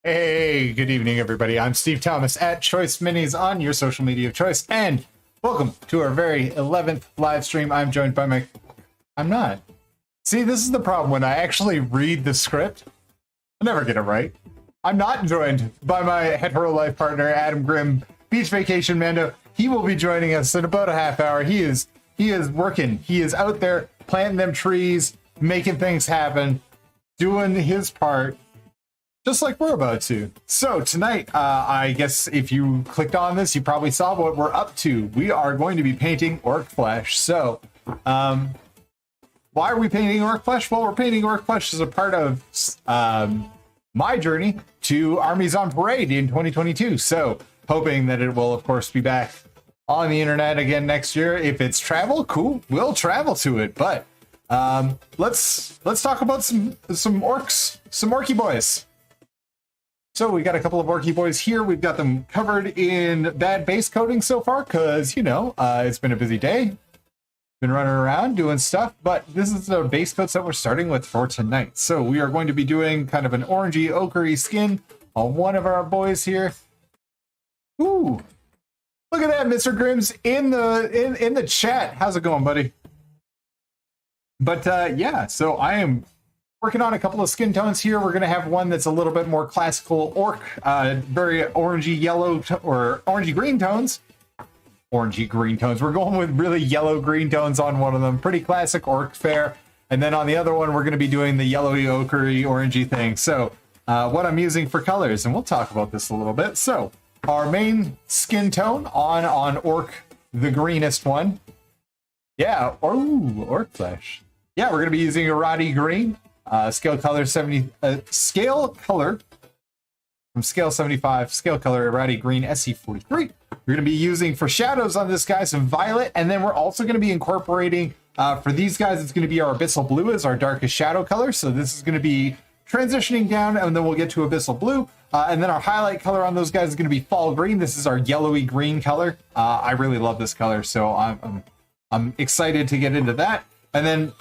Hey, good evening, everybody. I'm Steve Thomas at choiceminis on your social media of choice, and welcome to our very 11th live stream. I'm joined by my... I'm not. See, this is the problem when I actually read the script. I never get it right. I'm not joined by my hetero life partner, Adam Grimm, Beach Vacation Mando. He will be joining us in about a half hour. He is working. He is out there planting them trees, making things happen, doing his part. Just like we're about to. So tonight, I guess if you clicked on this, you probably saw what we're up to. We are going to be painting Orc Flesh. So, why are we painting Orc Flesh? Well, we're painting Orc Flesh as a part of my journey to Armies on Parade in 2022. So, hoping that it will, of course, be back on the internet again next year. If it's travel, cool. We'll travel to it. But let's talk about some orcs, some orky boys. So we got a couple of orky boys here. We've got them covered in bad base coating so far because, you know, it's been a busy day. Been running around doing stuff, but this is the base coats that we're starting with for tonight. So we are going to be doing kind of an orangey, ochre skin on one of our boys here. Ooh, look at that, Mr. Grimm's in the chat. How's it going, buddy? But yeah, so I am working on a couple of skin tones here. We're going to have one that's a little bit more classical orc, very orangey yellow or orangey green tones. Orangey green tones. We're going with really yellow green tones on one of them. Pretty classic orc fare. And then on the other one, we're going to be doing the yellowy, ochre, orangey thing. So what I'm using for colors, and we'll talk about this a little bit. So our main skin tone on orc, the greenest one. Yeah. Oh, Orc Flesh. Yeah, we're going to be using a Roddy green. Scale color 70, scale color from scale 75, scale color Roddy green SC43. We're going to be using for shadows on this guy some violet, and then we're also going to be incorporating for these guys, it's going to be our abyssal blue as our darkest shadow color. So this is going to be transitioning down, and then we'll get to abyssal blue, and then our highlight color on those guys is going to be fall green. This is our yellowy green color. I really love this color, so I'm excited to get into that, and then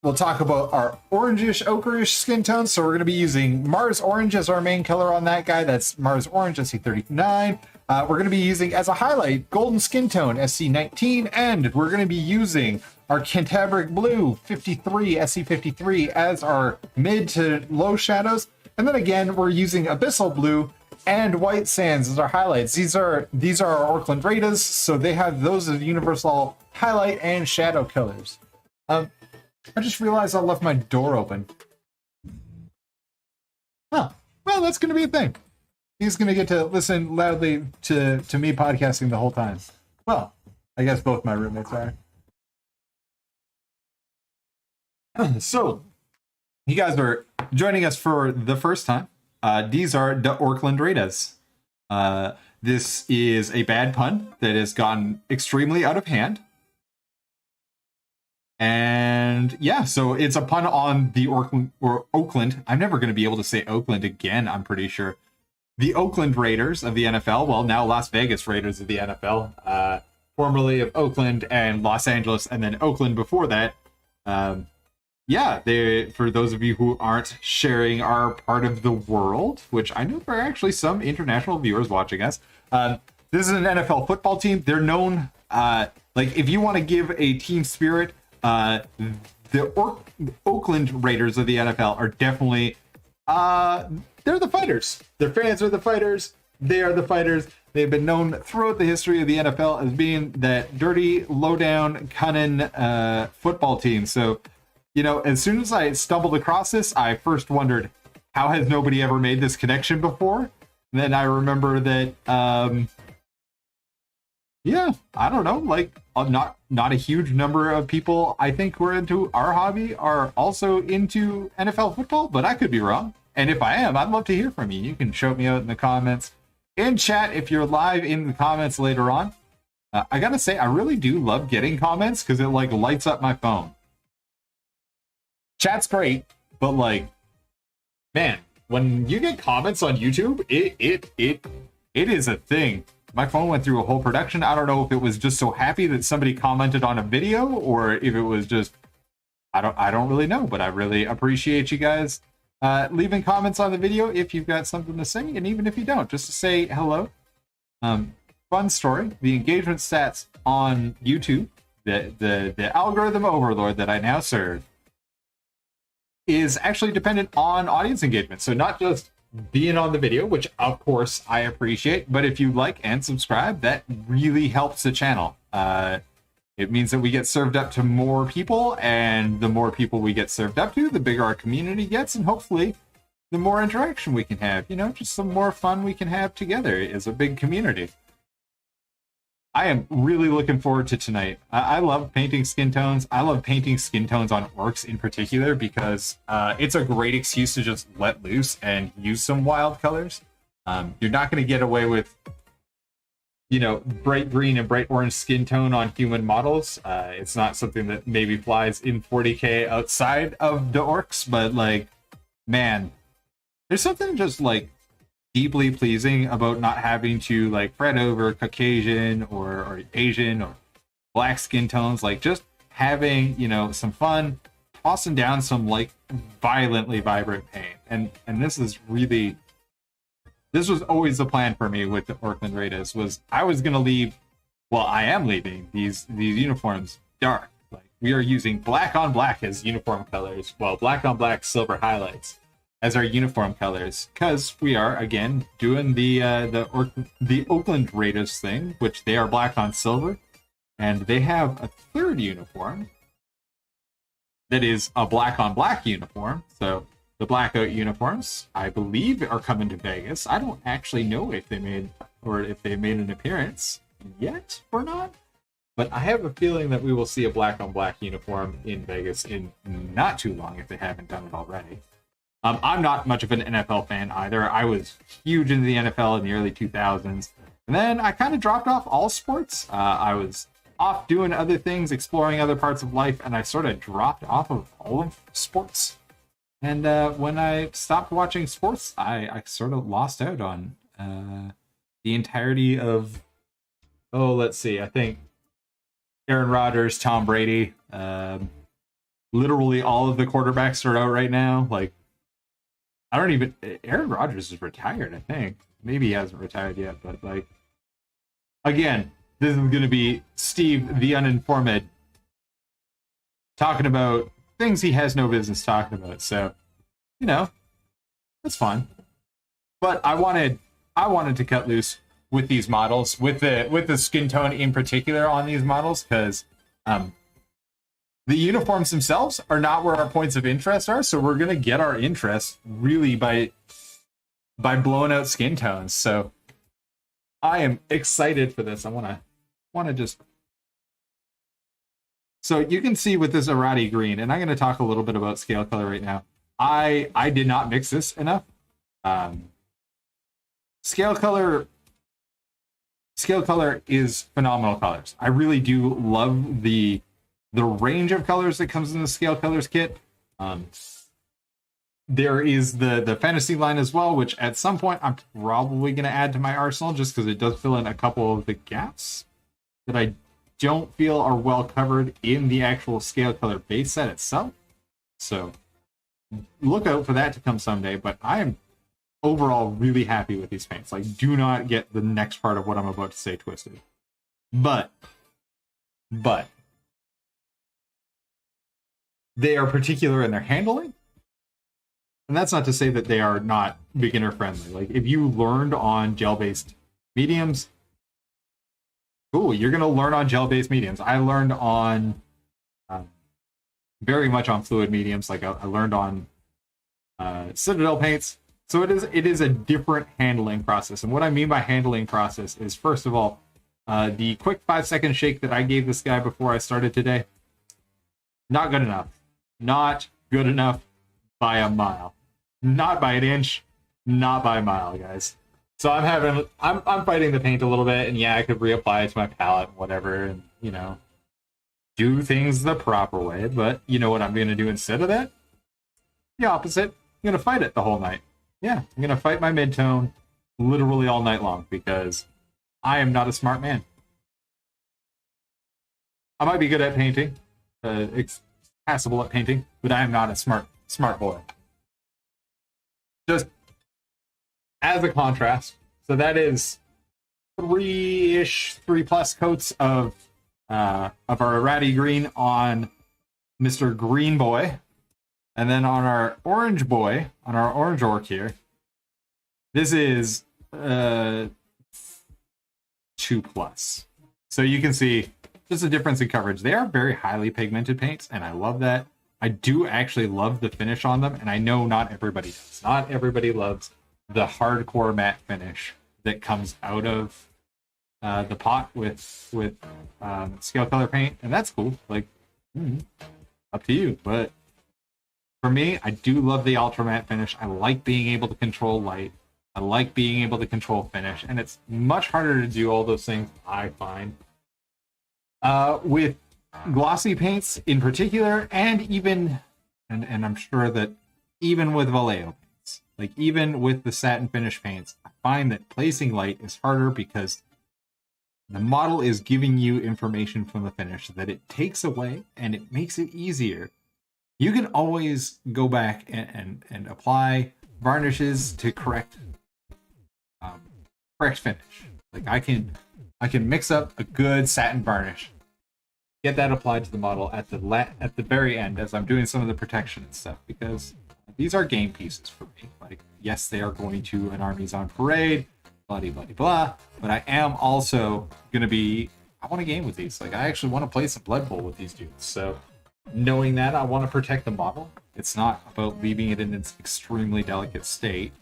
we'll talk about our orangish, ochreish skin tones. So we're going to be using Mars Orange as our main color on that guy. That's Mars Orange, SC39. We're going to be using as a highlight Golden Skin Tone, SC19. And we're going to be using our Cantabric Blue, 53, SC53 as our mid to low shadows. And then again, we're using Abyssal Blue and White Sands as our highlights. These are our Orkland Raidaz, so they have those as universal highlight and shadow colors. I just realized I left my door open. Huh. Well, that's going to be a thing. he's going to get to listen loudly to me podcasting the whole time. Well, I guess both my roommates are. So, you guys are joining us for the first time. These are the Orkland Raidaz. This is a bad pun that has gotten extremely out of hand. And yeah, so it's a pun on the Oakland. I'm never going to be able to say Oakland again, I'm pretty sure. The Oakland Raiders of the NFL. Well, now Las Vegas Raiders of the NFL. Formerly of Oakland and Los Angeles, and then Oakland before that. Yeah, for those of you who aren't sharing our part of the world, which I know there are actually some international viewers watching us. This is an NFL football team. They're known, like if you want to give a team spirit, the Oakland Raiders of the NFL are definitely, they're the fighters. Their fans are the fighters. They are the fighters. They've been known throughout the history of the NFL as being that dirty, low-down, cunning football team. So, you know, as soon as I stumbled across this, I first wondered, how has nobody ever made this connection before? And then I remember that, yeah, I don't know, like, not a huge number of people I think who are into our hobby are also into NFL football, but I could be wrong. And if I am, I'd love to hear from you. You can shout me out in the comments. In chat, if you're live in the comments later on. I gotta say, I really do love getting comments because it like lights up my phone. Chat's great, but like, man, when you get comments on YouTube, it is a thing. My phone went through a whole production. I don't know if it was just so happy that somebody commented on a video, or if it was just, I don't really know, but I really appreciate you guys leaving comments on the video if you've got something to say, and even if you don't, just to say hello. Fun story, the engagement stats on YouTube, the algorithm overlord that I now serve, is actually dependent on audience engagement. So not just being on the video, which of course I appreciate, but if you like and subscribe, that really helps the channel. It means that we get served up to more people, and the more people we get served up to, the bigger our community gets, and hopefully the more interaction we can have. You know, just some more fun we can have together as a big community. I am really looking forward to tonight. I love painting skin tones. I love painting skin tones on orcs in particular because it's a great excuse to just let loose and use some wild colors. You're not going to get away with, you know, bright green and bright orange skin tone on human models. It's not something that maybe flies in 40K outside of the orcs, but like, man, there's something just like deeply pleasing about not having to like fret over Caucasian or Asian or black skin tones. Like just having, you know, some fun, tossing down some like violently vibrant paint. And this is really, this was always the plan for me with the Orkland Raidaz, was I was going to leave, well, I am leaving these uniforms dark. Like we are using black on black as uniform colors, well, black on black silver highlights as our uniform colors, because we are, again, doing the Orkland Raidaz thing, which they are black on silver, and they have a third uniform that is a black on black uniform, so the blackout uniforms, I believe, are coming to Vegas. I don't actually know if they made an appearance yet or not, but I have a feeling that we will see a black on black uniform in Vegas in not too long if they haven't done it already. I'm not much of an NFL fan either. I was huge into the NFL in the early 2000s, and then I kind of dropped off all sports. I was off doing other things, exploring other parts of life, and I sort of dropped off of all of sports. And when I stopped watching sports, I sort of lost out on the entirety of, let's see, I think Aaron Rodgers, Tom Brady, literally all of the quarterbacks are out right now. Like, Aaron Rodgers is retired, I think. Maybe he hasn't retired yet, but like, again, this is going to be Steve, the uninformed, talking about things he has no business talking about. So, you know, that's fun. But I wanted to cut loose with these models, with the skin tone in particular on these models, because the uniforms themselves are not where our points of interest are, so we're going to get our interest really by by blowing out skin tones. So I am excited for this. I want to just, so you can see with this Arati green, and I'm going to talk a little bit about scale color right now. I did not mix this enough. Scale color is phenomenal colors. I really do love the range of colors that comes in the scale colors kit. There is the fantasy line as well, which at some point I'm probably going to add to my arsenal just because it does fill in a couple of the gaps that I don't feel are well covered in the actual scale color base set itself. So look out for that to come someday, but I am overall really happy with these paints. Like, do not get the next part of what I'm about to say twisted. But they are particular in their handling. And that's not to say that they are not beginner friendly. Like, if you learned on gel-based mediums, cool, you're going to learn on gel-based mediums. I learned on very much on fluid mediums. Like, I learned on Citadel paints. So it is a different handling process. And what I mean by handling process is, first of all, the quick 5-second shake that I gave this guy before I started today, not good enough. Not good enough by a mile. Not by an inch, not by a mile, guys. So I'm fighting the paint a little bit, and yeah, I could reapply it to my palette and whatever, and, you know, do things the proper way. But you know what I'm going to do instead of that? The opposite. I'm going to fight it the whole night. Yeah, I'm going to fight my mid-tone literally all night long because I am not a smart man. I might be good at painting, passable at painting, but I am not a smart boy. Just as a contrast, so that is 3+ coats of our Arati green on Mr. Green Boy. And then on our orange boy, on our orange orc here, this is 2+. So you can see just a difference in coverage. They are very highly pigmented paints, and I love that. I do actually love the finish on them, and I know not everybody does. Not everybody loves the hardcore matte finish that comes out of the pot with scale color paint, and that's cool. Like, up to you, but for me, I do love the ultra matte finish. I like being able to control light. I like being able to control finish, and it's much harder to do all those things, I find, with glossy paints in particular, and even, and I'm sure that even with Vallejo paints, like even with the satin finish paints, I find that placing light is harder because the model is giving you information from the finish that it takes away, and it makes it easier. You can always go back and apply varnishes to correct finish. Like I can mix up a good satin varnish, get that applied to the model at the very end as I'm doing some of the protection and stuff, because these are game pieces for me. Like, yes, they are going to an armies on parade, blah blah blah, but I am also gonna be. I want to game with these. Like, I actually want to play some Blood Bowl with these dudes. So, knowing that, I want to protect the model. It's not about leaving it in its extremely delicate state.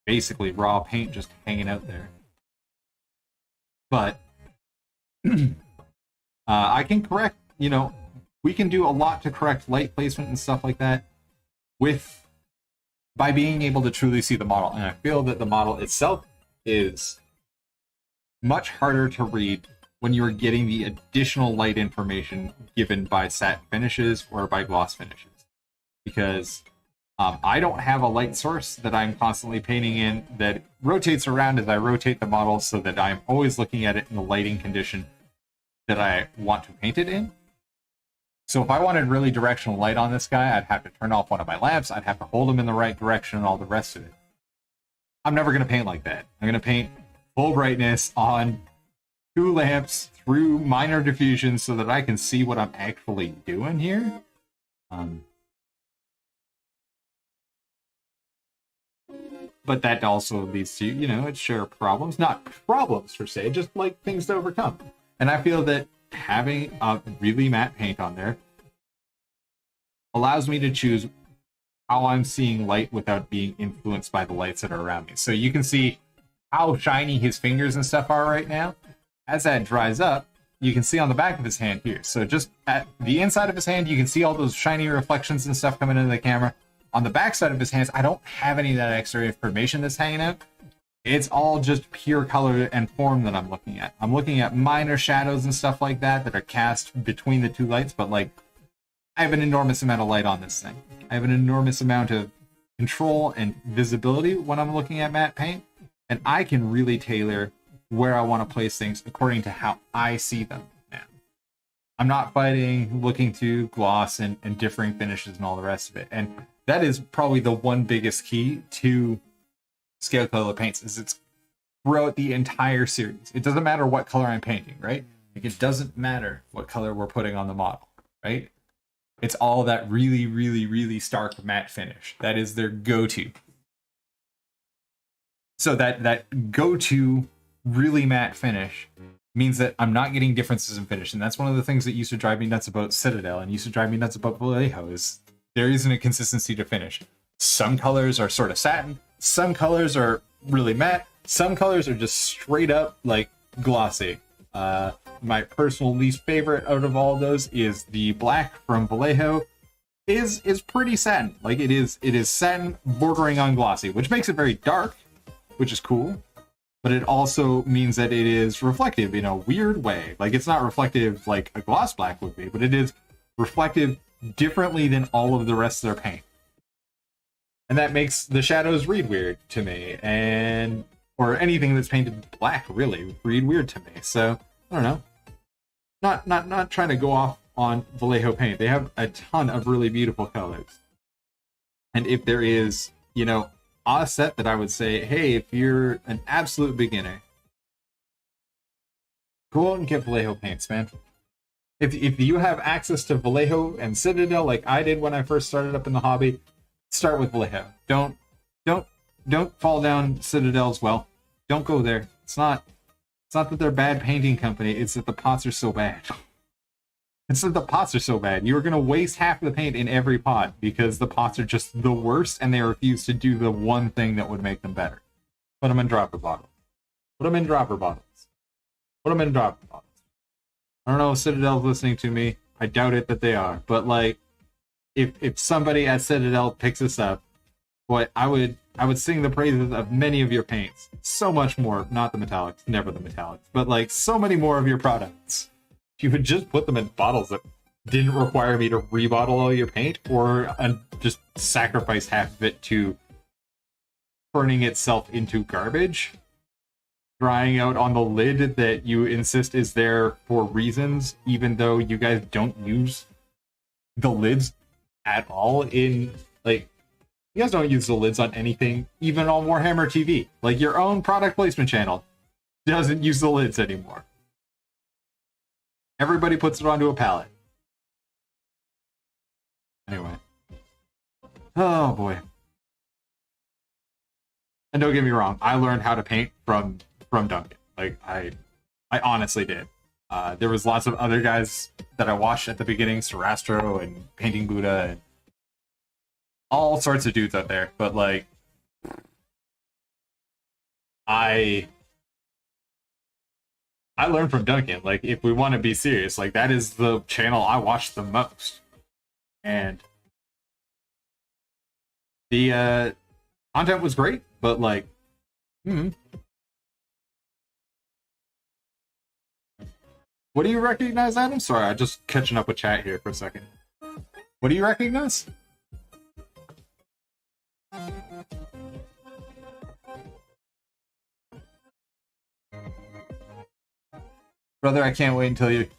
Basically, raw paint just hanging out there. But I can correct, you know, we can do a lot to correct light placement and stuff like that by being able to truly see the model. And I feel that the model itself is much harder to read when you're getting the additional light information given by satin finishes or by gloss finishes. Because I don't have a light source that I'm constantly painting in that rotates around as I rotate the model, so that I'm always looking at it in the lighting condition that I want to paint it in. So if I wanted really directional light on this guy, I'd have to turn off one of my lamps, I'd have to hold him in the right direction and all the rest of it. I'm never going to paint like that. I'm going to paint full brightness on 2 lamps through minor diffusion so that I can see what I'm actually doing here. But that also leads to, you know, its share of problems. Not problems per se, just like things to overcome. And I feel that having a really matte paint on there allows me to choose how I'm seeing light without being influenced by the lights that are around me. So you can see how shiny his fingers and stuff are right now. As that dries up, you can see on the back of his hand here. So just at the inside of his hand, you can see all those shiny reflections and stuff coming into the camera. On the back side of his hands, I don't have any of that extra information that's hanging out. It's all just pure color and form that I'm looking at. I'm looking at minor shadows and stuff like that that are cast between the two lights, but like, I have an enormous amount of light on this thing. I have an enormous amount of control and visibility when I'm looking at matte paint, and I can really tailor where I want to place things according to how I see them now. I'm not fighting, looking to gloss and differing finishes and all the rest of it. And that is probably the one biggest key to scale color paints, is it's throughout the entire series. It doesn't matter what color I'm painting, right? Like, it doesn't matter what color we're putting on the model, right? It's all that really, really, really stark matte finish. That is their go-to. So that go-to really matte finish means that I'm not getting differences in finish. And that's one of the things that used to drive me nuts about Citadel and used to drive me nuts about Vallejo, is there isn't a consistency to finish. Some colors are sort of satin. Some colors are really matte. Some colors are just straight up like glossy. My personal least favorite out of all of those is the black from Vallejo. Is pretty satin. Like, it is satin bordering on glossy, which makes it very dark, which is cool. But it also means that it is reflective in a weird way. Like, it's not reflective like a gloss black would be, but it is reflective differently than all of the rest of their paint. And that makes the shadows read weird to me, or anything that's painted black really read weird to me. So I don't know. Not trying to go off on Vallejo paint. They have a ton of really beautiful colors. And if there is, a set that I would say, hey, if you're an absolute beginner, go out and get Vallejo paints, man. If you have access to Vallejo and Citadel like I did when I first started up in the hobby, start with Vallejo. Don't fall down Citadel's well. Don't go there. It's not that they're a bad painting company, it's that the pots are so bad. It's that the pots are so bad. You're going to waste half the paint in every pot because the pots are just the worst and they refuse to do the one thing that would make them better. Put them in dropper bottles. Put them in dropper bottles. Put them in dropper bottles. I don't know if Citadel's listening to me. I doubt it that they are. But, like, if somebody at Citadel picks this up, boy, I would sing the praises of many of your paints. So much more. Not the metallics. Never the metallics. But, like, so many more of your products. If you would just put them in bottles that didn't require me to rebottle all your paint, or just sacrifice half of it to turning itself into garbage, drying out on the lid that you insist is there for reasons, even though you guys don't use the lids at all in, like, you guys don't use the lids on anything, even on Warhammer TV. Like, your own product placement channel doesn't use the lids anymore. Everybody puts it onto a pallet. Anyway. Oh, boy. And don't get me wrong, I learned how to paint from Duncan. Like, I honestly did. There was lots of other guys that I watched at the beginning, Sarastro and Painting Buddha, and all sorts of dudes out there. But, like, I learned from Duncan. Like, if we want to be serious, like, that is the channel I watch the most. And the content was great, but, like, what do you recognize, Adam? Sorry, I'm just catching up with chat here for a second. What do you recognize? Brother, I can't wait until you...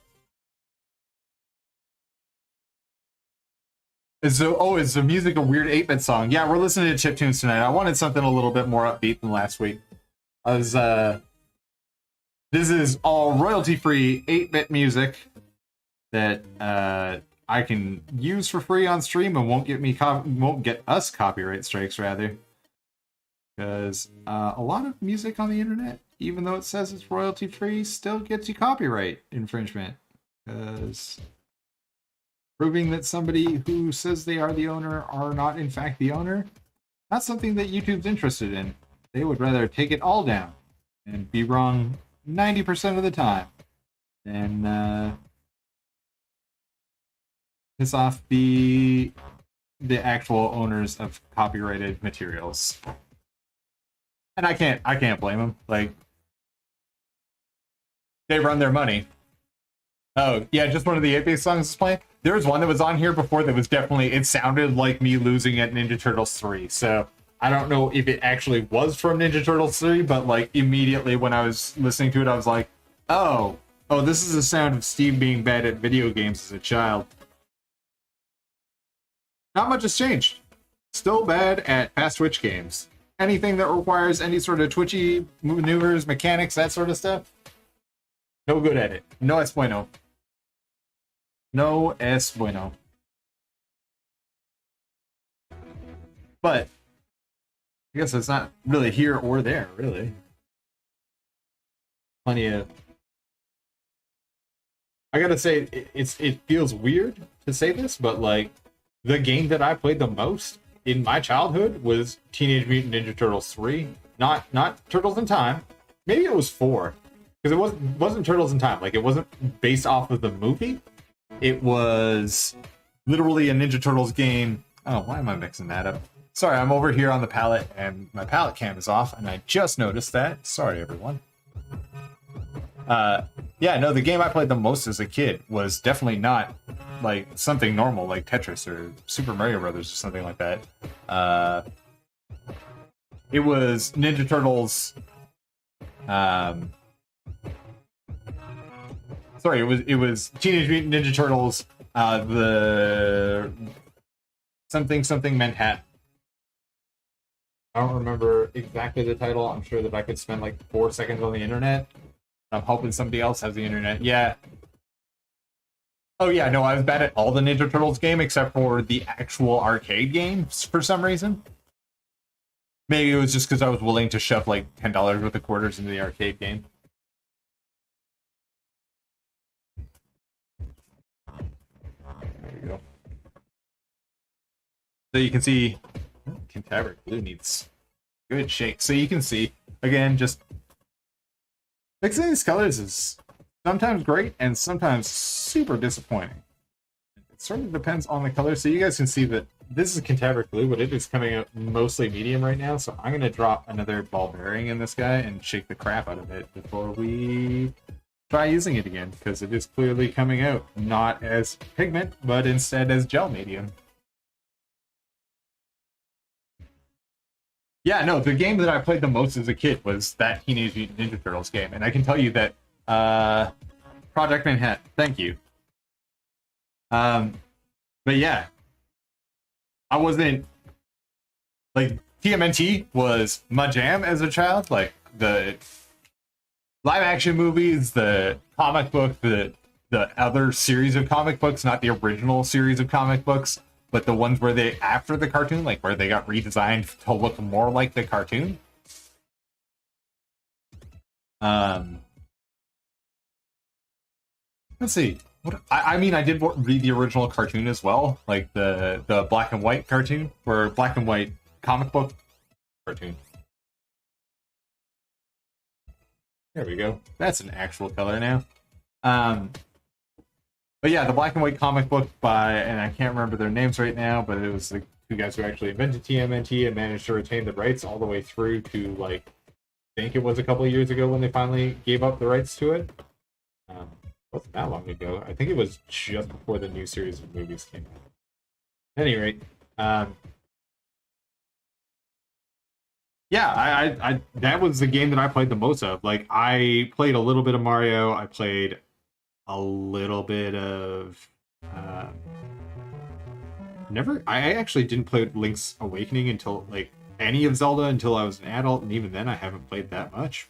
Is the music a weird 8-bit song? Yeah, we're listening to chiptunes tonight. I wanted something a little bit more upbeat than last week. This is all royalty-free 8-bit music that I can use for free on stream and won't get us copyright strikes, rather. Because a lot of music on the internet, even though it says it's royalty free, still gets you copyright infringement. Because proving that somebody who says they are the owner are not in fact the owner, not something that YouTube's interested in. They would rather take it all down and be wrong 90% of the time than piss off the actual owners of copyrighted materials. And I can't blame them. Like, they run their money. Oh, yeah, just one of the 8-base songs is playing. There was one that was on here before that was definitely, it sounded like me losing at Ninja Turtles 3. So I don't know if it actually was from Ninja Turtles 3, but like immediately when I was listening to it, I was like, oh, this is the sound of Steve being bad at video games as a child. Not much has changed. Still bad at fast twitch games. Anything that requires any sort of twitchy maneuvers, mechanics, that sort of stuff, no good at it. No es bueno. No es bueno. But I guess it's not really here or there, really. Plenty of... I gotta say, it feels weird to say this, but like, the game that I played the most in my childhood was Teenage Mutant Ninja Turtles 3. Not Turtles in Time. Maybe it was 4. Because it wasn't Turtles in Time. Like, it wasn't based off of the movie. It was literally a Ninja Turtles game. Oh, why am I mixing that up? Sorry, I'm over here on the palette, and my palette cam is off, and I just noticed that. Sorry, everyone. Yeah, no, the game I played the most as a kid was definitely not like something normal like Tetris or Super Mario Brothers or something like that. It was Ninja Turtles. Sorry, it was Teenage Mutant Ninja Turtles. The something Manhattan. I don't remember exactly the title. I'm sure that I could spend like 4 seconds on the internet. I'm hoping somebody else has the internet. Yeah. Oh yeah, no, I was bad at all the Ninja Turtles game except for the actual arcade games for some reason. Maybe it was just because I was willing to shove like $10 worth of quarters into the arcade game. There we go. So you can see Cantabric Blue needs good shake. So you can see, again, just mixing these colors is sometimes great and sometimes super disappointing. It sort of depends on the color. So you guys can see that this is Cantabric Blue, but it is coming out mostly medium right now. So I'm going to drop another ball bearing in this guy and shake the crap out of it before we try using it again, because it is clearly coming out not as pigment, but instead as gel medium. Yeah, no, the game that I played the most as a kid was that Teenage Mutant Ninja Turtles game, and I can tell you that Project Manhattan, thank you. But yeah, I wasn't, like, TMNT was my jam as a child, like, the live action movies, the comic book, the other series of comic books, not the original series of comic books, but the ones where they, after the cartoon, like where they got redesigned to look more like the cartoon. Let's see. I mean, I did read the original cartoon as well, like the black and white cartoon, or black and white comic book cartoon. There we go. That's an actual color now. But yeah, the black and white comic book by, and I can't remember their names right now, but it was the two guys who actually invented TMNT and managed to retain the rights all the way through to, like, I think it was a couple of years ago when they finally gave up the rights to it. Wasn't that long ago. I think it was just before the new series of movies came out. At any rate, yeah, I that was the game that I played the most of. Like, I played a little bit of Mario. I played a little bit of I actually didn't play Link's Awakening until, like, any of Zelda until I was an adult, and even then I haven't played that much.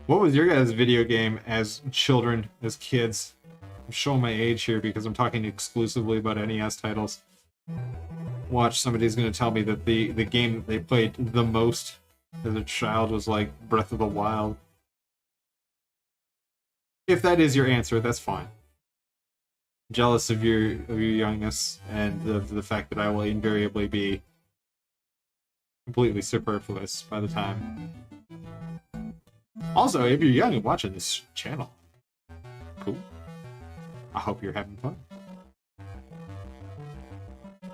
What was your guys' video game as children, as kids? I'm showing my age here because I'm talking exclusively about NES titles. Watch, somebody's going to tell me that the game that they played the most as a child was like Breath of the Wild. If that is your answer, that's fine. jealous of your youngness and the fact that I will invariably be completely superfluous by the time. Also, if you're young and watching this channel, cool. I hope you're having fun.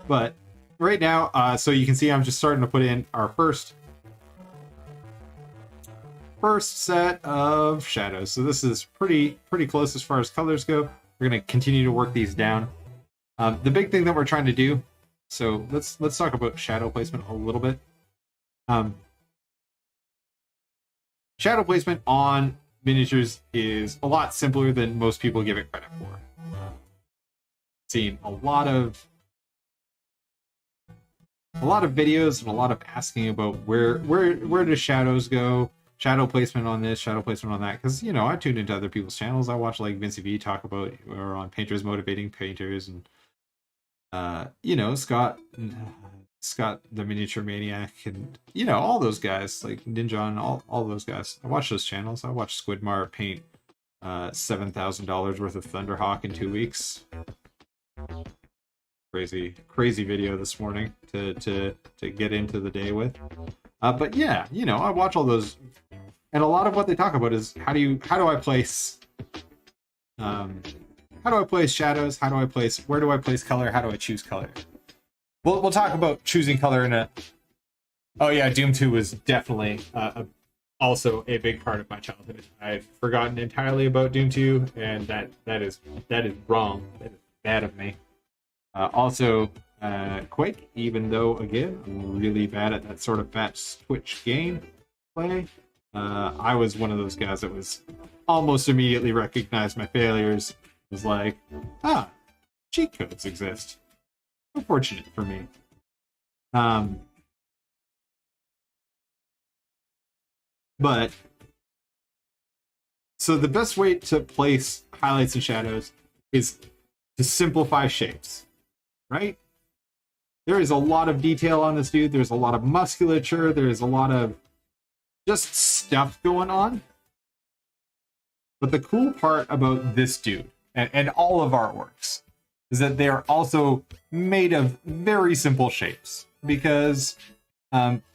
But right now, so you can see I'm just starting to put in our first set of shadows. So this is pretty close as far as colors go. We're going to continue to work these down. The big thing that we're trying to do, so let's talk about shadow placement a little bit. Shadow placement on miniatures is a lot simpler than most people give it credit for. Seen a lot of videos and a lot of asking about where do shadows go, shadow placement on this, shadow placement on that, because I tune into other people's channels. I watch like Vince V talk about, or on Painters Motivating Painters, and Scott the Miniature Maniac, and all those guys like Ninja and all those guys. I watch those channels. I watch Squidmar paint $7,000 worth of Thunderhawk in 2 weeks. Crazy video this morning to get into the day with. But yeah, I watch all those, and a lot of what they talk about is how do I place shadows, where do I place color, how do I choose color. We'll talk about choosing color in a. Oh yeah, Doom 2 was definitely also a big part of my childhood. I've forgotten entirely about Doom 2, and that is wrong. That is bad of me. Also, Quake, even though, again, I'm really bad at that sort of fat Twitch game play, I was one of those guys that was almost immediately recognized my failures. It was like, cheat codes exist. Unfortunate for me. But, so the best way to place highlights and shadows is to simplify shapes. Right? There is a lot of detail on this dude. There's a lot of musculature. There's a lot of just stuff going on. But the cool part about this dude and all of our works is that they are also made of very simple shapes. Because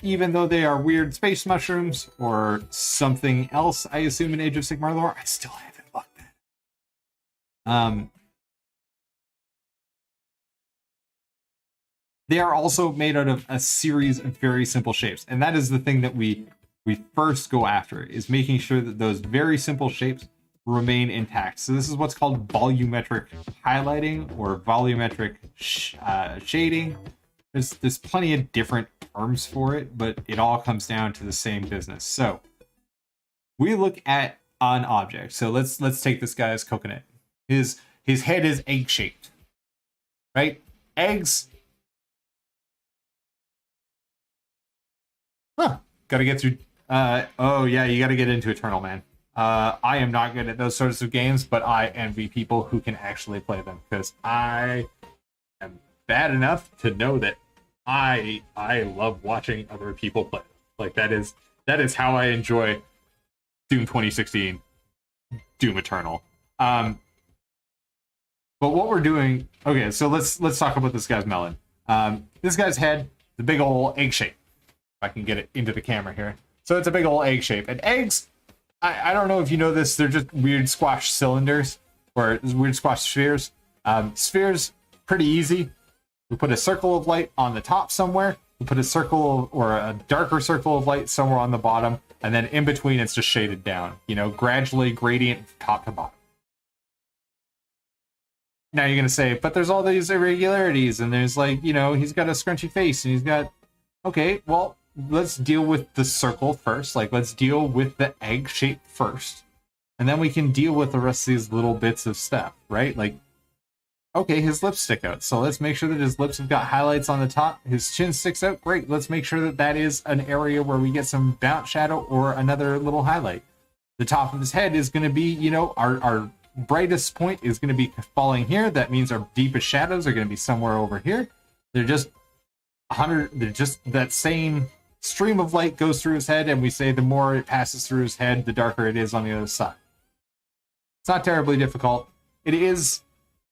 even though they are weird space mushrooms or something else, I assume in Age of Sigmar lore, I still haven't looked at it. They are also made out of a series of very simple shapes. And that is the thing that we first go after, is making sure that those very simple shapes remain intact. So this is what's called volumetric highlighting or volumetric shading. There's plenty of different terms for it, but it all comes down to the same business. So we look at an object. So let's take this guy's coconut. His head is egg-shaped, right? Eggs. Gotta get through. Oh yeah, you gotta get into Eternal, man. I am not good at those sorts of games, but I envy people who can actually play them, because I am bad enough to know that I love watching other people play. Like that is how I enjoy Doom 2016, Doom Eternal. But what we're doing, okay, so let's talk about this guy's melon. This guy's head, the big old egg shape. If I can get it into the camera here. So it's a big old egg shape. And eggs, I don't know if you know this, they're just weird squash cylinders or weird squash spheres. Spheres, pretty easy. We put a circle of light on the top somewhere. We put a circle or a darker circle of light somewhere on the bottom. And then in between, it's just shaded down. Gradually gradient top to bottom. Now you're going to say, but there's all these irregularities. And there's like, he's got a scrunchy face and he's got... Okay, well... Let's deal with the circle first. Like, let's deal with the egg shape first. And then we can deal with the rest of these little bits of stuff, right? Like, okay, his lips stick out. So let's make sure that his lips have got highlights on the top. His chin sticks out. Great. Let's make sure that that is an area where we get some bounce shadow or another little highlight. The top of his head is going to be, our brightest point is going to be falling here. That means our deepest shadows are going to be somewhere over here. They're just that same stream of light goes through his head, and we say the more it passes through his head, the darker it is on the other side. It's not terribly difficult. It is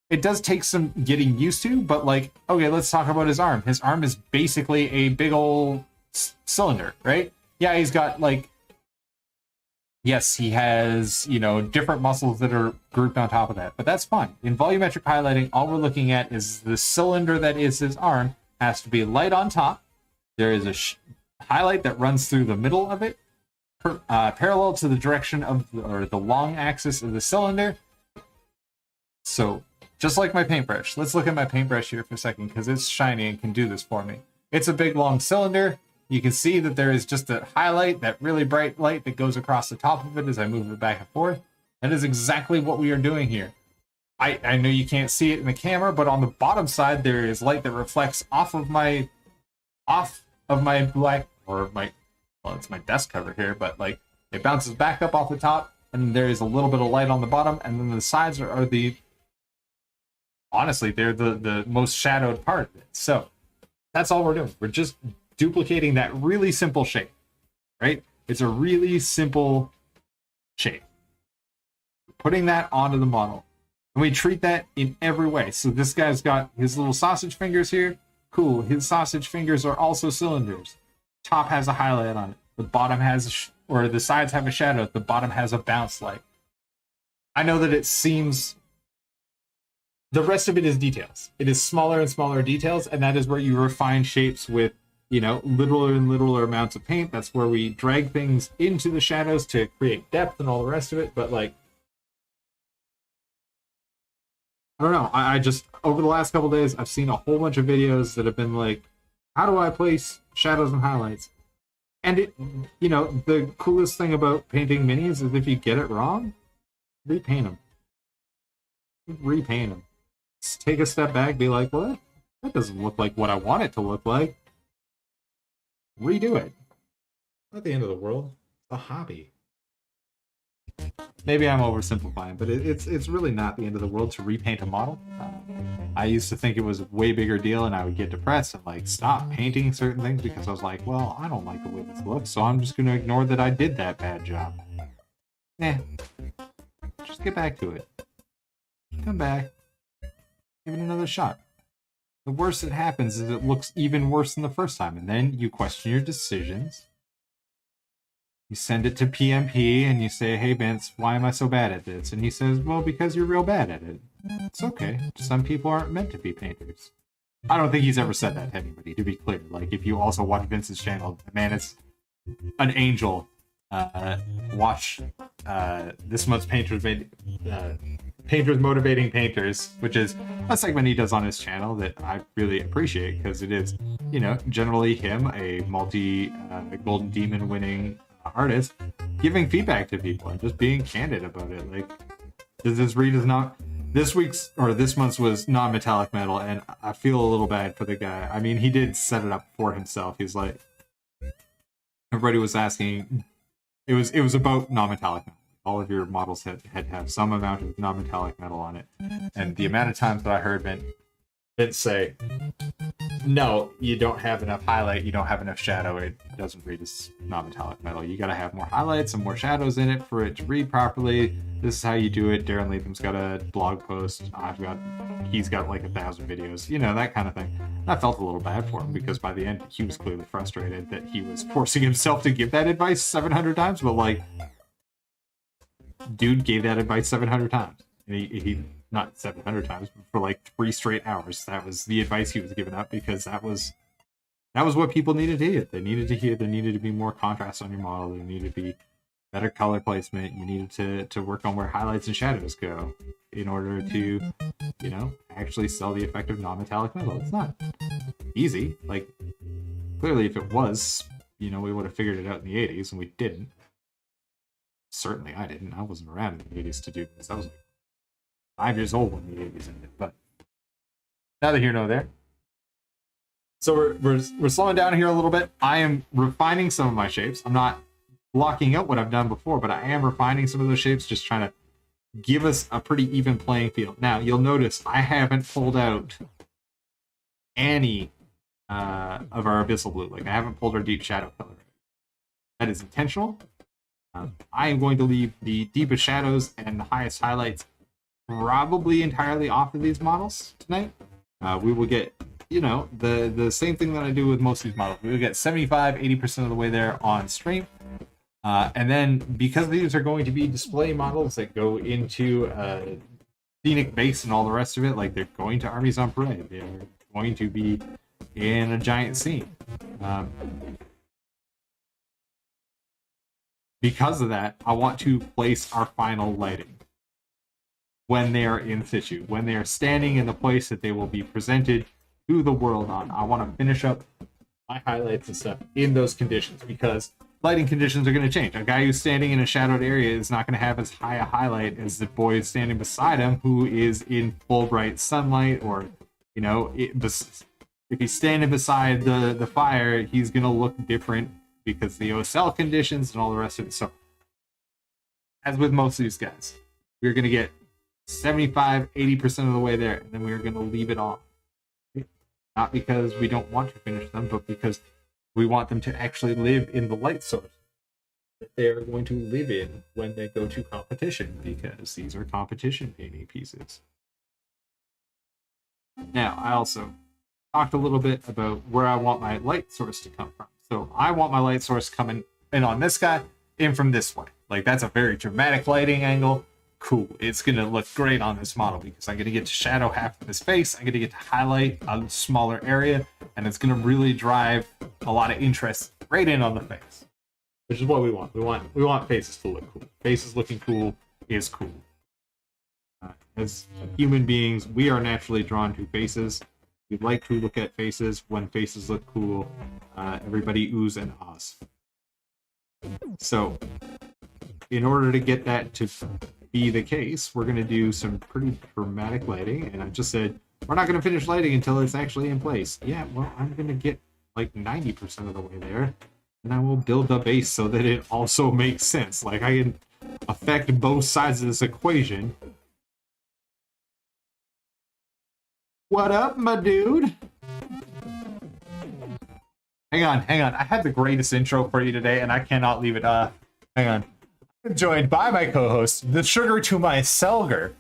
it does take some getting used to, but like, okay, let's talk about his arm. His arm is basically a big old cylinder, right? Yeah, he's got like, yes, he has, you know, different muscles that are grouped on top of that, but that's fine. In volumetric highlighting, all we're looking at is the cylinder that is his arm has to be light on top. There is a highlight that runs through the middle of it, parallel to the direction of the long axis of the cylinder. So just like my paintbrush, let's look at my paintbrush here for a second because it's shiny and can do this for me. It's a big long cylinder. You can see that there is just a highlight, that really bright light that goes across the top of it as I move it back and forth. That is exactly what we are doing here. I know you can't see it in the camera, but on the bottom side there is light that reflects off of my black, or my, well, it's my desk cover here, but like it bounces back up off the top, and there is a little bit of light on the bottom, and then the sides are the, honestly, they're the most shadowed part of it. So that's all we're doing. We're just duplicating that really simple shape, right? It's a really simple shape. Putting that onto the model. And we treat that in every way. So this guy's got his little sausage fingers here. Cool. His sausage fingers are also cylinders. Top has a highlight on it. The bottom has, or the sides have a shadow. The bottom has a bounce light. I know that it seems, the rest of it is details. It is smaller and smaller details, and that is where you refine shapes with, you know, littler and littler amounts of paint. That's where we drag things into the shadows to create depth and all the rest of it. But like, I don't know. I just, over the last couple days, I've seen a whole bunch of videos that have been like, how do I place shadows and highlights? And it, you know, the coolest thing about painting minis is if you get it wrong, repaint them. Repaint them. Just take a step back, be like, what? That doesn't look like what I want it to look like. Redo it. Not the end of the world. It's a hobby. Maybe I'm oversimplifying, but it's really not the end of the world to repaint a model. I used to think it was a way bigger deal, and I would get depressed and like stop painting certain things because I was like, well, I don't like the way this looks, so I'm just going to ignore that I did that bad job. Just get back to it. Come back. Give it another shot. The worst that happens is it looks even worse than the first time, and then you question your decisions. You send it to PMP and you say, hey Vince, why am I so bad at this? And he says, well, because you're real bad at it. It's okay. Some people aren't meant to be painters. I don't think he's ever said that to anybody, to be clear. Like, if you also watch Vince's channel, the man is an angel. Watch this month's Painters Motivating Painters, which is a segment he does on his channel that I really appreciate because it is, you know, generally him, a Golden Demon winning artist, giving feedback to people and just being candid about it. Like, this month's was non-metallic metal, and I feel a little bad for the guy. I mean, he did set it up for himself. He's like, everybody was asking, it was about non-metallic metal. All of your models had to have some amount of non-metallic metal on it, and the amount of times that I heard Vince say, no, you don't have enough highlight, you don't have enough shadow, it doesn't read as non-metallic metal. You gotta have more highlights and more shadows in it for it to read properly. This is how you do it. Darren Latham's got a blog post. He's got like 1,000 videos, you know, that kind of thing. I felt a little bad for him because by the end he was clearly frustrated that he was forcing himself to give that advice 700 times, but like, dude gave that advice 700 times. And he not 700 times, but for like 3 straight hours. That was the advice he was giving up because that was what people needed to hear. They needed to hear there needed to be more contrast on your model. There needed to be better color placement. You needed to work on where highlights and shadows go in order to, you know, actually sell the effect of non-metallic metal. It's not easy. Like, clearly if it was, you know, we would have figured it out in the 80s, and we didn't. Certainly I didn't. I wasn't around in the 80s to do this. I was like 5 years old when the 80s ended, but neither here nor there. So we're slowing down here a little bit. I am refining some of my shapes. I'm not blocking out what I've done before, but I am refining some of those shapes, just trying to give us a pretty even playing field. Now, you'll notice I haven't pulled out any of our abyssal blue. Like, I haven't pulled our deep shadow color. That is intentional. I am going to leave the deepest shadows and the highest highlights probably entirely off of these models tonight. We will get, you know, the same thing that I do with most of these models. We will get 75-80% of the way there on stream. And then because these are going to be display models that go into scenic base and all the rest of it, like they're going to armies on parade, they're going to be in a giant scene. Because of that, I want to place our final lighting when they are in situ, when they are standing in the place that they will be presented to the world on. I want to finish up my highlights and stuff in those conditions, because lighting conditions are going to change. A guy who's standing in a shadowed area is not going to have as high a highlight as the boy standing beside him who is in full bright sunlight, or, you know, if he's standing beside the fire, he's going to look different because of the OSL conditions and all the rest of it. So, as with most of these guys, we're going to get 75-80% of the way there, and then we're going to leave it off. Not because we don't want to finish them, but because we want them to actually live in the light source that they're going to live in when they go to competition, because these are competition painting pieces. Now, I also talked a little bit about where I want my light source to come from. So I want my light source coming in on this guy, in from this way. Like, that's a very dramatic lighting angle. Cool. It's going to look great on this model because I'm going to get to shadow half of his face. I'm going to get to highlight a smaller area, and it's going to really drive a lot of interest right in on the face, which is what we want. We want faces to look cool. Faces looking cool is cool. As human beings, we are naturally drawn to faces. We like to look at faces. When faces look cool, everybody oohs and ahs. So, in order to get that to be the case, we're going to do some pretty dramatic lighting, and I just said we're not going to finish lighting until it's actually in place. Yeah, well, I'm going to get like 90% of the way there, and I will build the base so that it also makes sense. Like, I can affect both sides of this equation. What up, my dude? Hang on. I had the greatest intro for you today, and I cannot leave it. Hang on. I'm joined by my co-host, the sugar to my Selger,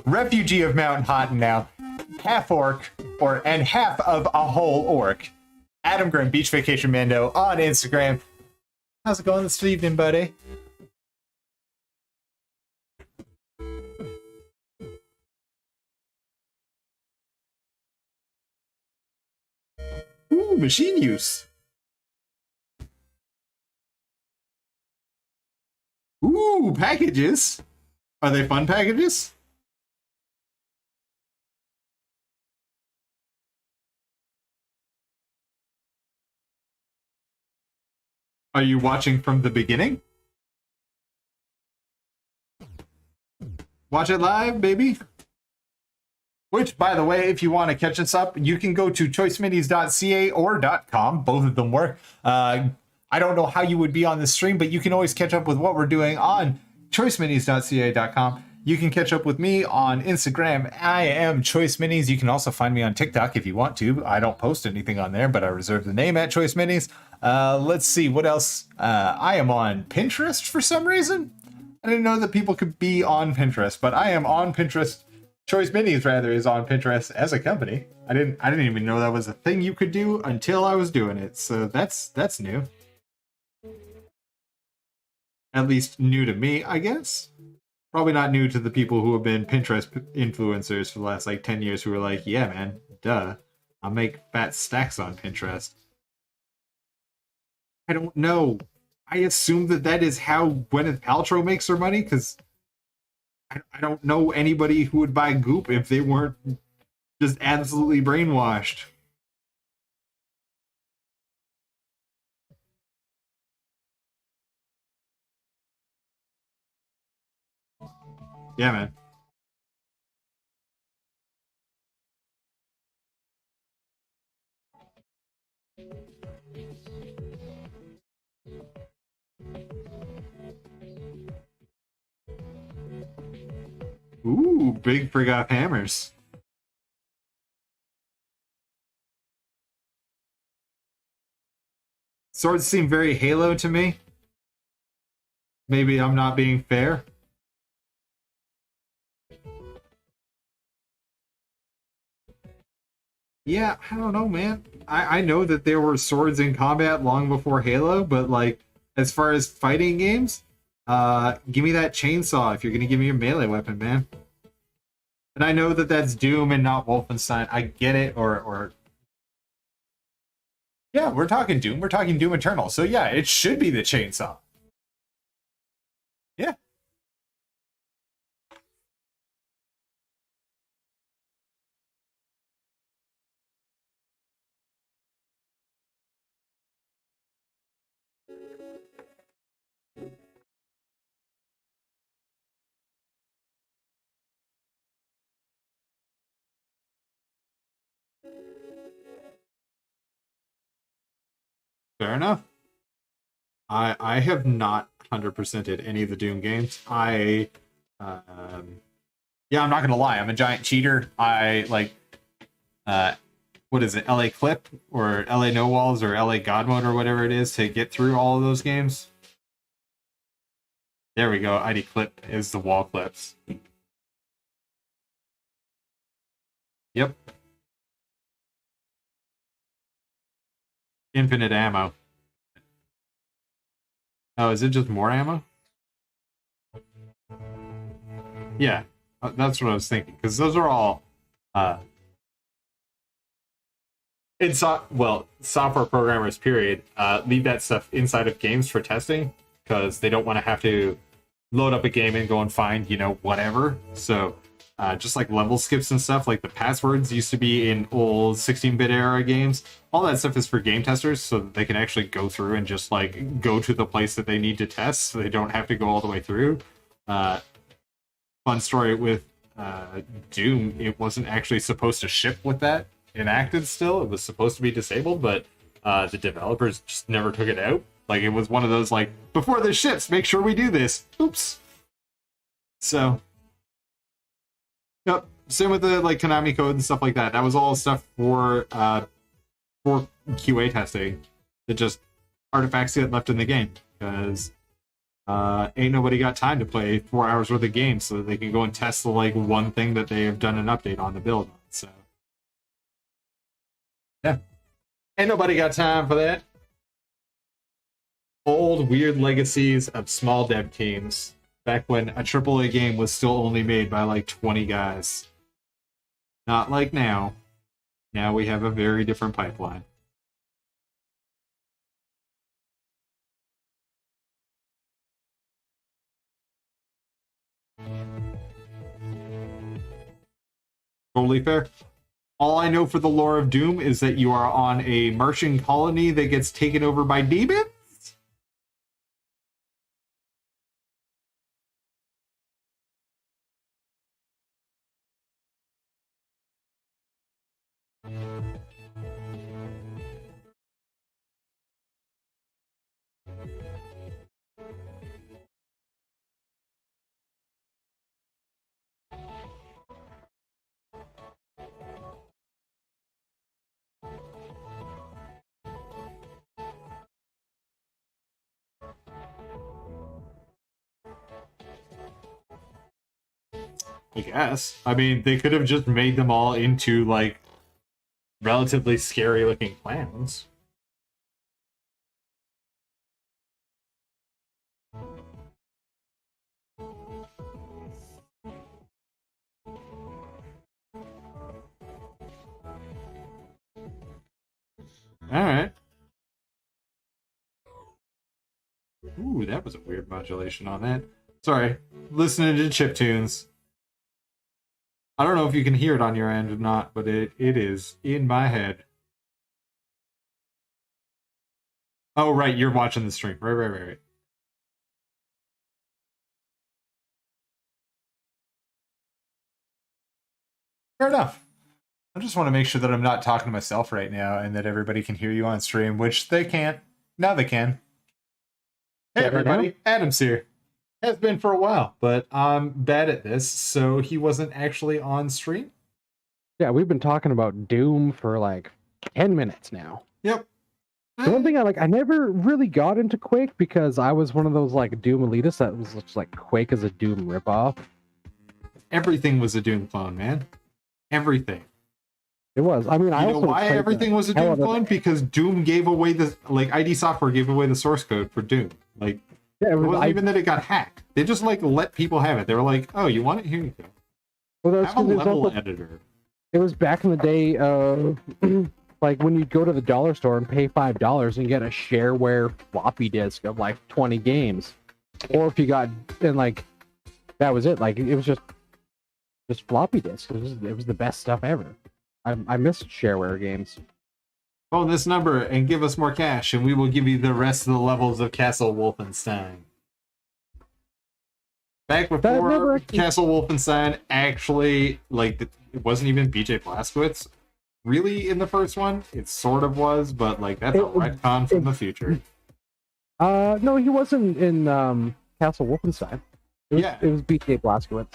refugee of Mount Houghton now, half orc, and half of a whole orc, Adam Grimm, Beach Vacation Mando on Instagram. How's it going this evening, buddy? Ooh, machine use. Ooh, packages. Are they fun packages? Are you watching from the beginning? Watch it live, baby. Which, by the way, if you want to catch us up, you can go to choiceminis.ca or .com. Both of them work. I don't know how you would be on the stream, but you can always catch up with what we're doing on choiceminis.ca.com. You can catch up with me on Instagram. I am choiceminis. You can also find me on TikTok if you want to. I don't post anything on there, but I reserve the name at choiceminis. Let's see, what else? I am on Pinterest for some reason. I didn't know that people could be on Pinterest, but I am on Pinterest. choiceminis, rather, is on Pinterest as a company. I didn't even know that was a thing you could do until I was doing it. So that's new. At least new to me, I guess. Probably not new to the people who have been Pinterest influencers for the last like 10 years who are like, yeah, man, duh. I'll make fat stacks on Pinterest. I don't know. I assume that is how Gwyneth Paltrow makes her money, because I don't know anybody who would buy Goop if they weren't just absolutely brainwashed. Yeah, man. Ooh, big Friggoth hammers. Swords seem very Halo to me. Maybe I'm not being fair. Yeah, I don't know, man. I know that there were swords in combat long before Halo, but like as far as fighting games, give me that chainsaw if you're gonna give me a melee weapon, man. And I know that that's Doom and not Wolfenstein. I get it, or yeah, we're talking Doom. We're talking Doom Eternal. So yeah, it should be the chainsaw. Yeah. Fair enough. I have not 100%ed any of the Doom games. Yeah, I'm not gonna lie, I'm a giant cheater. I like what is it, LA Clip or LA No Walls or LA God Mode or whatever it is to get through all of those games. There we go. ID Clip is the wall clips. Yep. Infinite ammo. Oh, is it just more ammo? Yeah, that's what I was thinking. Because those are all software programmers, period, leave that stuff inside of games for testing because they don't want to have to load up a game and go and find, whatever. So just like level skips and stuff, like the passwords used to be in old 16-bit era games. All that stuff is for game testers so that they can actually go through and just like go to the place that they need to test so they don't have to go all the way through. Fun story with Doom, it wasn't actually supposed to ship with that enacted still. It was supposed to be disabled, but the developers just never took it out. Like, it was one of those, like, before this ships, make sure we do this. Oops. So, yep. Same with the, like, Konami code and stuff like that. That was all stuff for QA testing. That just artifacts get left in the game. Because ain't nobody got time to play 4 hours worth of games so that they can go and test the, like, one thing that they have done an update on the build on. So, yeah. Ain't nobody got time for that. Old weird legacies of small dev teams back when a AAA game was still only made by like 20 guys. Not like now. Now we have a very different pipeline. Totally fair. All I know for the lore of Doom is that you are on a Martian colony that gets taken over by demons. I guess. I mean, they could have just made them all into, like, relatively scary looking clowns. Alright. Ooh, that was a weird modulation on that. Sorry. Listening to chiptunes. I don't know if you can hear it on your end or not, but it is in my head. Oh, right, you're watching the stream. Right. Fair enough. I just want to make sure that I'm not talking to myself right now and that everybody can hear you on stream, which they can't. Now they can. Hey, everybody. Adam's here. Has been for a while, but I'm bad at this, so he wasn't actually on stream. Yeah, we've been talking about Doom for like 10 minutes now. Yep. The one thing I never really got into Quake because I was one of those like Doom elitists that was just like Quake is a Doom ripoff. Everything was a Doom clone, man. Everything. It was. I mean, I You know also why played everything was a hell Doom out of clone? Because Doom gave away the ID Software gave away the source code for Doom. Like Yeah, it wasn't even that it got hacked. They just like let people have it. They were like, "Oh, you want it? Here you go." Well, that's Have a 'cause it was level also, editor. it was back in the day, like when you'd go to the dollar store and pay $5 and get a shareware floppy disk of like 20 games, or if you got and like that was it. Like it was just floppy disk. It was the best stuff ever. I missed shareware games. Phone this number and give us more cash, and we will give you the rest of the levels of Castle Wolfenstein. Back before Castle Wolfenstein actually, like, it wasn't even BJ Blazkowicz really in the first one. It sort of was, but like that's a retcon from the future. No, he wasn't in Castle Wolfenstein. It was BJ Blazkowicz.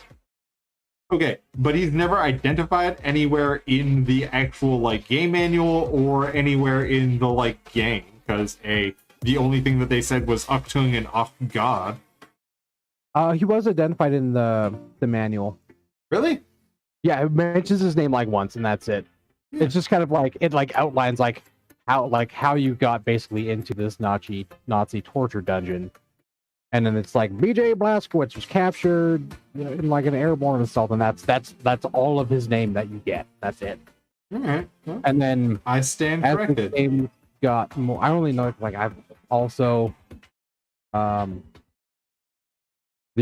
Okay, but he's never identified anywhere in the actual like game manual or anywhere in the like game, because the only thing that they said was Achtung and Ach God. He was identified in the manual. Really? Yeah, it mentions his name like once, and that's it. Yeah. It's just kind of like it like outlines like how you got basically into this Nazi torture dungeon. And then it's like BJ Blazkowicz was captured in like an airborne assault, and that's all of his name that you get. That's it. All right. Well, and then I stand as corrected. the game got more, I only know like I've also the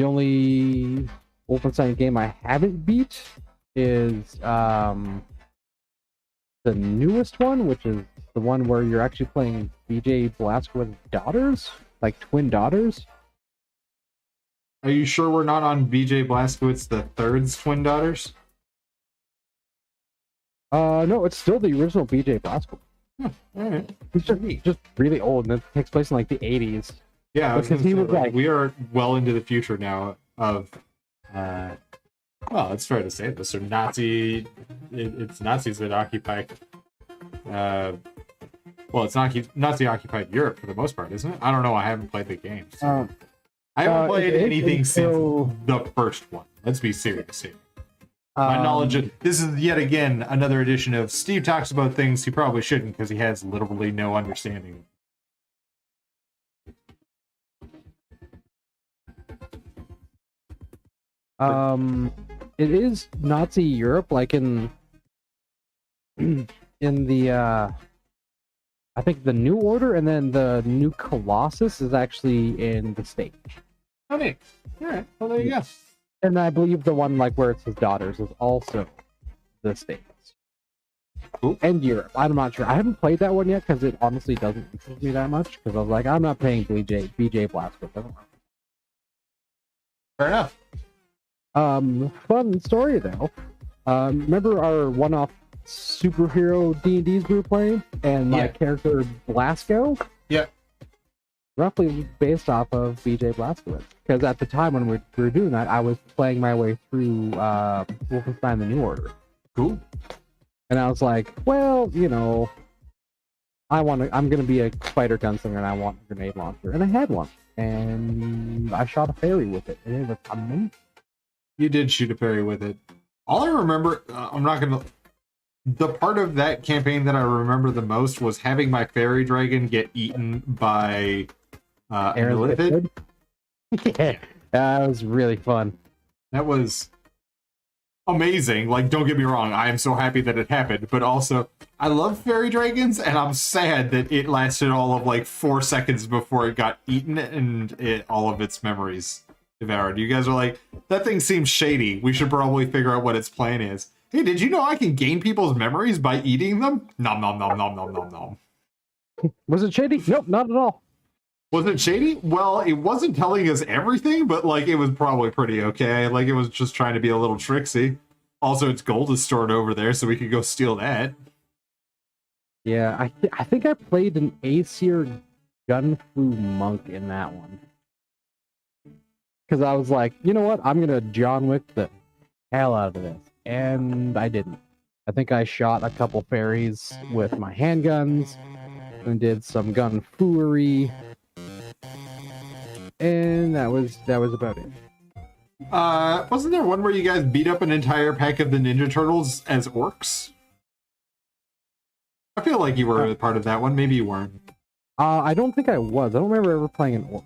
only Wolfenstein game I haven't beat is the newest one, which is the one where you're actually playing BJ Blazkowicz's daughters, like twin daughters. Are you sure we're not on BJ Blazkowicz the third's twin daughters? No, it's still the original BJ Blazkowicz. All right. He's just really old, and it takes place in like the 80s. Yeah, because he was like, we are well into the future now of, well, it's fair to say this. So it's Nazis that occupy, well, it's Nazi occupied Europe for the most part, isn't it? I don't know. I haven't played the game. So. I haven't played anything since the first one. Let's be serious here. My knowledge of this is yet again another edition of Steve talks about things he probably shouldn't because he has literally no understanding. It is Nazi Europe, like in the I think the New Order, and then the New Colossus is actually in the States. Oh, neat. All right. Well, there you go. And I believe the one like where it's his daughters is also the States. Cool. And Europe. I'm not sure. I haven't played that one yet because it honestly doesn't interest me that much. Because I was like, I'm not paying BJ Blazkowicz. Fair enough. Fun story though. Remember our one-off superhero D&Ds we were playing, and my character Blasco? Yeah. Roughly based off of BJ Blazkowicz. Because at the time when we were doing that, I was playing my way through Wolfenstein: The New Order. Cool. And I was like, well, I'm gonna be a fighter gunslinger, and I want a grenade launcher, and I had one, and I shot a fairy with it, and it was amazing. You did shoot a fairy with it. All I remember, the part of that campaign that I remember the most was having my fairy dragon get eaten by a millipede. Yeah, that was really fun. That was amazing. Like, don't get me wrong, I am so happy that it happened, but also, I love fairy dragons, and I'm sad that it lasted all of like 4 seconds before it got eaten and all of its memories devoured. You guys are like, that thing seems shady. We should probably figure out what its plan is. Hey, did you know I can gain people's memories by eating them? Nom nom nom nom nom nom nom. Was it shady? Nope, not at all. Was it shady? Well, it wasn't telling us everything, but like it was probably pretty okay. Like it was just trying to be a little tricksy. Also, its gold is stored over there, so we could go steal that. Yeah, I think I played an Aesir Gunfu monk in that one. Because I was like, you know what? I'm going to John Wick the hell out of this. And I didn't. I think I shot a couple fairies with my handguns and did some gun foolery. And that was about it. Wasn't there one where you guys beat up an entire pack of the Ninja Turtles as orcs? I feel like you were a part of that one. Maybe you weren't. I don't think I was. I don't remember ever playing an orc.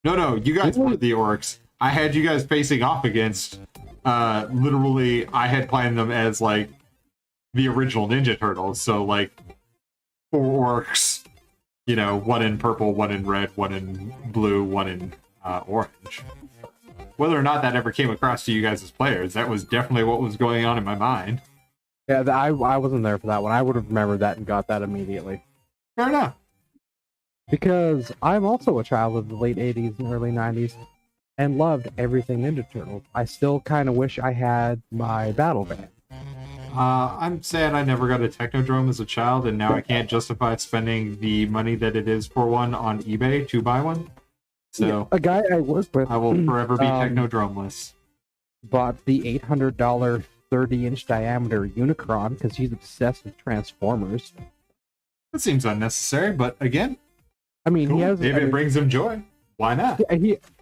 No, you guys were the orcs. I had you guys facing off against, literally, I had planned them as, like, the original Ninja Turtles. So, like, 4 orcs, you know, 1 in purple, 1 in red, 1 in blue, 1 in orange. Whether or not that ever came across to you guys as players, that was definitely what was going on in my mind. Yeah, I wasn't there for that one. I would have remembered that and got that immediately. Fair enough. Because I'm also a child of the late 80s and early 90s and loved everything Ninja Turtles. I still kind of wish I had my battle band. I'm sad I never got a Technodrome as a child, and now I can't justify spending the money that it is for one on eBay to buy one. So Yeah, a guy I work with, I will forever be Technodrome-less. bought the $800 30-inch diameter Unicron because he's obsessed with Transformers. That seems unnecessary, but again, I mean, cool. he has. If it brings him joy, why not?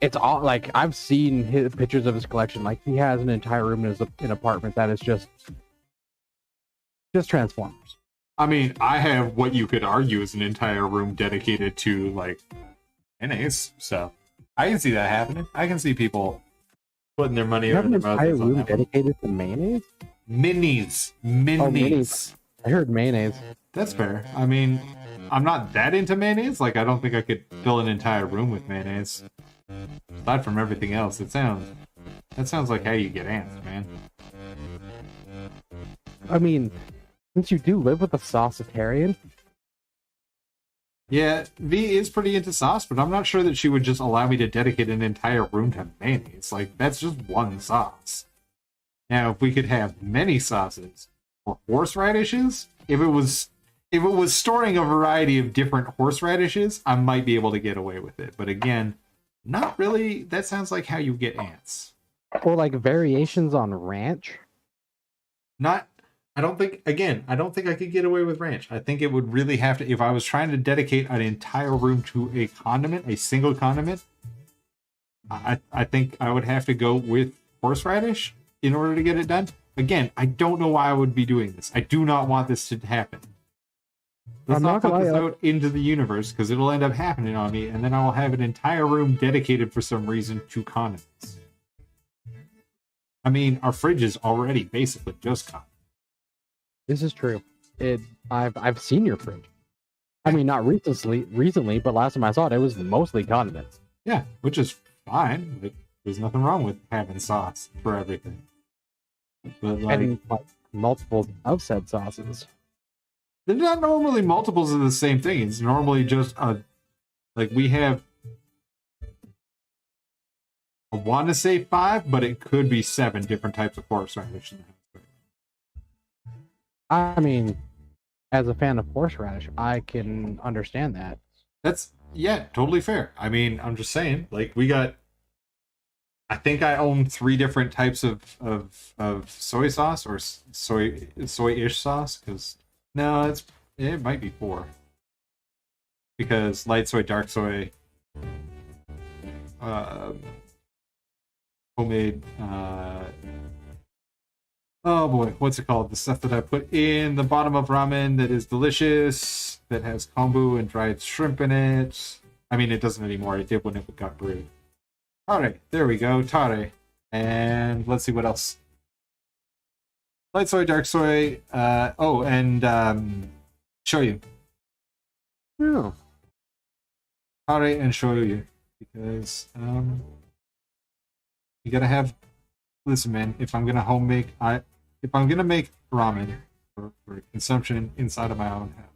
It's all like I've seen his pictures of his collection. Like he has an entire room in his apartment that is just Transformers. I mean, I have what you could argue is an entire room dedicated to like NAs, so I can see that happening. I can see people putting their money You have over an their entire mouths on room that one. dedicated to mayonnaise. Minis. Minis. I heard mayonnaise. That's fair. I mean, I'm not that into mayonnaise. Like, I don't think I could fill an entire room with mayonnaise. Aside from everything else, that sounds like how you get ants, man. I mean, since you do live with a saucitarian, Yeah, V is pretty into sauce, but I'm not sure that she would just allow me to dedicate an entire room to mayonnaise. Like, that's just one sauce. Now, if we could have many sauces or horseradishes, if it was storing a variety of different horseradishes, I might be able to get away with it. But again, not really. That sounds like how you get ants. or like variations on ranch. I don't think I could get away with ranch. I think it would really have to, if I was trying to dedicate an entire room to a condiment, a single condiment, I think I would have to go with horseradish in order to get it done. Again, I don't know why I would be doing this. I do not want this to happen. Let's I'm not not put gonna this lie, out into the universe, because it'll end up happening on me, and then I will have an entire room dedicated for some reason to condiments. I mean, our fridge is already basically just condiments. This is true. I've seen your fridge. I mean, not recently, but last time I saw it, it was mostly condiments. Yeah, which is fine. But there's nothing wrong with having sauce for everything. But like, And like multiples of said sauces. they're not normally multiples of the same thing. It's normally just we have, I want to say 5, but it could be 7 different types of horseradish. I mean, as a fan of horseradish, I can understand that. That's, yeah, totally fair. I mean, I'm just saying, like, I think I own 3 different types of soy sauce or soy-ish sauce, because, no, it might be 4. Because light soy, dark soy, homemade, oh boy, what's it called? The stuff that I put in the bottom of ramen that is delicious, that has kombu and dried shrimp in it. I mean, it doesn't anymore. It did when it got brewed. Tare, there we go, tare. And let's see what else. Light soy, dark soy, and shoyu. Oh. Tare and shoyu. Because, you gotta have, listen man, if I'm gonna make ramen for consumption inside of my own house,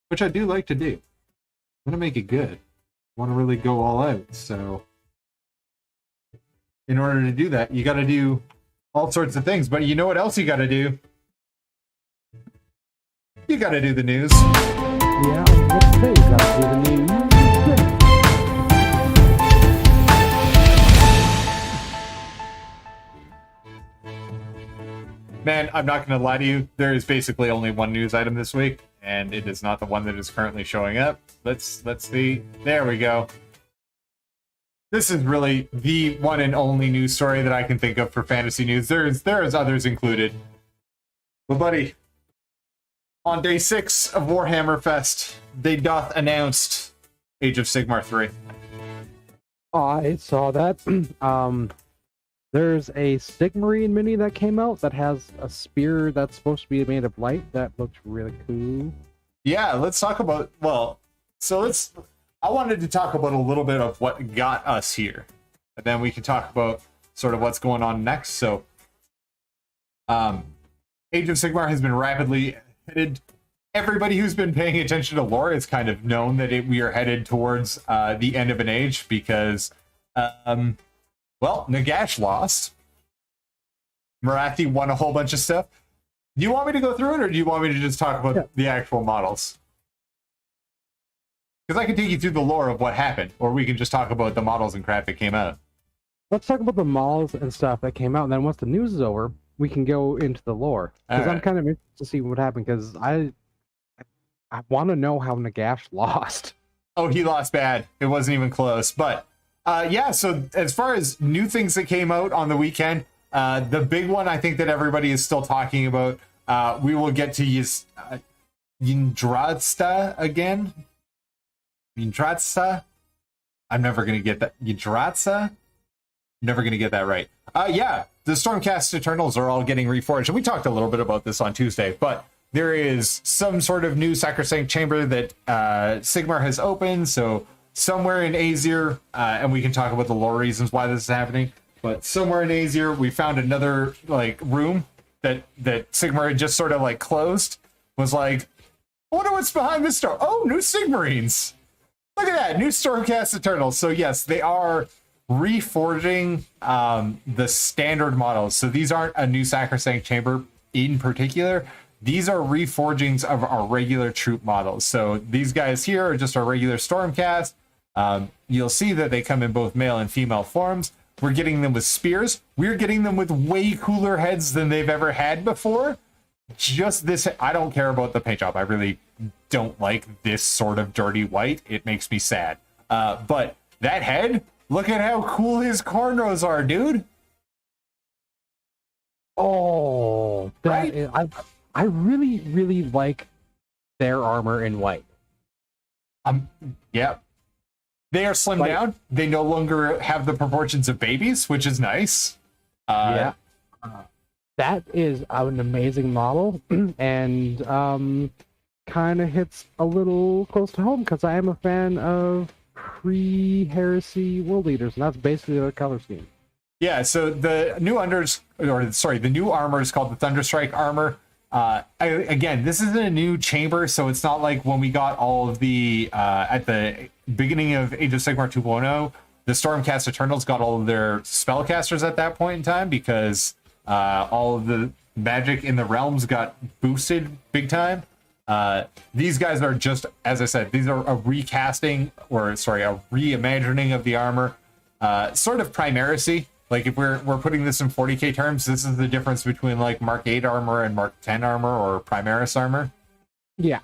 which I do like to do, I'm gonna make it good. I want to really go all out. So in order to do that, you got to do all sorts of things. But you know what else you got to do? You got to do the news. Yeah, let's say you gotta do the news. Man, I'm not going to lie to you. There is basically only one news item this week, and it is not the one that is currently showing up. Let's see. There we go. This is really the one and only news story that I can think of for fantasy news. There is others included. But buddy, On day 6 of Warhammer Fest, they doth announced Age of Sigmar 3. I saw that. There's a Sigmarine mini that came out that has a spear that's supposed to be made of light. That looks really cool. Yeah, let's talk about, I wanted to talk about a little bit of what got us here. And then we can talk about sort of what's going on next. So, Age of Sigmar has been rapidly headed. Everybody who's been paying attention to lore has kind of known that we are headed towards the end of an age because, Nagash lost. Marathi won a whole bunch of stuff. Do you want me to go through it, or do you want me to just talk about the actual models? Because I can take you through the lore of what happened, or we can just talk about the models and crap that came out. Let's talk about the models and stuff that came out, and then once the news is over, we can go into the lore. Because I'm kind of interested to see what happened, because I want to know how Nagash lost. Oh, he lost bad. It wasn't even close. But, so as far as new things that came out on the weekend, the big one I think that everybody is still talking about, we will get to use Yindradsta again. Yindradsta? I'm never going to get that. Yindradsta? Never going to get that right. The Stormcast Eternals are all getting reforged. And we talked a little bit about this on Tuesday, but there is some sort of new Sacrosanct Chamber that Sigmar has opened. So somewhere in Aesir, and we can talk about the lore reasons why this is happening, but somewhere in Aesir, we found another room that Sigmar had just sort of closed. Was like, I wonder what's behind this door. Oh, new Sigmarines. Look at that, new Stormcast Eternals. So yes, they are reforging the standard models. So these aren't a new Sacrosanct Chamber in particular. These are reforgings of our regular troop models. So these guys here are just our regular Stormcast. You'll see that they come in both male and female forms. We're getting them with spears. We're getting them with way cooler heads than they've ever had before. Just this, I don't care about the paint job. I really don't like this sort of dirty white. It makes me sad. But that head, look at how cool his cornrows are, dude. Oh, right? I really, really like their armor in white. Yeah. They are slimmed down. They no longer have the proportions of babies, which is nice. That is an amazing model, and kind of hits a little close to home because I am a fan of pre-heresy world leaders, and that's basically their color scheme. Yeah, so the new the new armor is called the Thunderstrike armor. Again, this isn't a new chamber, so it's not like when we got all of the at the beginning of Age of Sigmar 2.0, the Stormcast Eternals got all of their spellcasters at that point in time because all of the magic in the realms got boosted big time. These guys are just, as I said, these are a reimagining of the armor, sort of Primarisy. Like if we're putting this in 40k terms, this is the difference between Mark 8 armor and Mark 10 armor or Primaris armor. Yeah.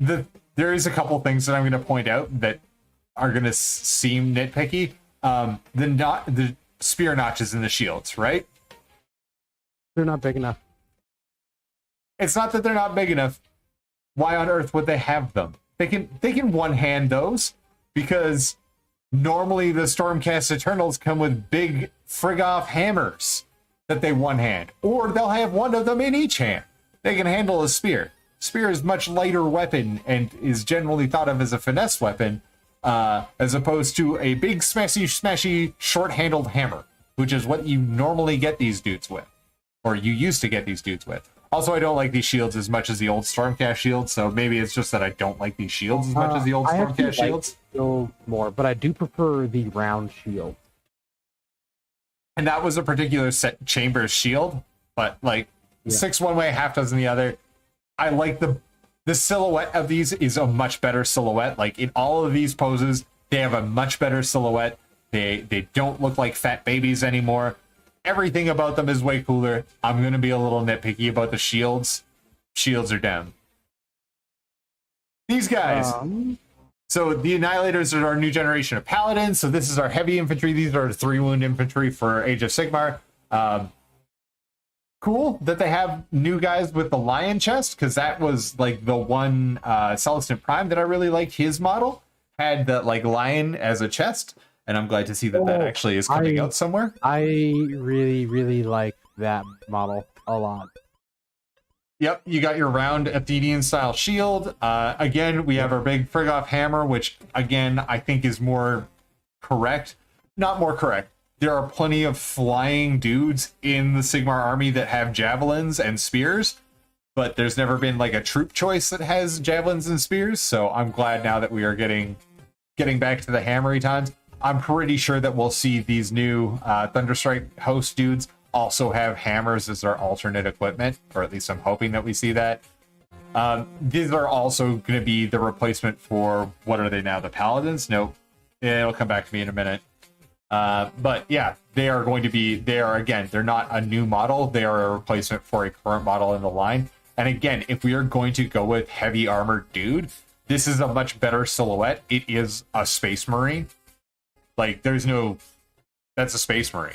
There is a couple things that I'm going to point out that are going to seem nitpicky. The spear notches in the shields, right? They're not big enough. It's not that they're not big enough. Why on earth would they have them? They can one hand those because normally the Stormcast Eternals come with big frig-off hammers that they one hand, or they'll have one of them in each hand. They can handle a spear. Spear is much lighter weapon and is generally thought of as a finesse weapon, as opposed to a big smashy short-handled hammer, which is what you normally get these dudes with, or you used to get these dudes with. Also, I don't like these shields as much as the old Stormcast shields, so maybe it's just that I don't like these shields as much as the old Stormcast shields. More, but I do prefer the round shield. And that was a particular set chamber's shield, but 6 one way, half dozen the other. I like the silhouette of these is a much better silhouette. Like in all of these poses, they have a much better silhouette. They don't look like fat babies anymore. Everything about them is way cooler. I'm going to be a little nitpicky about the shields. Shields are down. These guys. So the Annihilators are our new generation of Paladins. So this is our heavy infantry. These are 3 wound infantry for Age of Sigmar. cool that they have new guys with the lion chest, because that was like the one Celestin Prime that I really liked. His model had that like lion as a chest, and I'm glad to see that that actually is coming out somewhere. I really, really like that model a lot. Yep, you got your round Athenian style shield. Again, we have our big Friggoff hammer, which again I think is more correct. Not more correct. There are plenty of flying dudes in the Sigmar army that have javelins and spears, but there's never been like a troop choice that has javelins and spears. So I'm glad now that we are getting back to the hammery times. I'm pretty sure that we'll see these new Thunderstrike host dudes also have hammers as their alternate equipment, or at least I'm hoping that we see that. These are also going to be the replacement for, what are they now, the Paladins? Nope. It'll come back to me in a minute. But yeah, they are going to be, they're not a new model. They are a replacement for a current model in the line. And again, if we are going to go with heavy armored dude, this is a much better silhouette. It is a Space Marine. Like, that's a Space Marine.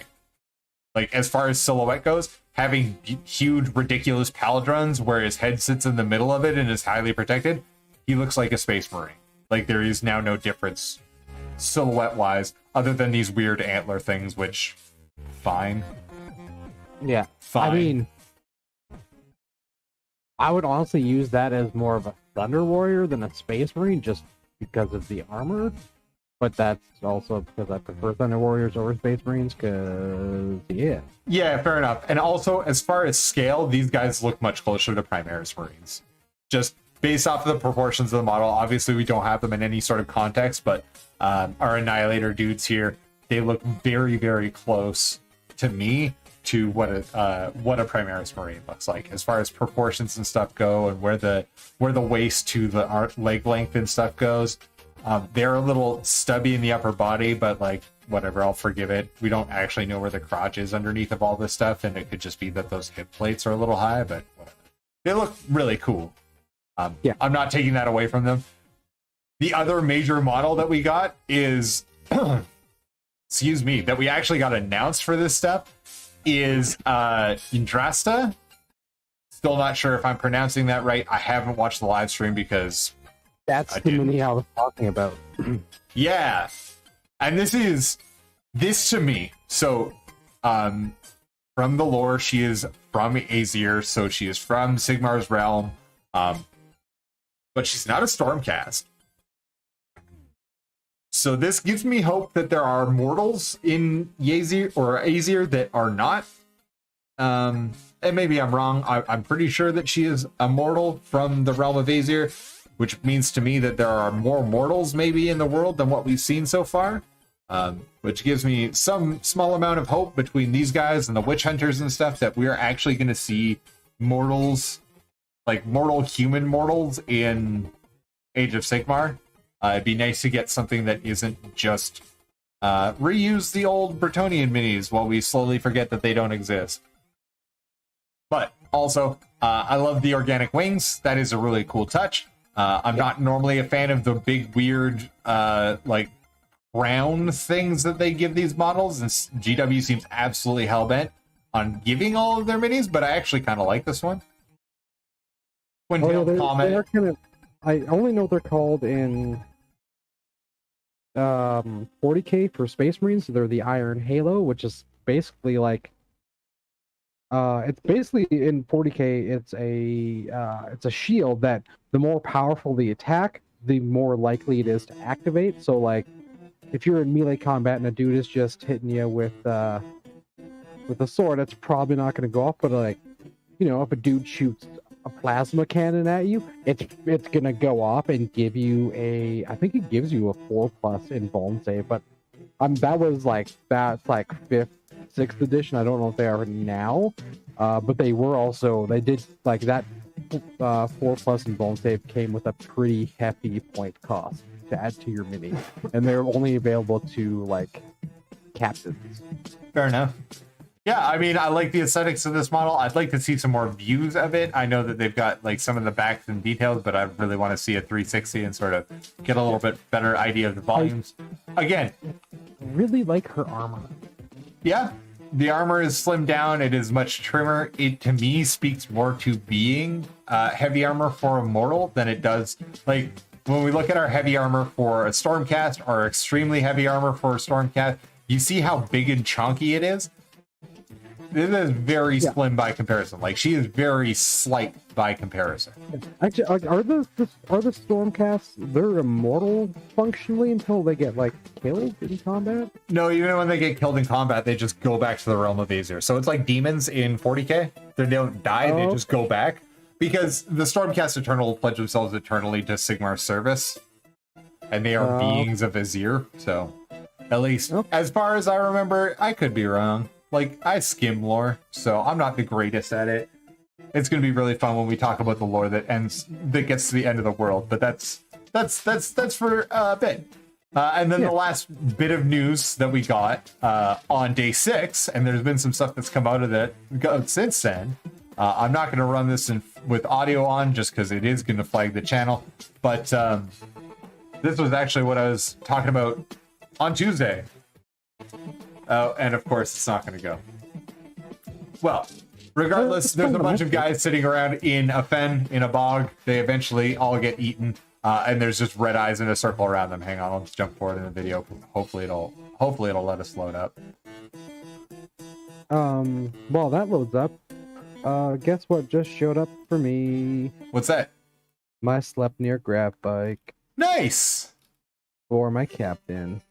Like, as far as silhouette goes, having huge, ridiculous paladrons where his head sits in the middle of it and is highly protected, he looks like a Space Marine. Like, there is now no difference silhouette-wise, other than these weird antler things, which, fine. Yeah. Fine. I mean, I would honestly use that as more of a Thunder Warrior than a Space Marine, just because of the armor. But that's also because I prefer Thunder Warriors over Space Marines, because, yeah. Yeah, fair enough. And also, as far as scale, these guys look much closer to Primaris Marines. Just based off of the proportions of the model. Obviously, we don't have them in any sort of context, but our Annihilator dudes here, they look very, very close to me to what a Primaris Marine looks like, as far as proportions and stuff go, and where the waist to the leg length and stuff goes. They're a little stubby in the upper body, but like, whatever, I'll forgive it. We don't actually know where the crotch is underneath of all this stuff, and it could just be that those hip plates are a little high, but whatever. They look really cool. Yeah, I'm not taking that away from them. The other major model that we got is, excuse me, that we actually got announced for this stuff is Indrasta. Still not sure if I'm pronouncing that right. I haven't watched the live stream because that's the mini I was talking about. Yeah. And this to me. So, from the lore, she is from Aesir, so she is from Sigmar's realm. But she's not a Stormcast. So this gives me hope that there are mortals in Aesir that are not. And maybe I'm wrong. I'm pretty sure that she is a mortal from the realm of Aesir, which means to me that there are more mortals maybe in the world than what we've seen so far. Which gives me some small amount of hope between these guys and the witch hunters and stuff that we're actually going to see mortals, like human mortals in Age of Sigmar. It'd be nice to get something that isn't just reuse the old Bretonnian minis while we slowly forget that they don't exist. But also, I love the organic wings. That is a really cool touch. I'm not normally a fan of the big, weird, like, round things that they give these models, and GW seems absolutely hell-bent on giving all of their minis, but I actually kind of like this one. Comment. I only know they're called in 40k for Space Marines. So they're the Iron Halo, which is basically like it's basically in 40k. It's a shield that the more powerful the attack, the more likely it is to activate. So like, if you're in melee combat and a dude is just hitting you with a sword, it's probably not going to go off. But like, you know, if a dude shoots a plasma cannon at you, it's gonna go off and give you I think it gives you a 4+ in bone save, but that's like 5th, 6th edition. I don't know if they are now, but they did like that 4+ in bone save came with a pretty hefty point cost to add to your mini, and they're only available to like captains. Fair enough. Yeah, I mean, I like the aesthetics of this model. I'd like to see some more views of it. I know that they've got like some of the backs and details, but I really want to see a 360 and sort of get a little bit better idea of the volumes. Again, really like her armor. Yeah, the armor is slimmed down. It is much trimmer. It, to me, speaks more to being heavy armor for a mortal than it does, like, when we look at our heavy armor for a Stormcast, or extremely heavy armor for a Stormcast, you see how big and chunky it is? This is very slim by comparison. Like, she is very slight by comparison. Actually, like, are the Stormcasts, they're immortal functionally until they get, like, killed in combat? No, even when they get killed in combat, they just go back to the realm of Aesir. So it's like demons in 40k. They don't die, they just go back. Because the Stormcast Eternal pledge themselves eternally to Sigmar's service. And they are beings of Aesir. So, at least, as far as I remember, I could be wrong. Like, I skim lore, so I'm not the greatest at it. It's going to be really fun when we talk about the lore that gets to the end of the world, but that's for a bit. And then the last bit of news that we got on day 6, and there's been some stuff that's come out of that since then. I'm not going to run this with audio on just because it is going to flag the channel, but this was actually what I was talking about on Tuesday. And of course, it's not going to go. Well, regardless, there's a bunch of guys sitting around in a fen, in a bog. They eventually all get eaten, and there's just red eyes in a circle around them. Hang on, let's jump forward in the video. Hopefully it'll let us load up. Well, that loads up. Guess what just showed up for me? What's that? My Sleipnir grab bike. Nice! For my captain.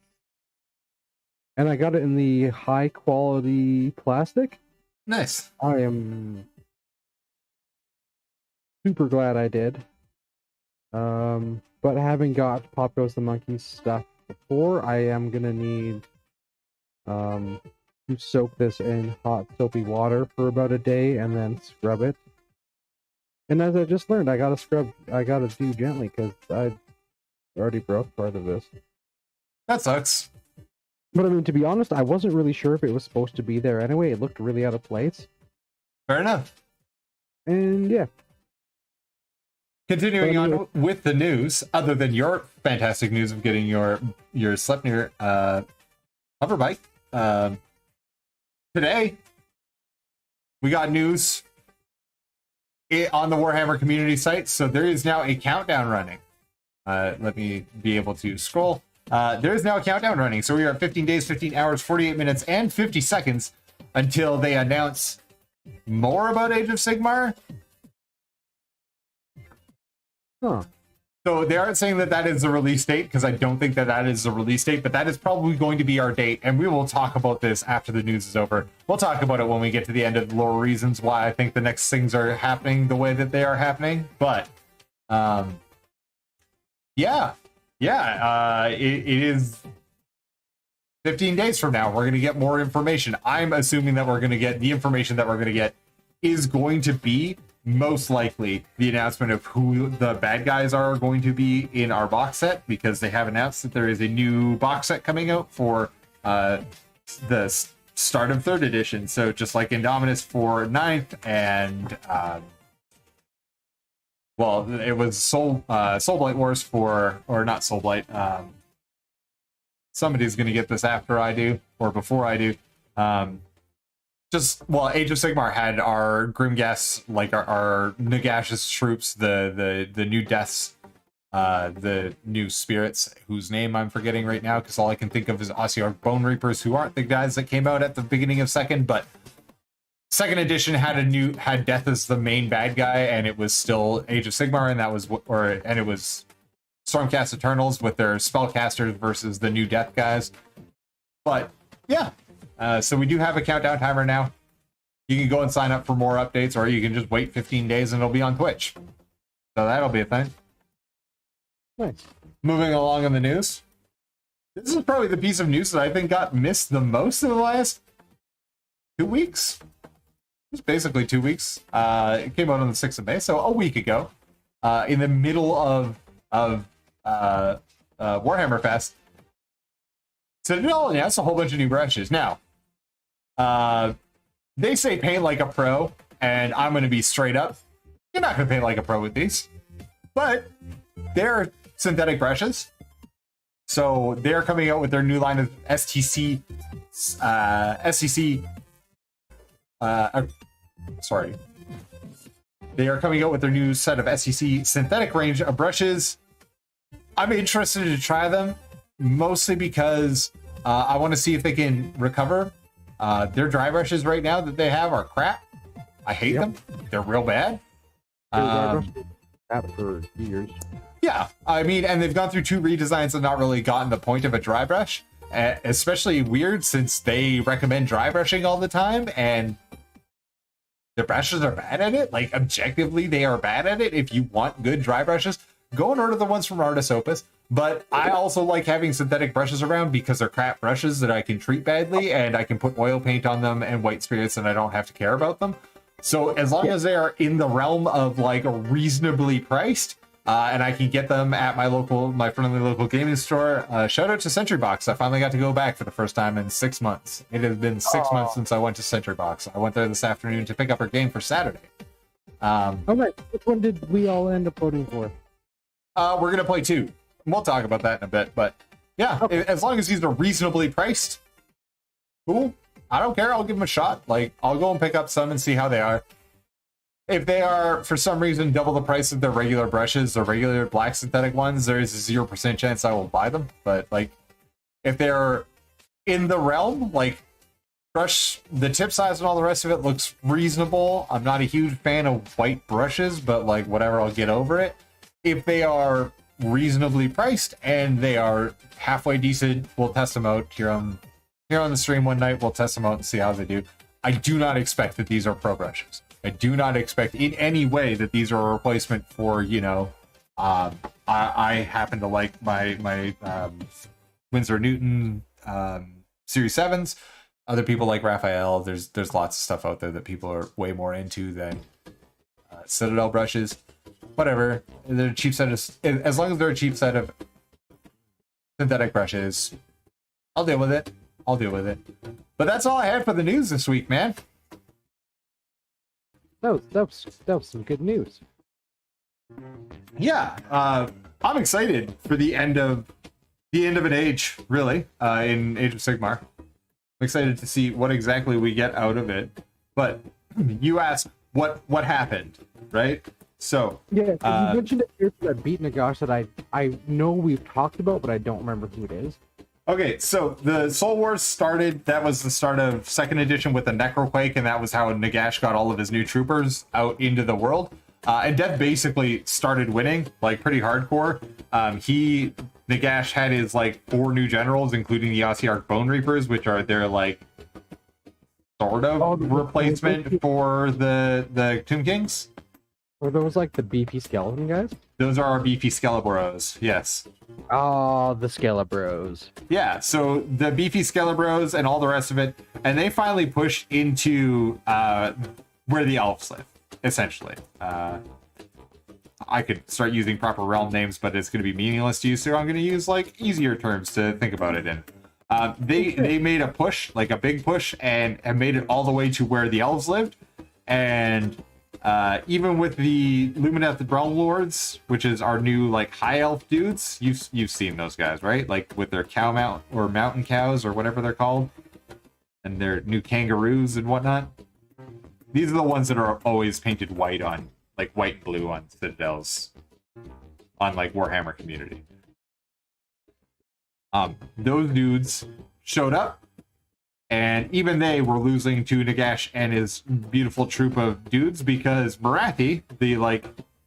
And I got it in the high quality plastic. Nice. I am super glad I did. But having got Pop Goes the Monkey stuff before, I am gonna need to soak this in hot soapy water for about a day and then scrub it. And as I just learned, I gotta do gently because I already broke part of this. That sucks. But I mean, to be honest, I wasn't really sure if it was supposed to be there anyway. It looked really out of place. Fair enough. And yeah. Continuing on with the news, other than your fantastic news of getting your Sleipnir hover bike, today we got news on the Warhammer community site. So there is now a countdown running. Let me be able to scroll. There is now a countdown running, so we are at 15 days, 15 hours, 48 minutes, and 50 seconds until they announce more about Age of Sigmar. Huh. So they aren't saying that is the release date, because I don't think that is the release date, but that is probably going to be our date, and we will talk about this after the news is over. We'll talk about it when we get to the end of the lore reasons why I think the next things are happening the way that they are happening, but it is 15 days from now. We're going to get more information. I'm assuming that we're going to get the information that we're going to get is going to be most likely the announcement of who the bad guys are going to be in our box set, because they have announced that there is a new box set coming out for the start of 3rd edition. So just like Indominus for 9th and well, it was Soulblight Wars for, or not Soulblight. Somebody's going to get this after I do, or before I do. Age of Sigmar had our Grimgas, like our Nagash's troops, the new deaths, the new spirits, whose name I'm forgetting right now, because all I can think of is Ossiarch Bone Reapers, who aren't the guys that came out at the beginning of 2nd, but 2nd edition had Death as the main bad guy, and it was still Age of Sigmar, and it was Stormcast Eternals with their spellcasters versus the new Death guys. But yeah, so we do have a countdown timer now. You can go and sign up for more updates, or you can just wait 15 days and it'll be on Twitch. So that'll be a thing. Nice. Moving along in the news. This is probably the piece of news that I think got missed the most in the last 2 weeks. It's basically 2 weeks. It came out on the 6th of May, so a week ago, in the middle of Warhammer Fest. Citadel announced a whole bunch of new brushes. Now, they say paint like a pro, and I'm going to be straight up. You're not going to paint like a pro with these, but they're synthetic brushes. So they're coming out with their new line of STC sorry. They are coming out with their new set of SEC synthetic range of brushes. I'm interested to try them, mostly because I want to see if they can recover. Their dry brushes right now that they have are crap. I hate them. They're real bad. For years. Yeah, I mean, and they've gone through 2 redesigns and not really gotten the point of a dry brush. Especially weird since they recommend dry brushing all the time, and the brushes are bad at it. Like, objectively, they are bad at it. If you want good dry brushes, go and order the ones from Artist Opus. But I also like having synthetic brushes around because they're crap brushes that I can treat badly, and I can put oil paint on them and white spirits, and I don't have to care about them. So as long as they are in the realm of like reasonably priced, and I can get them at my friendly local gaming store. Shout out to Sentry Box. I finally got to go back for the first time in 6 months. It has been 6 months since I went to Sentry Box. I went there this afternoon to pick up our game for Saturday. Okay, which one did we all end up voting for? We're gonna play 2. We'll talk about that in a bit, but yeah, okay. As long as these are reasonably priced, cool. I don't care. I'll give them a shot. Like, I'll go and pick up some and see how they are. If they are, for some reason, double the price of their regular brushes, or regular black synthetic ones, there is a 0% chance I will buy them. But, like, if they're in the realm, like, the tip size and all the rest of it looks reasonable. I'm not a huge fan of white brushes, but, like, whatever, I'll get over it. If they are reasonably priced and they are halfway decent, we'll test them out here on the stream one night. We'll test them out and see how they do. I do not expect that these are pro brushes. I do not expect in any way that these are a replacement for, you know, I happen to like my Winsor Newton Series 7s. Other people like Raphael. There's lots of stuff out there that people are way more into than Citadel brushes. Whatever. They're a cheap set of, as long as they're a cheap set of synthetic brushes, I'll deal with it. But that's all I had for the news this week, man. That was some good news. Yeah, I'm excited for the end of an age, really, in Age of Sigmar. I'm excited to see what exactly we get out of it. But you asked what happened, right? So yeah, you mentioned it here that beat Nagash that I know we've talked about, but I don't remember who it is. Okay, so the Soul Wars started, that was the start of 2nd edition with the Necroquake, and that was how Nagash got all of his new troopers out into the world. And Dev basically started winning, like, pretty hardcore. Nagash had his, like, 4 new generals, including the Ossiarch Bone Reapers, which are their, like, sort of replacement for the Tomb Kings. Were those, like, the beefy skeleton guys? Those are our beefy Skelebros, yes. Oh, the Skelebros. Yeah, so the beefy Skelebros and all the rest of it, and they finally pushed into where the elves live, essentially. I could start using proper realm names, but it's going to be meaningless to use, so I'm going to use, like, easier terms to think about it in. They made a push, like a big push, and made it all the way to where the elves lived, and even with the Lumineth Realm Lords, which is our new, like, high elf dudes, you've seen those guys, right? Like, with their cow mount or mountain cows or whatever they're called, and their new kangaroos and whatnot. These are the ones that are always painted white on, like, white and blue on citadels, on, like, Warhammer Community. Those dudes showed up, and even they were losing to Nagash and his beautiful troop of dudes because Marathi, the, like,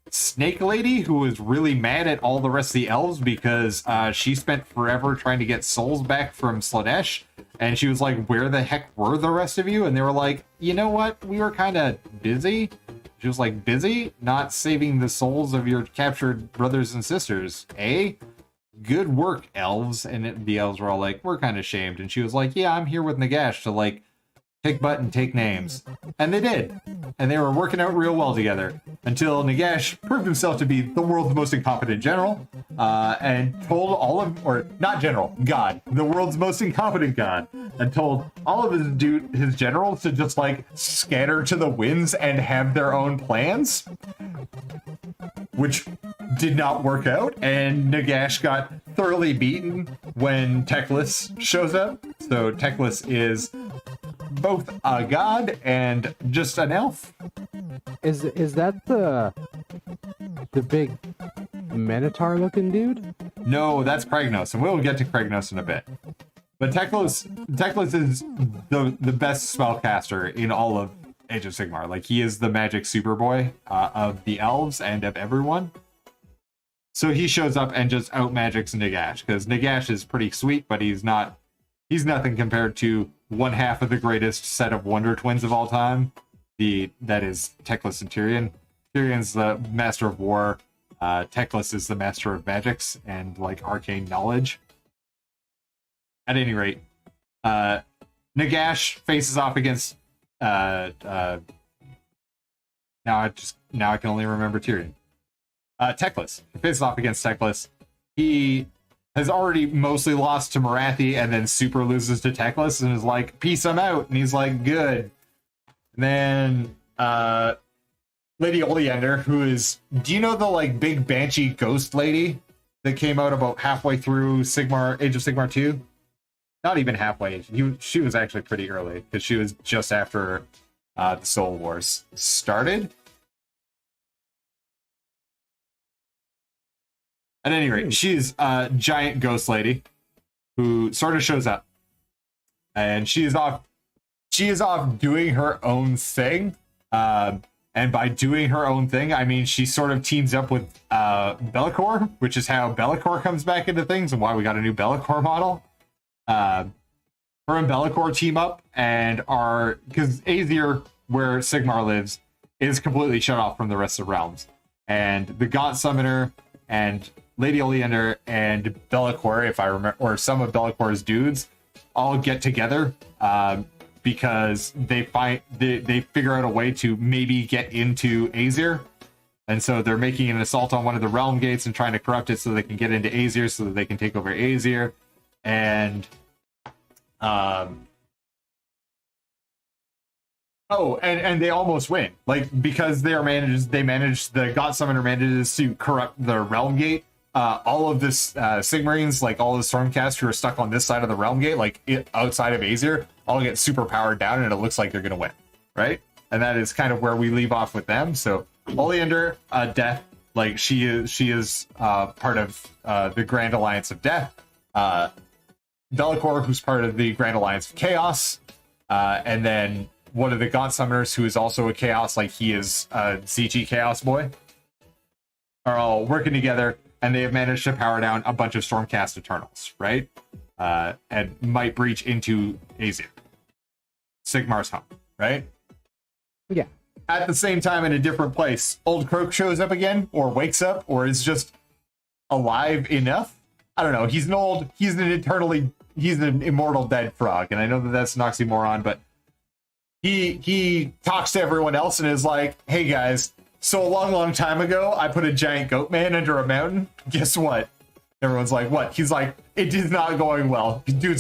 snake lady who was really mad at all the rest of the elves because she spent forever trying to get souls back from Slanesh, and she was like, where the heck were the rest of you? And they were like, you know what? We were kind of busy. She was like, busy? Not saving the souls of your captured brothers and sisters, eh? Good work, elves. And the elves were all like, we're kind of shamed. And she was like, yeah, I'm here with Nagash to, like, take butt and take names. And they did. And they were working out real well together until Nagash proved himself to be the world's most incompetent general, and told all of, or not general, god, the world's most incompetent god, and told all of his generals to just, like, scatter to the winds and have their own plans, which did not work out, and Nagash got thoroughly beaten when Teclis shows up. So Teclis is both a god and just an elf. Is that the big Minotaur looking dude? No, that's Kragnos, and we'll get to Kragnos in a bit. But Teclis is the best spellcaster in all of Age of Sigmar. Like, he is the magic superboy of the elves and of everyone. So he shows up and just out magics Nagash, because Nagash is pretty sweet, but he's nothing compared to one half of the greatest set of Wonder Twins of all time. That is Teclis and Tyrion. Tyrion's the master of war. Teclis is the master of magics and like arcane knowledge. At any rate, Nagash faces off against now I can only remember Tyrion. Teclis. He faces off against Teclis. He has already mostly lost to Marathi and then super loses to Teclis and is like, peace, I'm out. And he's like, good. And then Lady Oleander, who is, do you know the like big banshee ghost lady that came out about halfway through Age of Sigmar 2? Not even halfway. She was actually pretty early because she was just after the Soul Wars started. At any rate, she's a giant ghost lady who sort of shows up, and she is off doing her own thing. And by doing her own thing, I mean she sort of teams up with Be'lakor, which is how Be'lakor comes back into things and why we got a new Be'lakor model. Her and Be'lakor team up and because Aesir, where Sigmar lives, is completely shut off from the rest of the realms. And the God Summoner and Lady Oleander and Be'lakor, if I remember, or some of Bellacor's dudes, all get together because they figure out a way to maybe get into Aesir. And so they're making an assault on one of the realm gates and trying to corrupt it so they can get into Aesir so that they can take over Aesir. And and they almost win, like, because the God Summoner manages to corrupt the realm gate. All of this Sigmarines, like all the Stormcast who are stuck on this side of the realm gate, like outside of Aesir, all get super powered down, and it looks like they're gonna win, right? And that is kind of where we leave off with them. So Oleander, Death, like she is part of the Grand Alliance of Death. Be'lakor, who's part of the Grand Alliance of Chaos, and then one of the God Summoners who is also a Chaos, like he is a ZG Chaos boy, are all working together, and they have managed to power down a bunch of Stormcast Eternals, right? And might breach into Aesir, Sigmar's home, right? Yeah. At the same time, in a different place, Old Croak shows up again, or wakes up, or is just alive enough. I don't know. He's an immortal dead frog, and I know that that's an oxymoron, but he talks to everyone else and is like, hey guys, so a long time ago, I put a giant goat man under a mountain. Guess what? Everyone's like, what? He's like, it is not going well. Dude,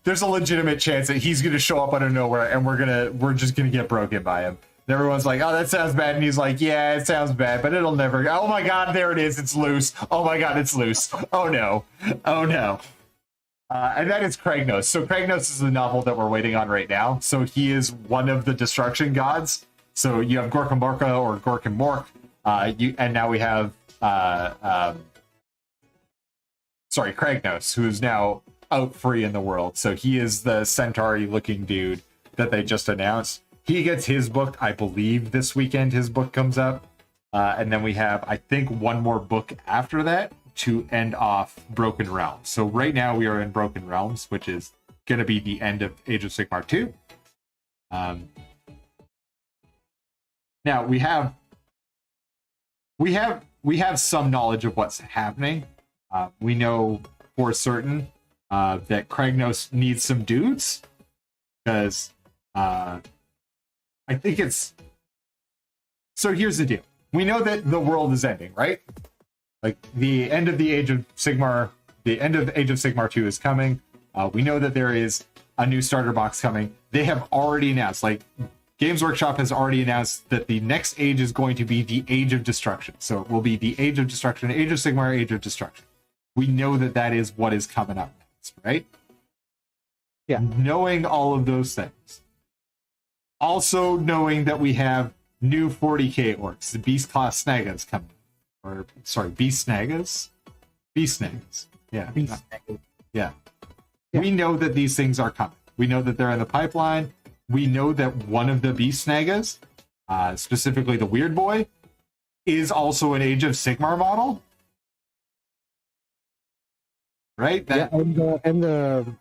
there's a legitimate chance that he's gonna show up out of nowhere and we're just gonna get broken by him. And everyone's like, oh, that sounds bad. And he's like, yeah, it sounds bad, but it'll never. Oh my God, there it is. It's loose. Oh my God, it's loose. Oh no. Oh no. And that is Kragnos. So Kragnos is the novel that we're waiting on right now. So he is one of the destruction gods. So you have Gorka Morka or Gorkan Mork. And now we have Kragnos, who is now out free in the world. So he is the centaur-y looking dude that they just announced. He gets his book, I believe, this weekend. His book comes up. And then we have, I think, one more book after that to end off Broken Realms. So right now we are in Broken Realms, which is going to be the end of Age of Sigmar 2. Now we have some knowledge of what's happening. We know for certain that Kragnos needs some dudes, because I think it's. So here's the deal: we know that the world is ending, right? Like the end of the Age of Sigmar, the end of Age of Sigmar 2 is coming. We know that there is a new starter box coming. They have already announced, like, Games Workshop has already announced that the next age is going to be the Age of Destruction. So it will be the Age of Destruction, Age of Sigmar, Age of Destruction. We know that that is what is coming up next, right? Yeah. Knowing all of those things. Also knowing that we have new 40k orcs, the Beast Class Snagas coming. Or, sorry, Beast Snagas? Beast Snagas. Yeah. Beast. Yeah. Yeah. We know that these things are coming. We know that they're in the pipeline. We know that one of the Beast Snagas, specifically the Weird Boy, is also an Age of Sigmar model. Right? Yeah,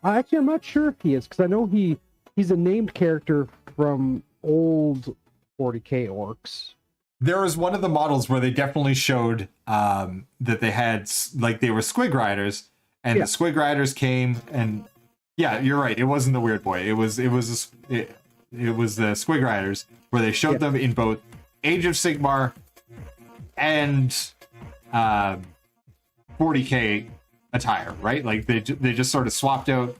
actually, I'm not sure if he is, because I know he's a named character from old 40k orcs. There was one of the models where they definitely showed that they had, like, they were Squig Riders, and the Squig Riders came, and yeah, you're right. It wasn't the Weird Boy. It was the Squig Riders, where they showed them in both Age of Sigmar and 40k attire, right? Like they just sort of swapped out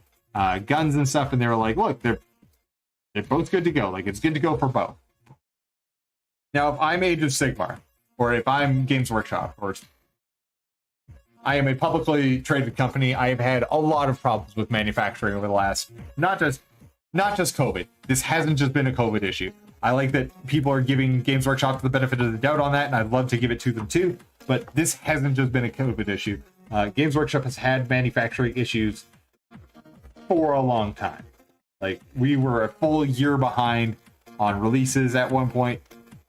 guns and stuff, and they were like, look, they're both good to go. Like, it's good to go for both. Now, if I'm Age of Sigmar, or if I'm Games Workshop, or I am a publicly traded company, I have had a lot of problems with manufacturing over the last, not just COVID. This hasn't just been a COVID issue. I like that people are giving Games Workshop the benefit of the doubt on that, and I'd love to give it to them too, but this hasn't just been a COVID issue. Games Workshop has had manufacturing issues for a long time. Like, we were a full year behind on releases at one point,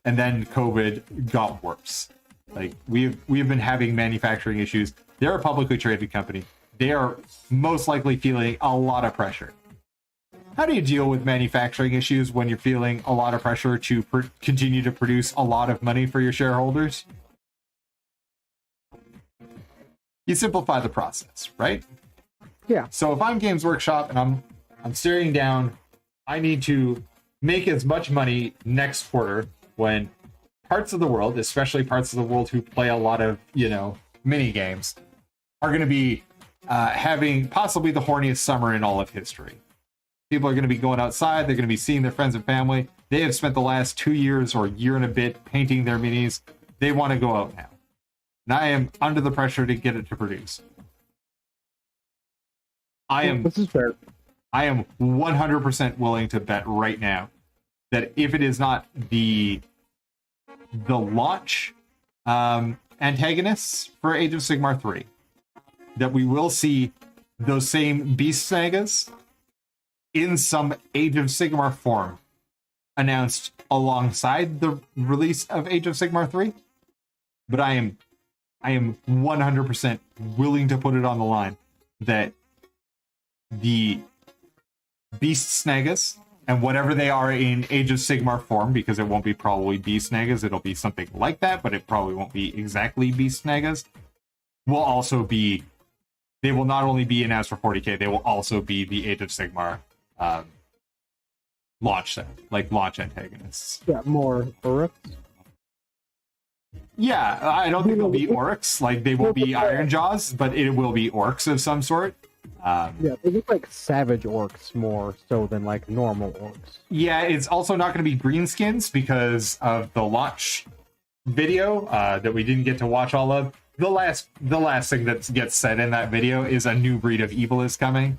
and then COVID got worse. Like, we've been having manufacturing issues. They're a publicly traded company. They are most likely feeling a lot of pressure. How do you deal with manufacturing issues when you're feeling a lot of pressure to continue to produce a lot of money for your shareholders? You simplify the process, right? Yeah. So if I'm Games Workshop and I'm staring down, I need to make as much money next quarter when parts of the world, especially parts of the world who play a lot of, mini games, are going to be having possibly the horniest summer in all of history. People are going to be going outside. They're going to be seeing their friends and family. They have spent the last 2 years or year and a bit painting their minis. They want to go out now. And I am under the pressure to get it to produce. This is fair. I am 100% willing to bet right now that if it is not the launch antagonists for Age of Sigmar 3, that we will see those same Beast Sagas in some Age of Sigmar form announced alongside the release of Age of Sigmar 3. But I am 100% willing to put it on the line that the Beast Snagas, and whatever they are in Age of Sigmar form, because it won't be probably Beast Snagas, it'll be something like that, but it probably won't be exactly Beast Snagas, will also be, they will not only be announced for 40k, they will also be the Age of Sigmar launch antagonists. Yeah, more Uruk. Yeah, I don't think they'll be orcs, like they will be Iron Jaws, but it will be orcs of some sort. Yeah, they look like savage orcs more so than like normal orcs. Yeah, it's also not going to be greenskins because of the launch video that we didn't get to watch all of. The last thing that gets said in that video is a new breed of evil is coming.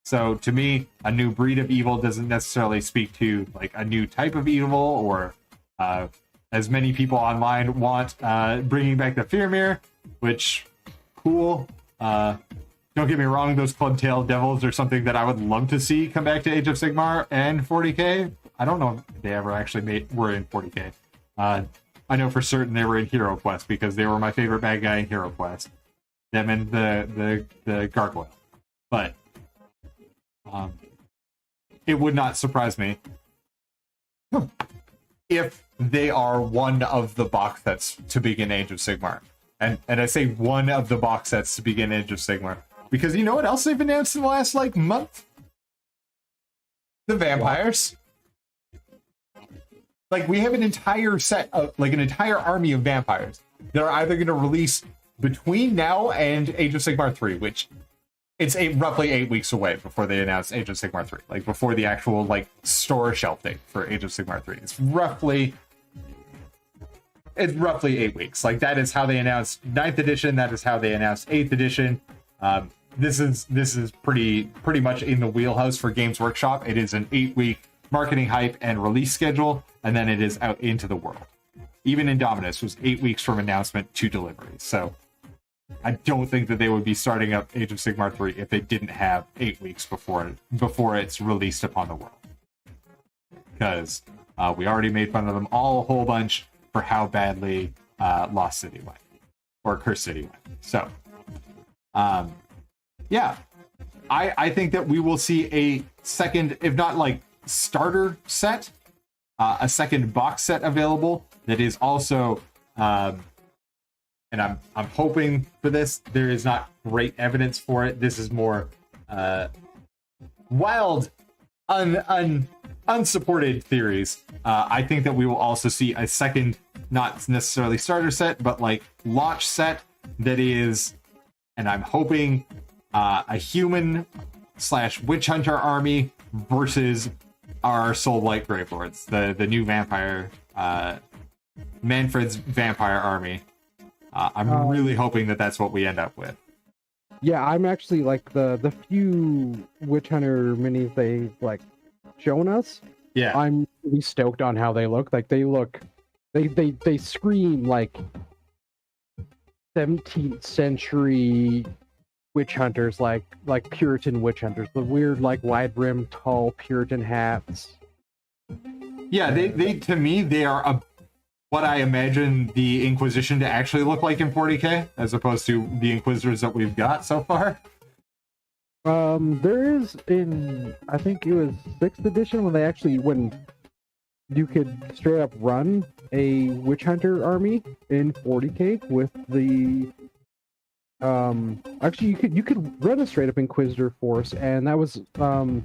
So to me, a new breed of evil doesn't necessarily speak to like a new type of evil, or as many people online want, bringing back the Fear Mirror, which cool. Don't get me wrong, those club-tailed devils are something that I would love to see come back to Age of Sigmar and 40k. I don't know if they ever actually were in 40k. I know for certain they were in Hero Quest because they were my favorite bad guy in Hero Quest. Them and the gargoyle. But it would not surprise me if they are one of the box sets to begin Age of Sigmar. And I say one of the box sets to begin Age of Sigmar. Because you know what else they've announced in the last, month? The vampires. Like, we have an entire set of, an entire army of vampires that are either going to release between now and Age of Sigmar 3, which it's roughly 8 weeks away before they announce Age of Sigmar 3. Before the actual, store shelf date for Age of Sigmar 3. It's roughly 8 weeks. That is how they announced 9th edition. That is how they announced 8th edition. this is pretty much in the wheelhouse for Games Workshop. It is an 8-week marketing hype and release schedule, and then it is out into the world. Even Indominus was 8 weeks from announcement to delivery. So I don't think that they would be starting up Age of Sigmar 3 if they didn't have 8 weeks before it's released upon the world. Because we already made fun of them all a whole bunch for how badly Lost City went, or Cursed City went. So, yeah, I think that we will see a second, if not like starter set, a second box set available that is also, and I'm hoping for this. There is not great evidence for it. This is more wild, unsupported theories. I think that we will also see a second, not necessarily starter set, but like launch set that is, and I'm hoping a human / witch hunter army versus our Soulblight Gravelords, the new vampire, Manfred's vampire army. I'm really hoping that that's what we end up with. Yeah, I'm actually like the few witch hunter minis they've like shown us. Yeah, I'm really stoked on how they look. Like they scream like 17th century witch hunters, like Puritan witch hunters. The weird like wide rim, tall Puritan hats. Yeah, they to me they are what I imagine the Inquisition to actually look like in 40k, as opposed to the Inquisitors that we've got so far. There is in, I think it was 6th edition when you could straight up run a witch hunter army in 40k with the actually you could run a straight up Inquisitor force, and that was the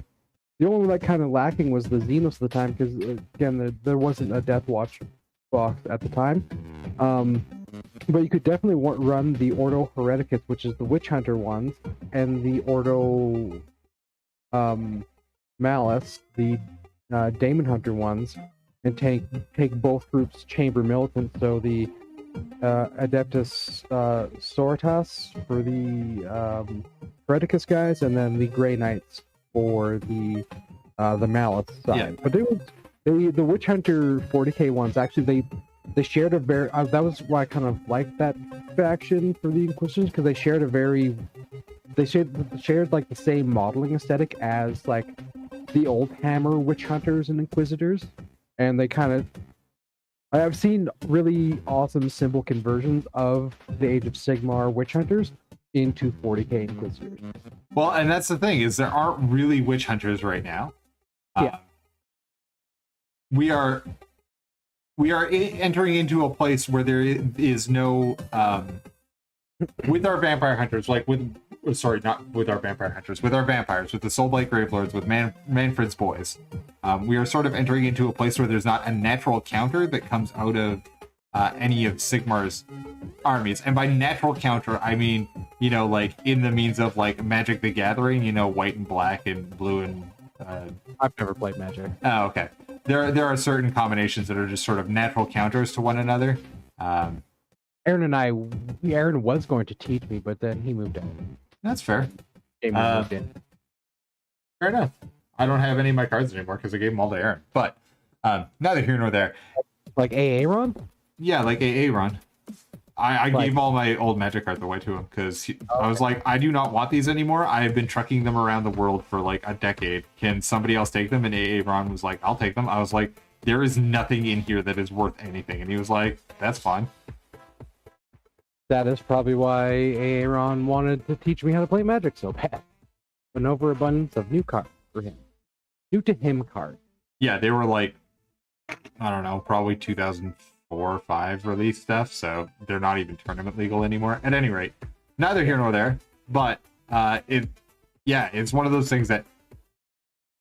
only like kind of lacking was the Xenos at the time, because again there wasn't a Death Watch box at the time. But you could definitely run the Ordo Hereticus, which is the witch hunter ones, and the Ordo Malice, the Daemon Hunter ones, and take both groups chamber militant. So the Adeptus Sororitas for the Hereticus guys, and then the Grey Knights for the Malice side. Yeah. But the Witch Hunter 40k ones, actually they shared a very that was why I kind of liked that faction for the Inquisitions, because they shared like the same modeling aesthetic as like the old Hammer Witch Hunters and Inquisitors, and they kind of, I've seen really awesome symbol conversions of the Age of Sigmar Witch Hunters into 40k Inquisitors. Well, and that's the thing, is there aren't really witch hunters right now. Yeah. We are entering into a place where there is no with our vampire hunters, like not with our vampire hunters, with our vampires, with the Soulblight Gravelords, with Manfred's boys. We are sort of entering into a place where there's not a natural counter that comes out of any of Sigmar's armies. And by natural counter, I mean, like in the means of like Magic the Gathering, white and black and blue and I've never played Magic. Oh, okay. There are certain combinations that are just sort of natural counters to one another. Aaron was going to teach me, but then he moved on. That's fair. Moved in. Fair enough. I don't have any of my cards anymore because I gave them all to Aaron. But neither here nor there. Like Aaron? Yeah, like Aaron. I gave all my old Magic cards away to him because I was like, I do not want these anymore. I have been trucking them around the world for like a decade. Can somebody else take them? And Aaron was like, I'll take them. I was like, there is nothing in here that is worth anything. And he was like, that's fine. That is probably why Aaron wanted to teach me how to play Magic so bad. An overabundance of new cards for him. New to him cards. Yeah, they were like, I don't know, probably 2004 or 5 release stuff, so they're not even tournament legal anymore. At any rate, neither here nor there, but it's one of those things that,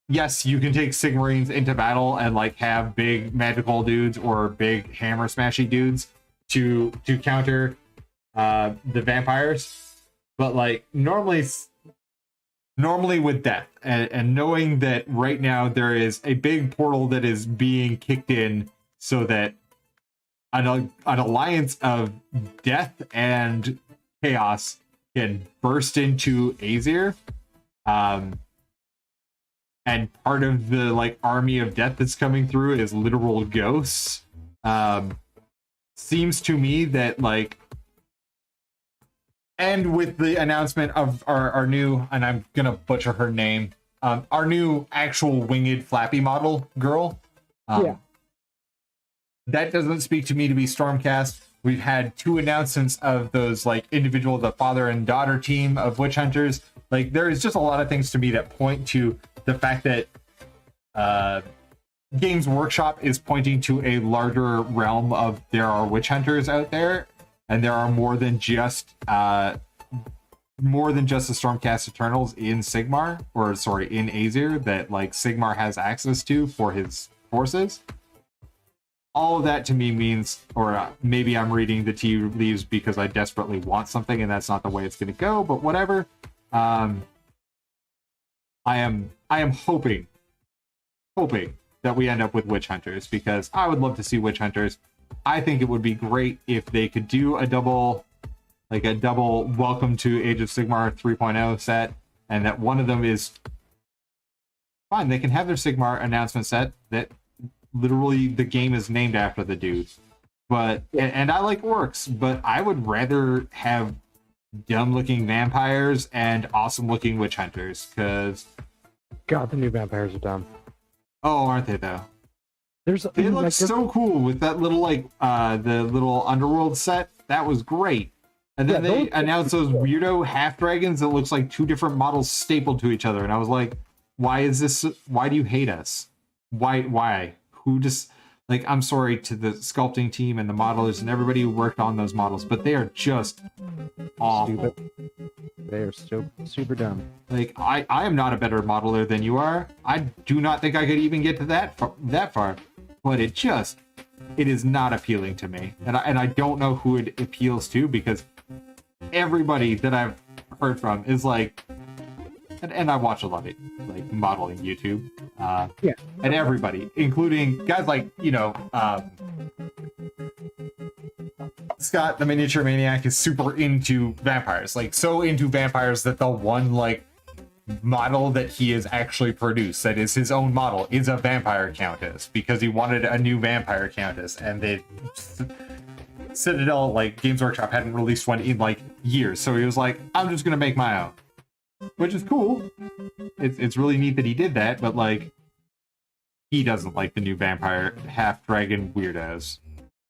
yes, you can take Sigmarines into battle and like have big magical dudes or big hammer smashy dudes to counter the vampires, but like normally with death, and knowing that right now there is a big portal that is being kicked in so that an alliance of death and chaos can burst into Azir. And part of the like army of death that's coming through is literal ghosts. Seems to me that like, and with the announcement of our new, and I'm gonna butcher her name, our new actual winged flappy model girl. Yeah. That doesn't speak to me to be Stormcast. We've had 2 announcements of those like individual, the father and daughter team of witch hunters. Like there is just a lot of things to me that point to the fact that Games Workshop is pointing to a larger realm of there are witch hunters out there, and there are more than just the Stormcast Eternals in Sigmar, or sorry, in Azir, that like Sigmar has access to for his forces. All of that to me means, or maybe I'm reading the tea leaves because I desperately want something and that's not the way it's going to go, but whatever. I am hoping that we end up with witch hunters, because I would love to see witch hunters. I think it would be great if they could do a double Welcome to Age of Sigmar 3.0 set, and that one of them is fine. They can have their Sigmar announcement set that literally the game is named after the dude. But and I like orcs, but I would rather have dumb looking vampires and awesome looking witch hunters, because God, the new vampires are dumb. Oh, aren't they though? They look like, so cool with that little like the little underworld set. That was great. And then they announced those weirdo half dragons that looks like 2 different models stapled to each other, and I was like, why is this? Why do you hate us? Why? Who just like, I'm sorry to the sculpting team and the modelers and everybody who worked on those models, but they are just awful. Stupid. They are so super dumb. Like, I am not a better modeler than you are. I do not think I could even get to that far. But it is not appealing to me. And I don't know who it appeals to, because everybody that I've heard from is like, and I watch a lot of like modeling YouTube. Yeah. And everybody, including guys like, Scott, the miniature maniac, is super into vampires. Like, so into vampires that the one like model that he has actually produced, that is his own model, is a vampire countess, because he wanted a new vampire countess, and they Citadel, like Games Workshop, hadn't released one in like years, so he was like, I'm just gonna make my own, which is cool. It's really neat that he did that, but like, he doesn't like the new vampire half dragon weirdos.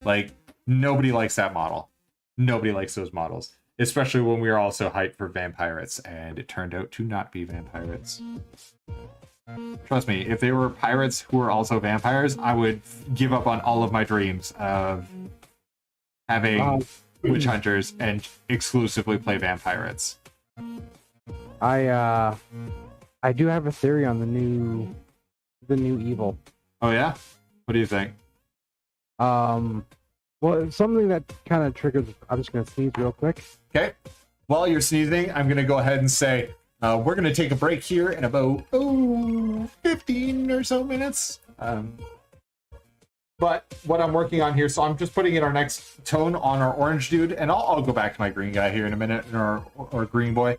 Like, nobody likes that model. Nobody likes those models, especially when we were also hyped for vampirates, and it turned out to not be vampirates. Trust me, if they were pirates who were also vampires, I would give up on all of my dreams of having witch hunters and exclusively play vampirates. I do have a theory on the new evil. Oh yeah? What do you think? Well, it's something that kind of triggers. I'm just gonna sneeze real quick. Okay. While you're sneezing, I'm gonna go ahead and say we're gonna take a break here in about 15 or so minutes. But what I'm working on here, so I'm just putting in our next tone on our orange dude, and I'll go back to my green guy here in a minute, or green boy.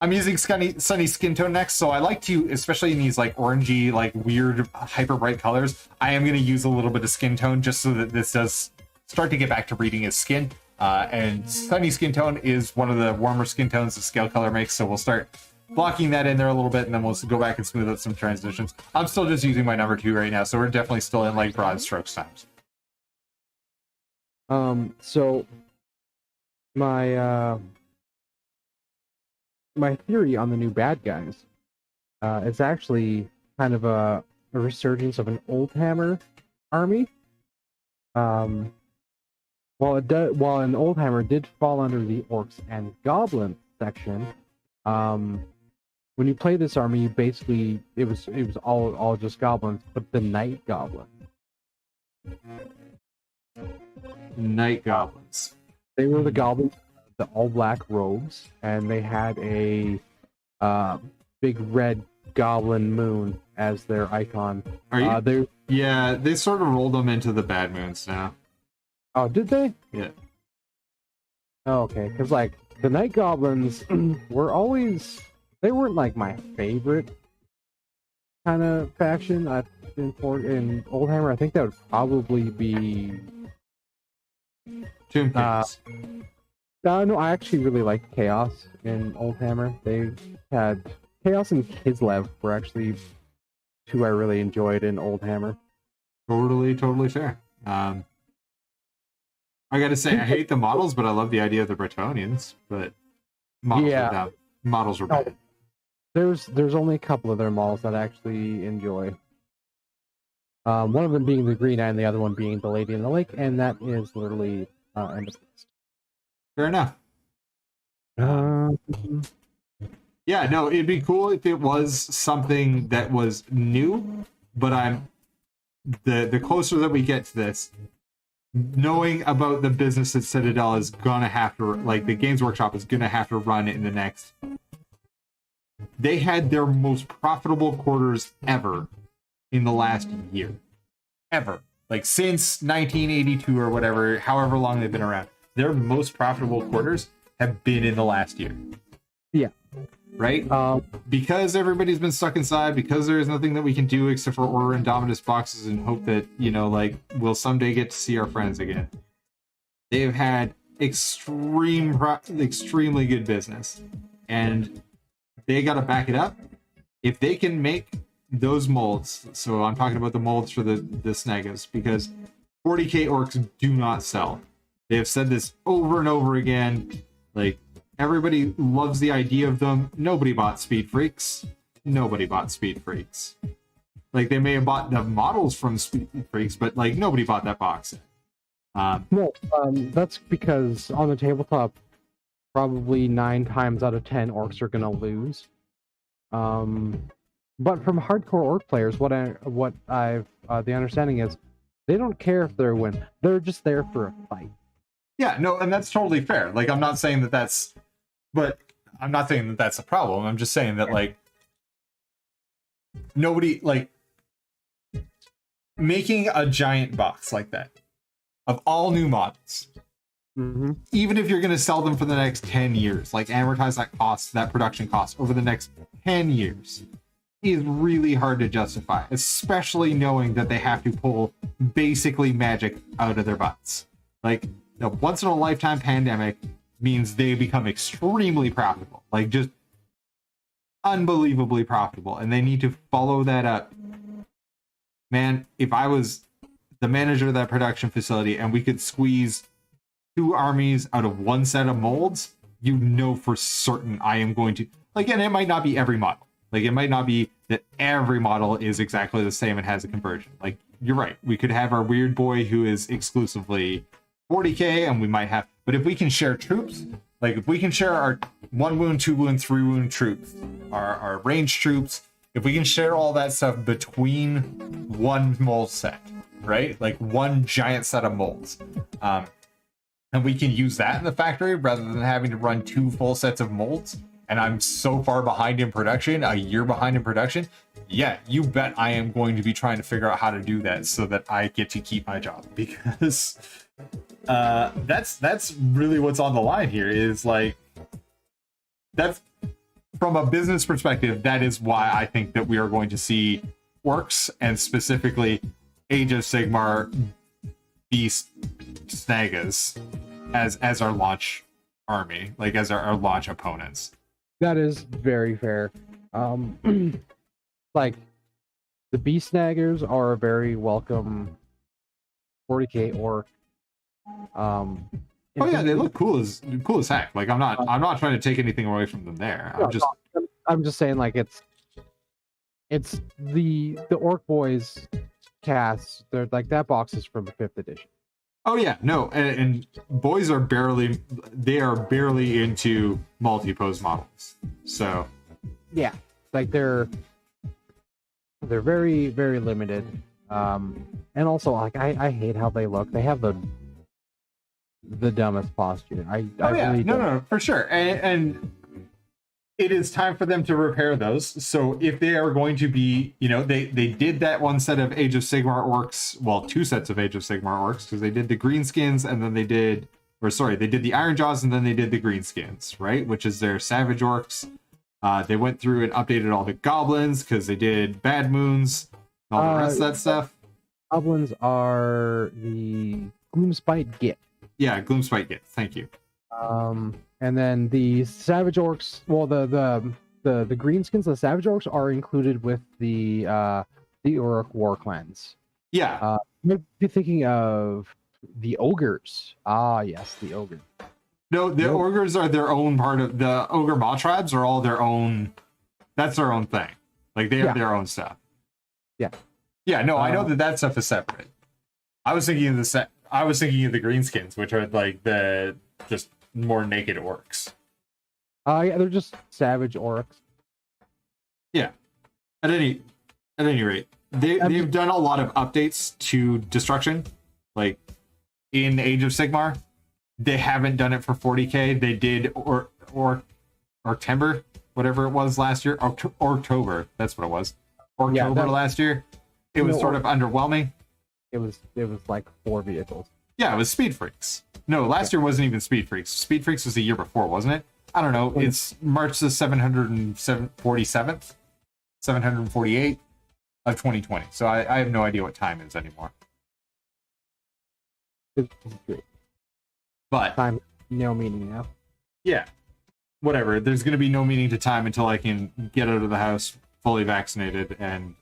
I'm using sunny skin tone next, so I like to, especially in these like orangey, like weird, hyper bright colors, I am going to use a little bit of skin tone just so that this does start to get back to reading his skin. And sunny skin tone is one of the warmer skin tones that Scale Color makes, so we'll start blocking that in there a little bit, and then we'll go back and smooth out some transitions. I'm still just using my number 2 right now, so we're definitely still in like broad strokes times. So my theory on the new bad guys is actually kind of a resurgence of an old hammer army. While an old hammer did fall under the orcs and goblins section, when you play this army, you basically it was all just goblins, but the night goblin. Night goblins. They were the goblins, the all black robes, and they had a big red goblin moon as their icon. Are you? Yeah, they sort of rolled them into the bad moons now. Oh, did they? Yeah. Oh, okay, because like the Night Goblins were always, they weren't like my favorite kind of faction. In Oldhammer, I think that would probably be Campions. no, I actually really liked Chaos in Oldhammer. They had Chaos and Kislev were actually two I really enjoyed in Oldhammer. Totally fair. I gotta say, I hate the models, but I love the idea of the Bretonians. But models are dumb. Models are bad. There's only a couple of their models that I actually enjoy. One of them being the Green Eye, and the other one being the Lady in the Lake, and that is literally end of list. Fair enough. Yeah, no, it'd be cool if it was something that was new, but the closer that we get to this, knowing about the business that Citadel is gonna have to, like, the Games Workshop is gonna have to run in the next. They had their most profitable quarters ever in the last year. Ever. Like, since 1982 or whatever, however long they've been around. Their most profitable quarters have been in the last year. Yeah. Right? Because everybody's been stuck inside, because there is nothing that we can do except for order Indominus boxes and hope that, like, we'll someday get to see our friends again. They've had extremely good business. And they got to back it up. If they can make those molds, so I'm talking about the molds for the Snagas, because 40k orcs do not sell. They have said this over and over again. Like, everybody loves the idea of them. Nobody bought Speed Freaks. Like, they may have bought the models from Speed Freaks, but, like, nobody bought that box set. That's because on the tabletop, probably 9 times out of 10 orcs are going to lose. But from hardcore orc players, the understanding is they don't care if they're a win. They're just there for a fight. Yeah, no, and that's totally fair. Like, I'm not saying that that's a problem. I'm just saying that, like, nobody, like, making a giant box like that of all new models, even if you're going to sell them for the next 10 years, like, amortize that production cost over the next 10 years, is really hard to justify, especially knowing that they have to pull basically magic out of their butts. Like, the once in a lifetime pandemic means they become extremely profitable, like, just unbelievably profitable, and they need to follow that up. Man, if I was the manager of that production facility and we could squeeze 2 armies out of 1 set of molds, for certain I am going to, like, and it might not be every model. Like, it might not be that every model is exactly the same and has a conversion. Like, you're right. We could have our weird boy who is exclusively 40k, and we might have, but if we can share troops, like, if we can share our 1 wound, 2 wound, 3 wound troops, our ranged troops, if we can share all that stuff between 1 mold set, right? Like, 1 giant set of molds. And we can use that in the factory rather than having to run 2 full sets of molds. And I'm so far behind in production, a year behind in production. Yeah, you bet I am going to be trying to figure out how to do that so that I get to keep my job, because that's really what's on the line here. Is like, that's, from a business perspective, that is why I think that we are going to see orcs, and specifically Age of Sigmar Beast Snagas as our launch army, like, as our launch opponents. That is very fair. Like, the Beast Snaggers are a very welcome 40k orc. Oh yeah, they look cool as heck. Like, I'm not trying to take anything away from them there. I'm just saying, like, it's the Orc Boys cast. They're like, that box is from the 5th edition. Oh yeah, no, and boys are barely into multi-pose models. So yeah, like, they're very, very limited. And also, like, I hate how they look. They have the dumbest posture. No, for sure. And it is time for them to repair those. So if they are going to be, they did that 1 set of Age of Sigmar orcs, well, 2 sets of Age of Sigmar orcs, because they did the greenskins and then they did or sorry, they did the Iron Jaws and then they did the Greenskins, right? Which is their Savage Orcs. They went through and updated all the Goblins because they did Bad Moons, and all the rest of that stuff. Goblins are the Gloomspite Git. Yeah, Gloomspite Git. Thank you. And then the Savage Orcs, well, the Greenskins, the Savage Orcs are included with the Orc War Clans. Yeah. Maybe thinking of the Ogres. Ah, yes, the Ogre. No, the Ogres are their own part of the Ogre Maw tribes are all their own. That's their own thing. Like they have their own stuff. Yeah. Yeah. No, I know that stuff is separate. I was thinking of the Greenskins, which are like the just more naked orcs. Yeah, they're just savage orcs. Yeah. At any rate, they've done a lot of updates to destruction, like in Age of Sigmar. They haven't done it for 40k. They did October, whatever it was last year. October, that's what it was. October last year. It was sort of underwhelming. It was like 4 vehicles. Yeah, it was Speed Freaks. No, last year wasn't even Speed Freaks. Speed Freaks was the year before, wasn't it? I don't know. It's March the 747th, 748 of 2020. So I have no idea what time is anymore. But time, no meaning now. Yeah, whatever. There's going to be no meaning to time until I can get out of the house fully vaccinated and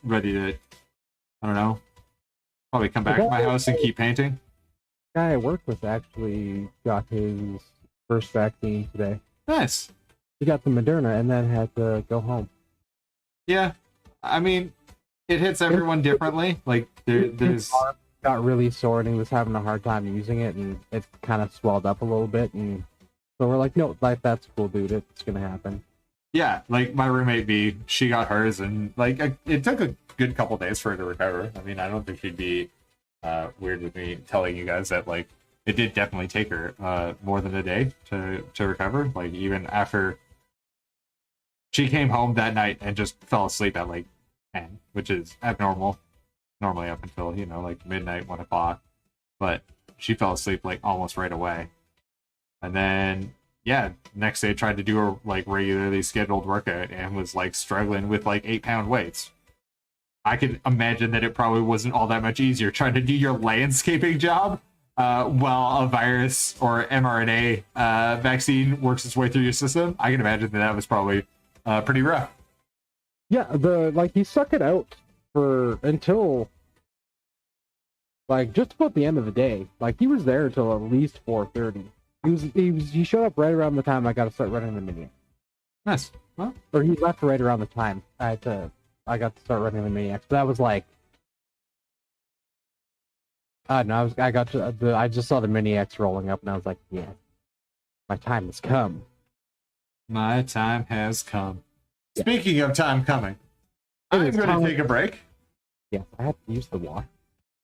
ready to, I don't know, probably come back to my house and keep painting. The guy I work with actually got his first vaccine today. Nice. He got the Moderna and then had to go home. Yeah, I mean, it hits everyone differently. Like there's. Got really sore and he was having a hard time using it, and it kind of swelled up a little bit, and so we're like, no, like that's cool, dude, it's gonna happen. Yeah, like my roommate B, she got hers, and like it took a good couple days for her to recover. I mean, I don't think she'd be weird with me telling you guys that like it did definitely take her more than a day to recover. Like even after she came home that night and just fell asleep at like 10, which is abnormal. Normally up until, like midnight, 1 o'clock. But she fell asleep like almost right away. And then, next day tried to do her like regularly scheduled workout and was like struggling with like 8-pound weights. I could imagine that it probably wasn't all that much easier trying to do your landscaping job while a virus or mRNA vaccine works its way through your system. I can imagine that was probably pretty rough. Yeah, he stuck it out until like just about the end of the day. Like he was there until at least 4:30. He showed up right around the time I got to start running the mini. Nice. Well, or he left right around the time I got to start running the Maniacs. But that was like, no, I just saw the Maniacs rolling up, and I was like, yeah, my time has come. My time has come. Yeah. Speaking of time coming, I'm going to take a break. Yeah, I have to use the water.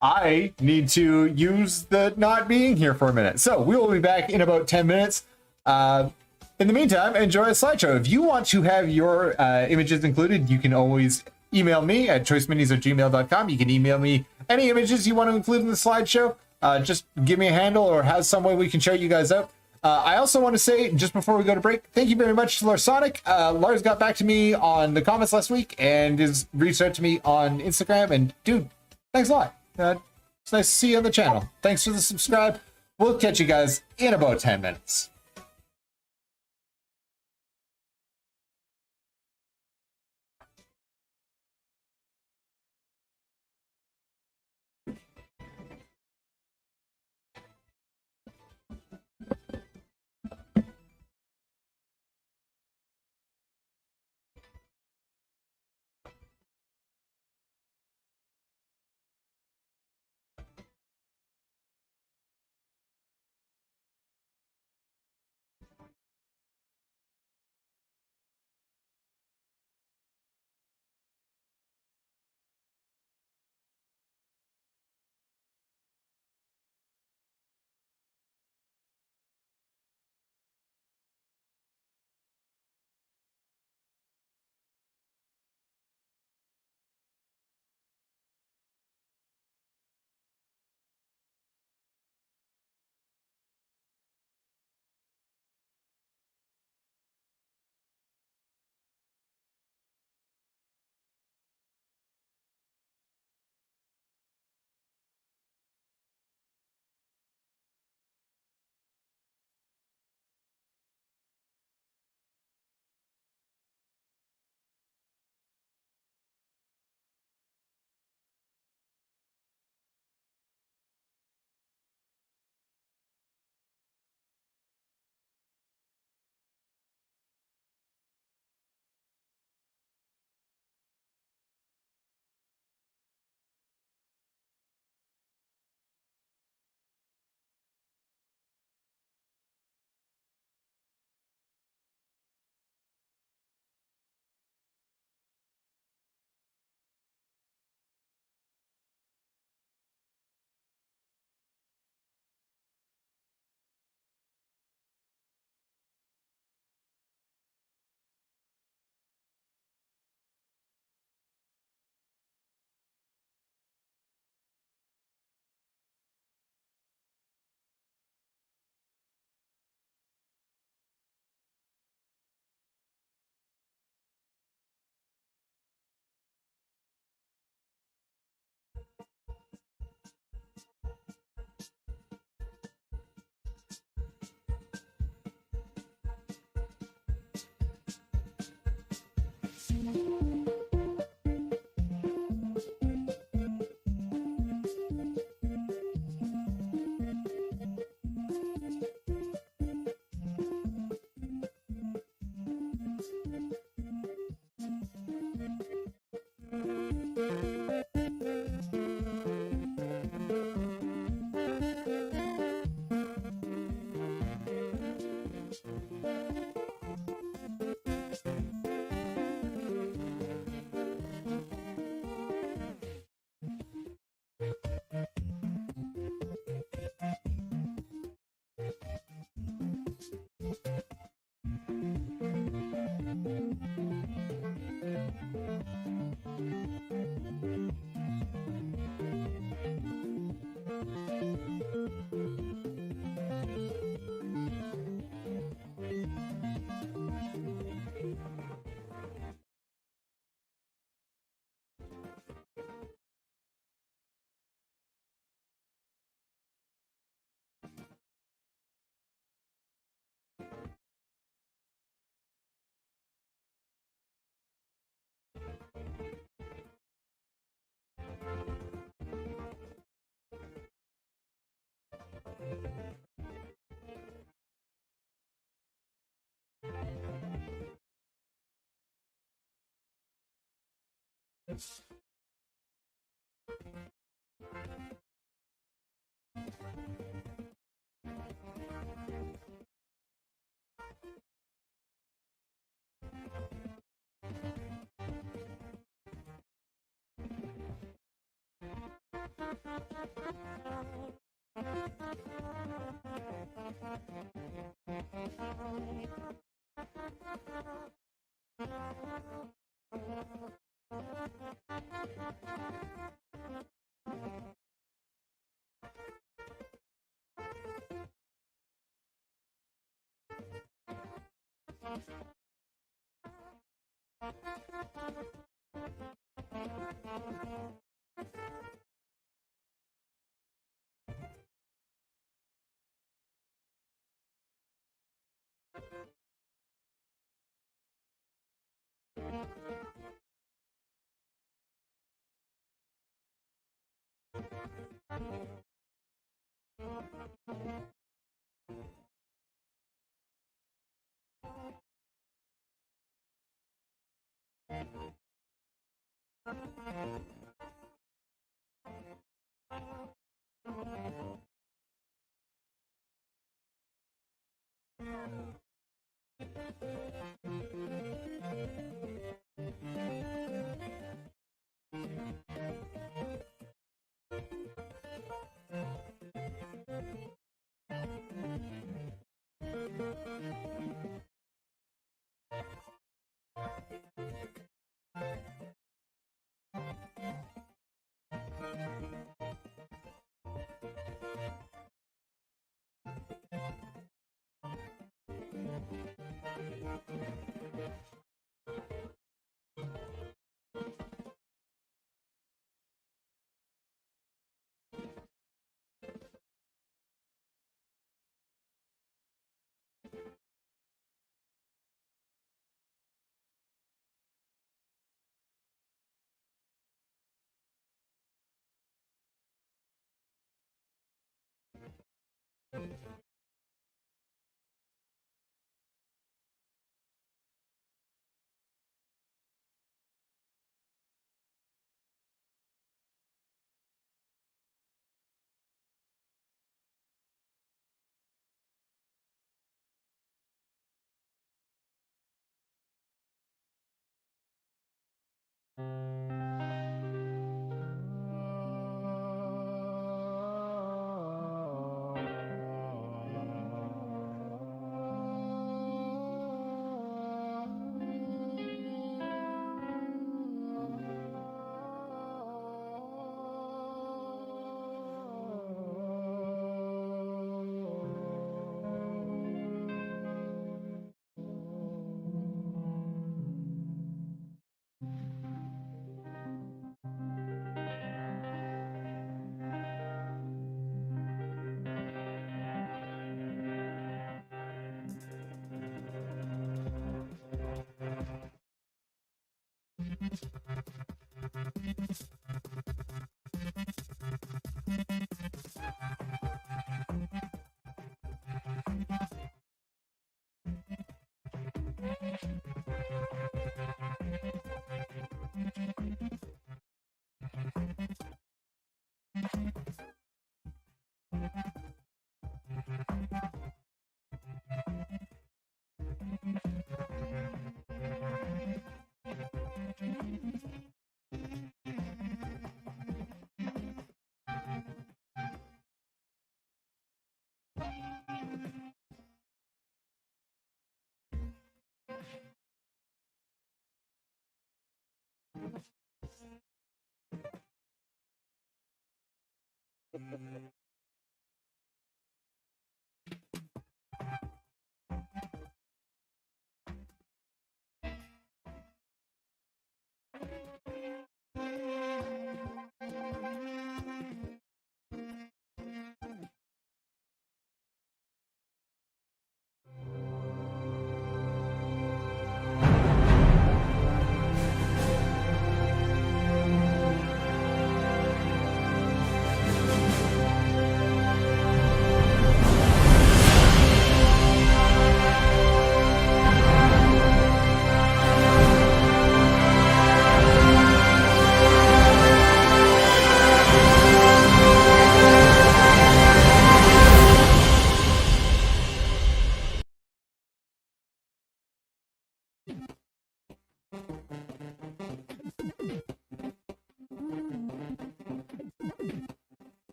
I need to use the not being here for a minute. So we will be back in about 10 minutes. In the meantime, enjoy a slideshow. If you want to have your images included, you can always email me at choiceminis@gmail.com. You can email me any images you want to include in the slideshow. Just give me a handle or have some way we can show you guys up. I also want to say, just before we go to break, thank you very much to Larsonic. Lars got back to me on the comments last week and is reached out to me on Instagram. And dude, thanks a lot. It's nice to see you on the channel. Thanks for the subscribe. We'll catch you guys in about 10 minutes.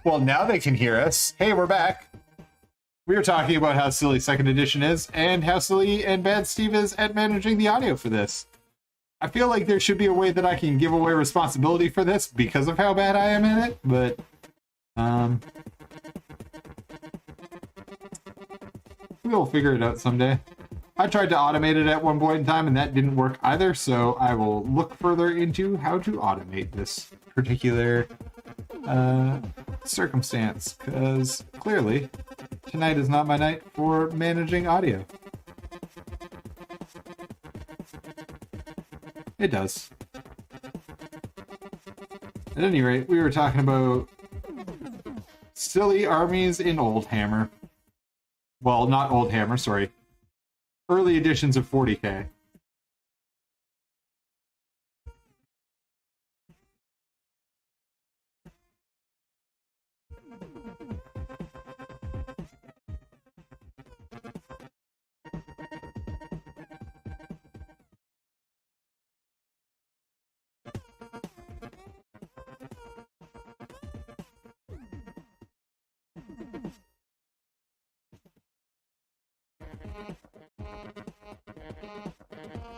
Well, now they can hear us. Hey, we're back. We were talking about how silly second edition is and how silly and bad Steve is at managing the audio for this. I feel like there should be a way that I can give away responsibility for this because of how bad I am at it, but we'll figure it out someday. I tried to automate it at one point in time and that didn't work either, so I will look further into how to automate this particular circumstance, because clearly tonight is not my night for managing audio. It does. At any rate, we were talking about silly armies in Oldhammer. Well, not Oldhammer, sorry. Early editions of 40K.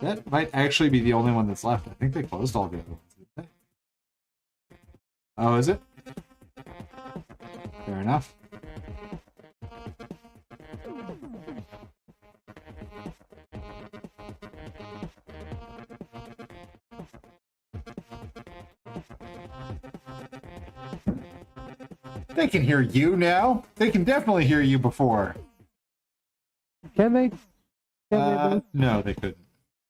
That might actually be the only one that's left. I think they closed all the other ones, didn't they? Oh, is it? Fair enough. They can hear you now. They can definitely hear you before. Can they? No, they couldn't.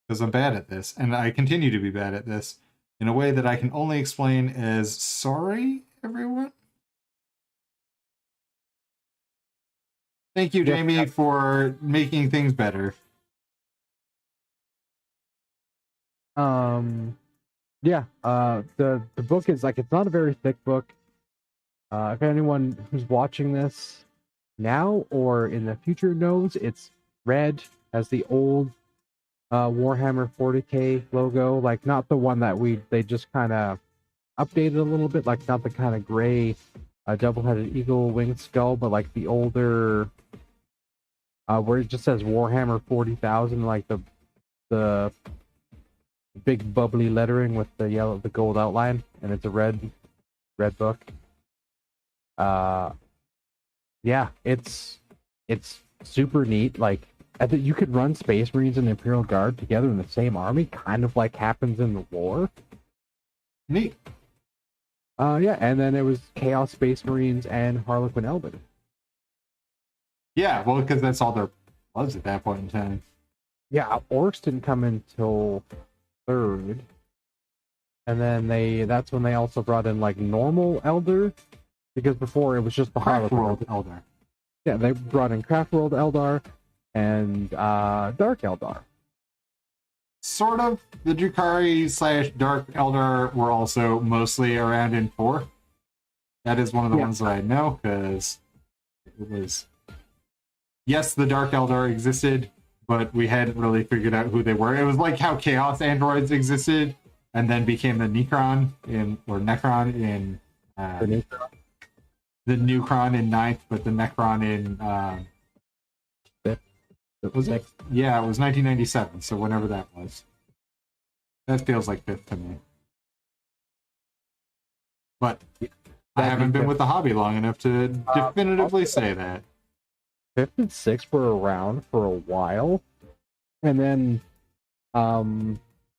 Because I'm bad at this, and I continue to be bad at this in a way that I can only explain as sorry, everyone. Thank you, Jamie, for making things better. Yeah, the book is like, it's not a very thick book. If anyone who's watching this now or in the future nodes, it's red as the old Warhammer 40k logo, like not the one that they just kind of updated a little bit, like not the kind of gray double-headed eagle winged skull, but like the older where it just says Warhammer 40,000, like the big bubbly lettering with the gold outline, and it's a red book. Yeah, it's super neat. Like, I think you could run Space Marines and Imperial Guard together in the same army, kind of like happens in the war. Neat. Yeah, and then it was Chaos Space Marines and Harlequin Eldar. Yeah, well, because that's all there was at that point in time. Yeah, Orcs didn't come until third. And then that's when they also brought in like normal Eldar, because before it was just the Harlequin World Eldar. Yeah, they brought in Craft World Eldar and Dark Eldar. Sort of. The Drukhari / Dark Eldar were also mostly around in 4. That is one of the ones that I know, because it was... Yes, the Dark Eldar existed, but we hadn't really figured out who they were. It was like how Chaos Androids existed, and then became the Necron in the Necron in 9th, but the Necron in was it? Yeah, it was 1997, so whenever that was. That feels like 5th to me. But I haven't been with the hobby long enough to definitively say that. 5th and 6th were around for a while, and then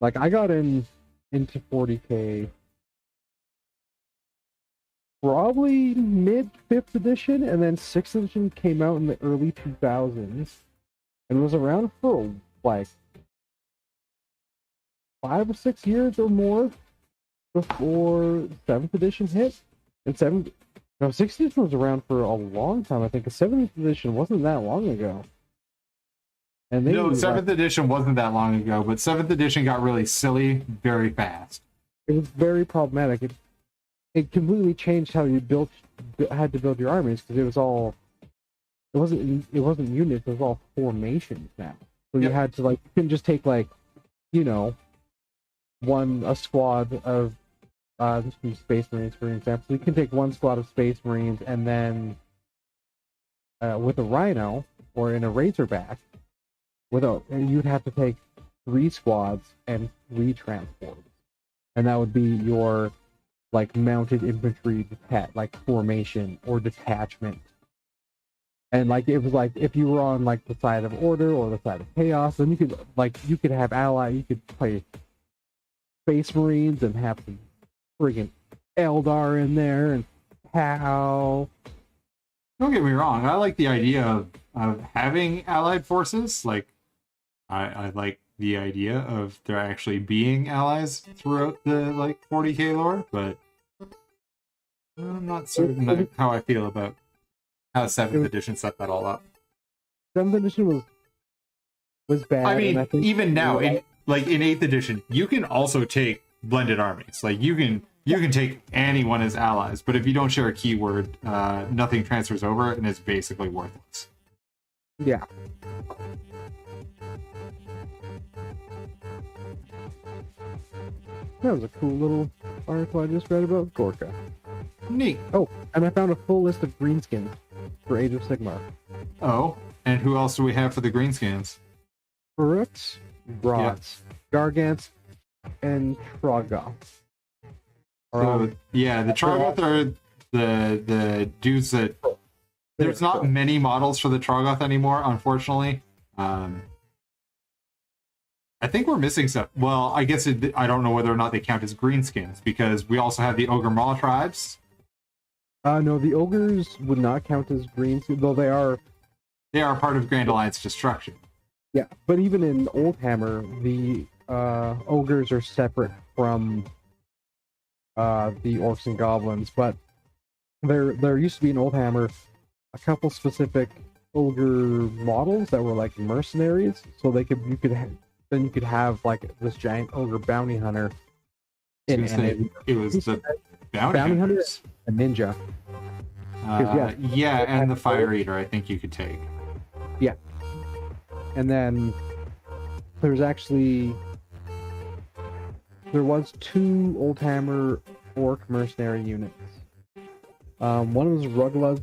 like I got into 40k probably mid 5th edition, and then 6th edition came out in the early 2000s and was around for like 5 or 6 years or more before 7th edition hit. And 6th edition was around for a long time. I think the 7th edition wasn't that long ago. And no, 7th edition wasn't that long ago, but 7th edition got really silly very fast. It was very problematic. It completely changed how you had to build your armies, because it wasn't units, it was all formations now. So you had to, like, you couldn't just take, like, you know, a squad of Space Marines, for example. So you can take one squad of Space Marines, and then with a Rhino or in a Razorback, you'd have to take 3 squads and 3 transports, and that would be your like mounted infantry like formation or detachment. And like it was like if you were on like the side of order or the side of chaos, then you could have you could play Space Marines and have some friggin' Eldar in there and how. Don't get me wrong, I like the idea of having allied forces. Like I like the idea of there actually being allies throughout the like 40k lore, but I'm not certain how I feel about how 7th edition set that all up. 7th edition was bad. I mean, and I think even now, in 8th edition, you can also take blended armies. Like you can take anyone as allies, but if you don't share a keyword, nothing transfers over, and it's basically worthless. Yeah. That was a cool little article I just read about Gorka. Neat. Oh, and I found a full list of greenskins for Age of Sigmar. Oh, and who else do we have for the greenskins? Brooks, Rods, Gargants, and Troggoth. So, yeah, the Troggoth are the dudes that... There's not many models for the Troggoth anymore, unfortunately. I think we're missing some. Well, I guess I don't know whether or not they count as greenskins, because we also have the Ogre Maw tribes. No, the Ogres would not count as greenskins, though they are... They are part of Grand Alliance destruction. Yeah, but even in Oldhammer, the Ogres are separate from the Orcs and Goblins, but there used to be in Oldhammer a couple specific Ogre models that were like mercenaries, so you could have like this giant Ogre bounty hunter. It was the bounty hunters. A ninja. Yeah, and the fire eater I think you could take. Yeah. And then there was 2 Oldhammer Orc mercenary units. One was Ruglug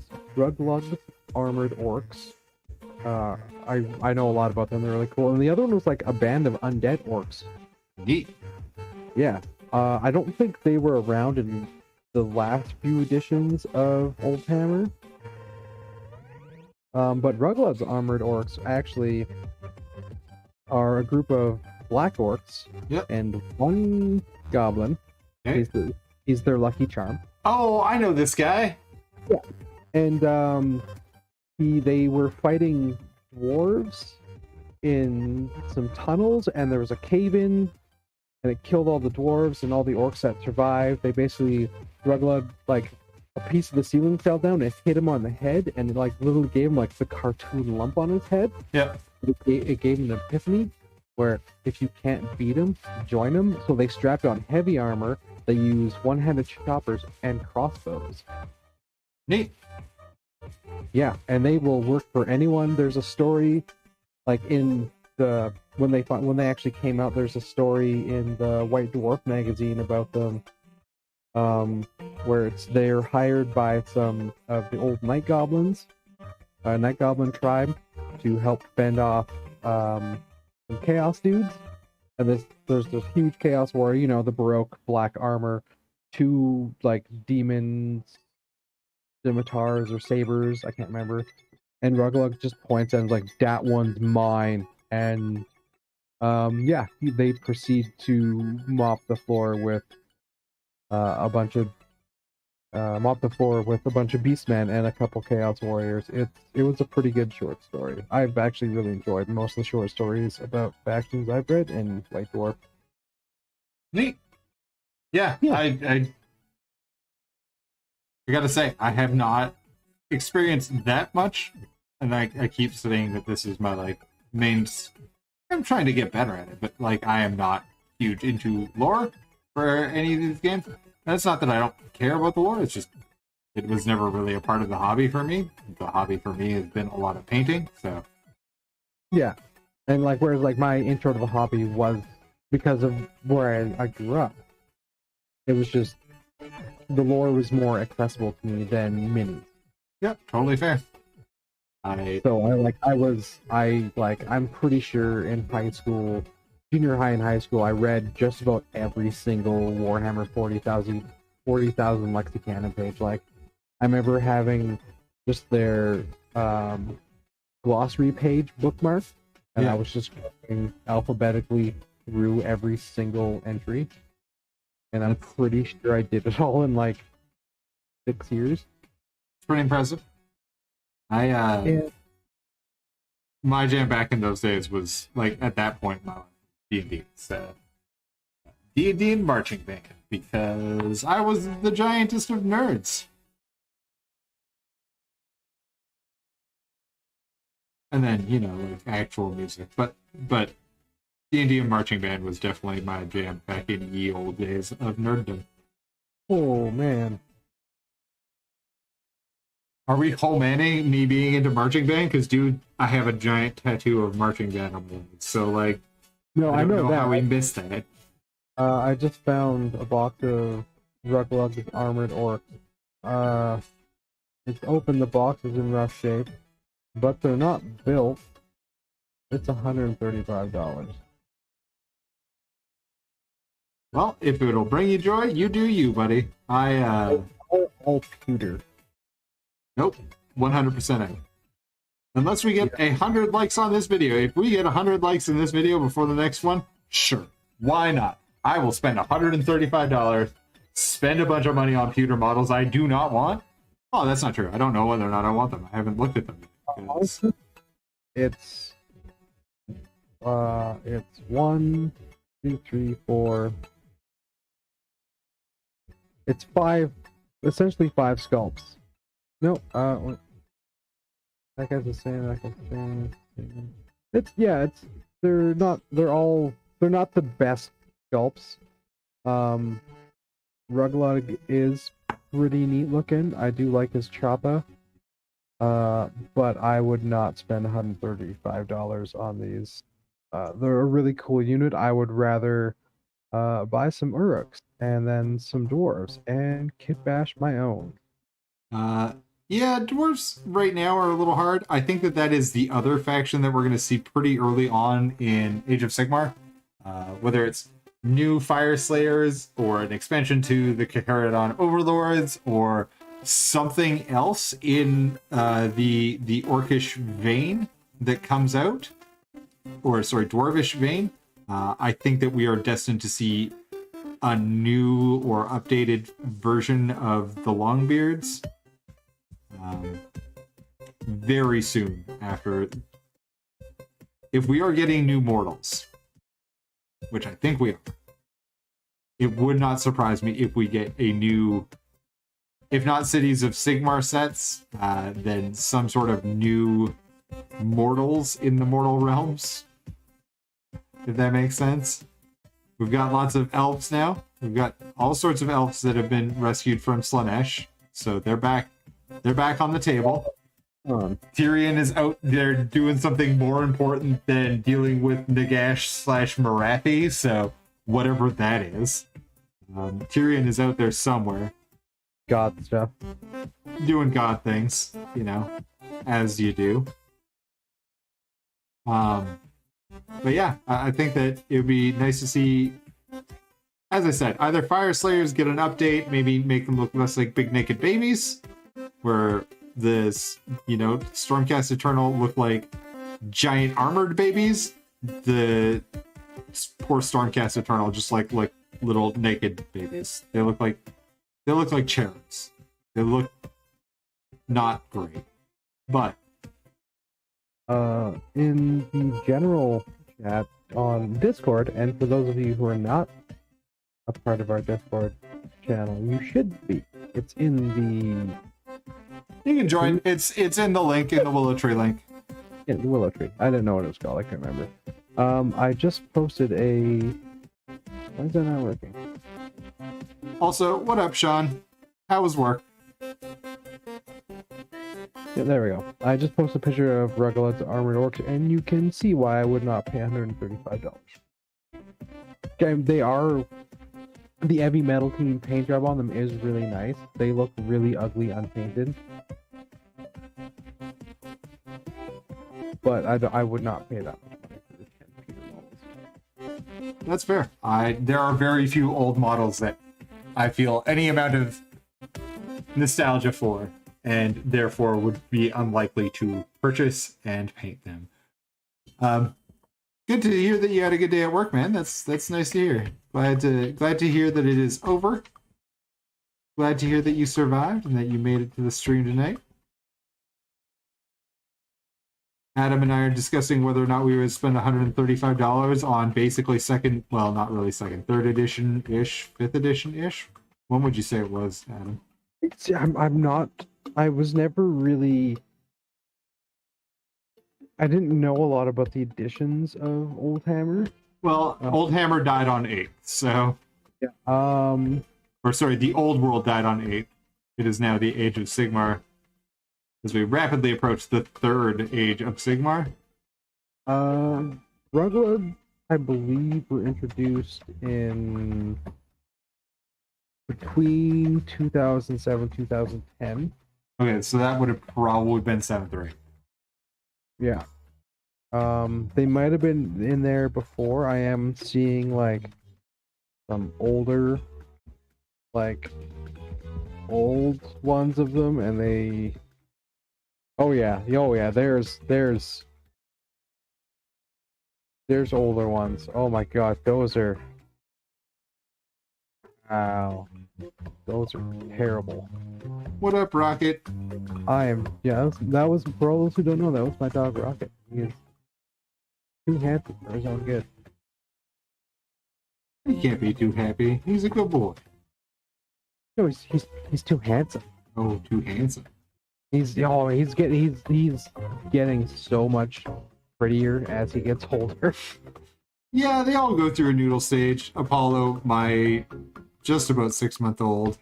armored orcs. I know a lot about them. They're really cool. And the other one was like a band of undead orcs. Neat. Yeah. I don't think they were around in the last few editions of Oldhammer. But Ruglug's armored orcs actually are a group of black orcs. Yep. And 1 goblin. Okay. He's their lucky charm. Oh, I know this guy. Yeah. And they were fighting dwarves in some tunnels, and there was a cave-in, and it killed all the dwarves and all the orcs that survived. They basically, Ruglug, like, a piece of the ceiling fell down and hit him on the head, and it, like, literally gave him, like, the cartoon lump on his head. Yep. It gave him an epiphany, where if you can't beat him, join him. So they strapped on heavy armor. They use one-handed choppers and crossbows. Neat. Yeah, and they will work for anyone. There's a story, like in the when they actually came out. There's a story in the White Dwarf magazine about them, where they're hired by some of the old night goblins, night goblin tribe, to help fend off some chaos dudes. And there's this huge chaos warrior, you know, the Baroque black armor, 2 like demons, scimitars or sabers, I can't remember. And Ruglug just points at him like, that one's mine. And they proceed to mop the floor with a bunch of beastmen and a couple chaos warriors. It was a pretty good short story. I've actually really enjoyed most of the short stories about factions I've read in White Dwarf. Neat. Yeah. I gotta say, I have not experienced that much, and I keep saying that this is my, like, main... I'm trying to get better at it, but, like, I am not huge into lore for any of these games. And it's not that I don't care about the lore, it's just, it was never really a part of the hobby for me. The hobby for me has been a lot of painting, so... Yeah, and, like, whereas, like, my intro to the hobby was because of where I grew up. It was just... the lore was more accessible to me than minis. Yep, totally fair. I'm pretty sure in high school, junior high and high school, I read just about every single Warhammer 40,000 Lexicanon page. Like, I remember having just their glossary page bookmarked, and I was just going alphabetically through every single entry. And I'm pretty sure I did it all in like 6 years. It's pretty impressive. My jam back in those days was, like, at that point in my life, D&D. So, D&D and marching band, because I was the giantest of nerds. And then, you know, like, actual music. But D&D and marching band was definitely my jam back in ye old days of nerddom. Oh, man. Are we whole-manning me being into marching band? Because, dude, I have a giant tattoo of marching band on me. So, like, no, I don't know that. How we missed that. I just found a box of Ruglug's armored orcs. It's open, the box is in rough shape, but they're not built. It's $135. Well, if it'll bring you joy, you do you, buddy. All pewter. Nope, 100% out. Unless we get 100 likes on this video. If we get 100 likes in this video before the next one, sure. Why not? I will spend $135, spend a bunch of money on pewter models I do not want. Oh, that's not true. I don't know whether or not I want them. I haven't looked at them yet. It's 1, 2, 3, 4. It's 5, essentially 5 sculpts. No, that guy's the same. That guy's the same. They're not the best sculpts. Ruglug is pretty neat looking. I do like his choppa. But I would not spend $135 on these. They're a really cool unit. I would rather buy some Uruks and then some dwarves and kit bash my own. Yeah, dwarves right now are a little hard. I think that is the other faction that we're going to see pretty early on in Age of Sigmar. Whether it's new Fire Slayers or an expansion to the Caharadon Overlords or something else in the Orcish vein that comes out, or sorry, Dwarvish vein. I think that we are destined to see a new or updated version of the Longbeards very soon after. If we are getting new mortals, which I think we are, it would not surprise me if we get a new, if not Cities of Sigmar sets, then some sort of new mortals in the mortal realms, if that makes sense. We've got lots of elves now. We've got all sorts of elves that have been rescued from Slaanesh, so they're back on the table. Tyrion is out there doing something more important than dealing with Nagash / Marathi, so whatever that is. Tyrion is out there somewhere. God stuff. Doing God things, you know, as you do. But yeah, I think that it would be nice to see, as I said, either Fire Slayers get an update, maybe make them look less like big naked babies, where this, you know, Stormcast Eternal look like giant armored babies. The poor Stormcast Eternal just like little naked babies. They look like cherubs. They look not great. But in the general chat on Discord, and for those of you who are not a part of our Discord channel, you should be. It's in the... You can join. It's in the link, in the Willow Tree link. Yeah, the Willow Tree. I didn't know what it was called. I can't remember. I just posted a... Why is that not working? Also, what up, Sean? How was work? Yeah, there we go. I just posted a picture of Ruggled's Armored Orcs, and you can see why I would not pay $135. Okay, they are... The heavy metal team paint job on them is really nice. They look really ugly unpainted. But I would not pay that much money for the 10 Peter models. That's fair. There are very few old models that I feel any amount of nostalgia for, and therefore would be unlikely to purchase and paint them. Good to hear that you had a good day at work, man. That's nice to hear. Glad to hear that it is over. Glad to hear that you survived and that you made it to the stream tonight. Adam and I are discussing whether or not we would spend $135 on basically second, well, not really second, third edition-ish, fifth edition-ish. When would you say it was, Adam? I'm not... I was never really... I didn't know a lot about the editions of Old Hammer. Well, Old Hammer died on 8th, so... Yeah. Or sorry, the Old World died on 8th. It is now the Age of Sigmar, as we rapidly approach the third Age of Sigmar. Rugged, I believe, were introduced in... between 2007 2010. Okay, so that would have probably been 7th or 8th. Yeah. They might have been in there before. I am seeing like some older, like old ones of them, and they... Oh yeah, there's older ones. Oh my god, those are... Wow. Those are terrible. What up, Rocket? I am... Yeah, that was, for all those who don't know, that was my dog, Rocket. He is too handsome for his own good. He can't be too happy. He's a good boy. No, he's too handsome. Oh, too handsome. He's getting so much prettier as he gets older. Yeah, they all go through a noodle stage. Apollo, my just about 6-month-old,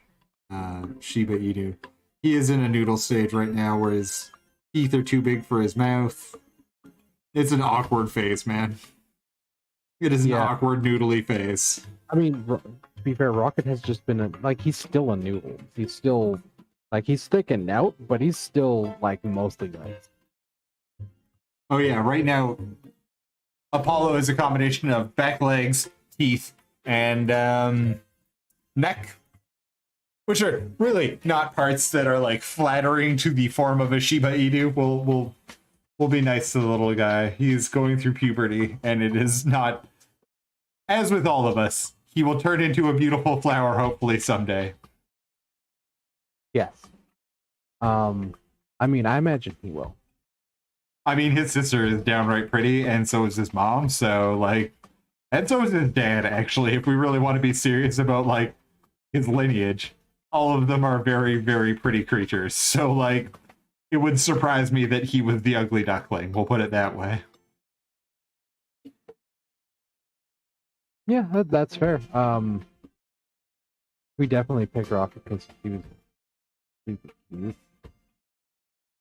Shiba Inu. He is in a noodle stage right now where his teeth are too big for his mouth. It's an awkward phase, man. It is an awkward noodly phase. I mean, to be fair, Rocket has just been he's still a noodle. He's still he's sticking out, but he's still mostly nice. Oh yeah, right now Apollo is a combination of back legs, teeth, and neck, which are really not parts that are flattering to the form of a Shiba Inu. We'll be nice to the little guy. He's going through puberty, and it is not, as with all of us, he will turn into a beautiful flower hopefully someday. Yes. I mean, I imagine he will. I mean, his sister is downright pretty, and so is his mom, so, and so is his dad, actually, if we really want to be serious about, his lineage. All of them are very, very pretty creatures, so, it would surprise me that he was the ugly duckling, we'll put it that way. Yeah, that's fair. We definitely picked Rocket because he was super cute.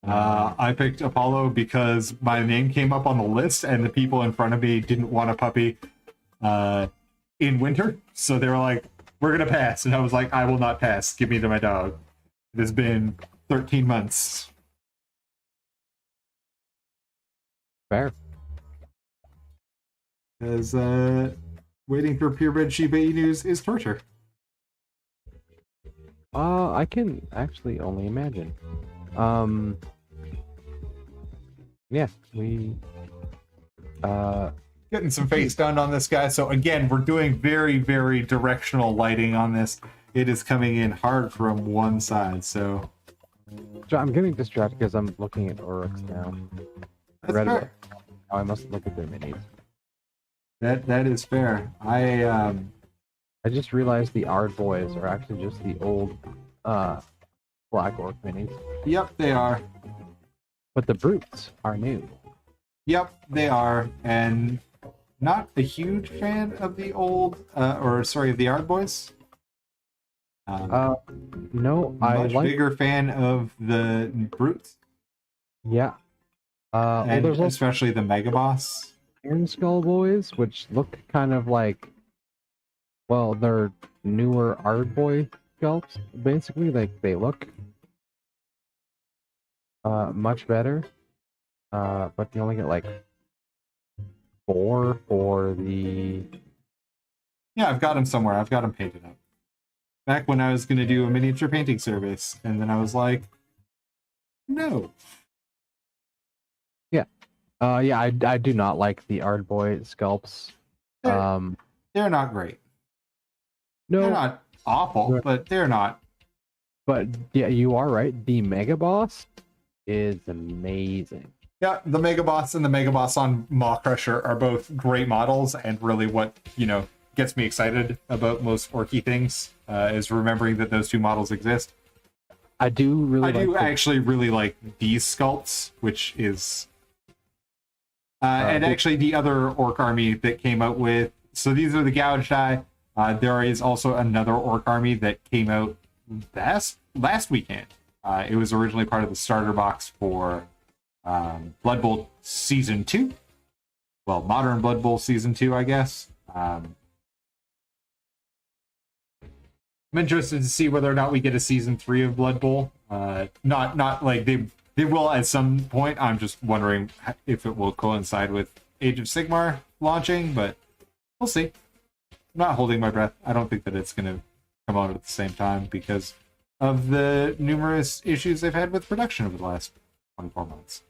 I picked Apollo because my name came up on the list and the people in front of me didn't want a puppy in winter. So they were like, we're going to pass. And I was like, I will not pass. Give me my dog. It has been 13 months. Fair. Because waiting for purebred Shiba Inus is torture. I can actually only imagine. Yeah, we getting some face done on this guy. So again, we're doing very, very directional lighting on this. It is coming in hard from one side, so I'm getting distracted because I'm looking at Oryx now. that's fair. Oh, I must look at their minis. That is fair. I just realized the Ard boys are actually just the old Black Orc minis. Yep, they are. But the brutes are new. Yep, they are. And not a huge fan of the old, of the Ard boys. No, much bigger fan of the brutes. Yeah. And especially the Mega Boss. Iron Skull boys, which look kind of they're newer Ard boy sculpts. Basically, they look much better. But you only get 4 for the... Yeah, I've got them somewhere. I've got them painted up. Back when I was going to do a miniature painting service, and then I was like, no. Yeah. Yeah, I do not like the Ard boy sculpts. They're not great. No. They're not awful, but they're not. But yeah, you are right. The Mega Boss is amazing. Yeah, the Mega Boss and the Mega Boss on Maw Crusher are both great models, and really what, gets me excited about most Orky things is remembering that those two models exist. I do actually really like these sculpts, which is... and actually the other Orc army that came out with... So these are the Gouged Eye. There is also another Orc army that came out last weekend. It was originally part of the starter box for Blood Bowl Season 2. Well, Modern Blood Bowl Season 2, I guess. I'm interested to see whether or not we get a Season 3 of Blood Bowl. Not like they will at some point. I'm just wondering if it will coincide with Age of Sigmar launching, but we'll see. I'm not holding my breath. I don't think that it's going to come out at the same time because of the numerous issues they've had with production over the last 24 months.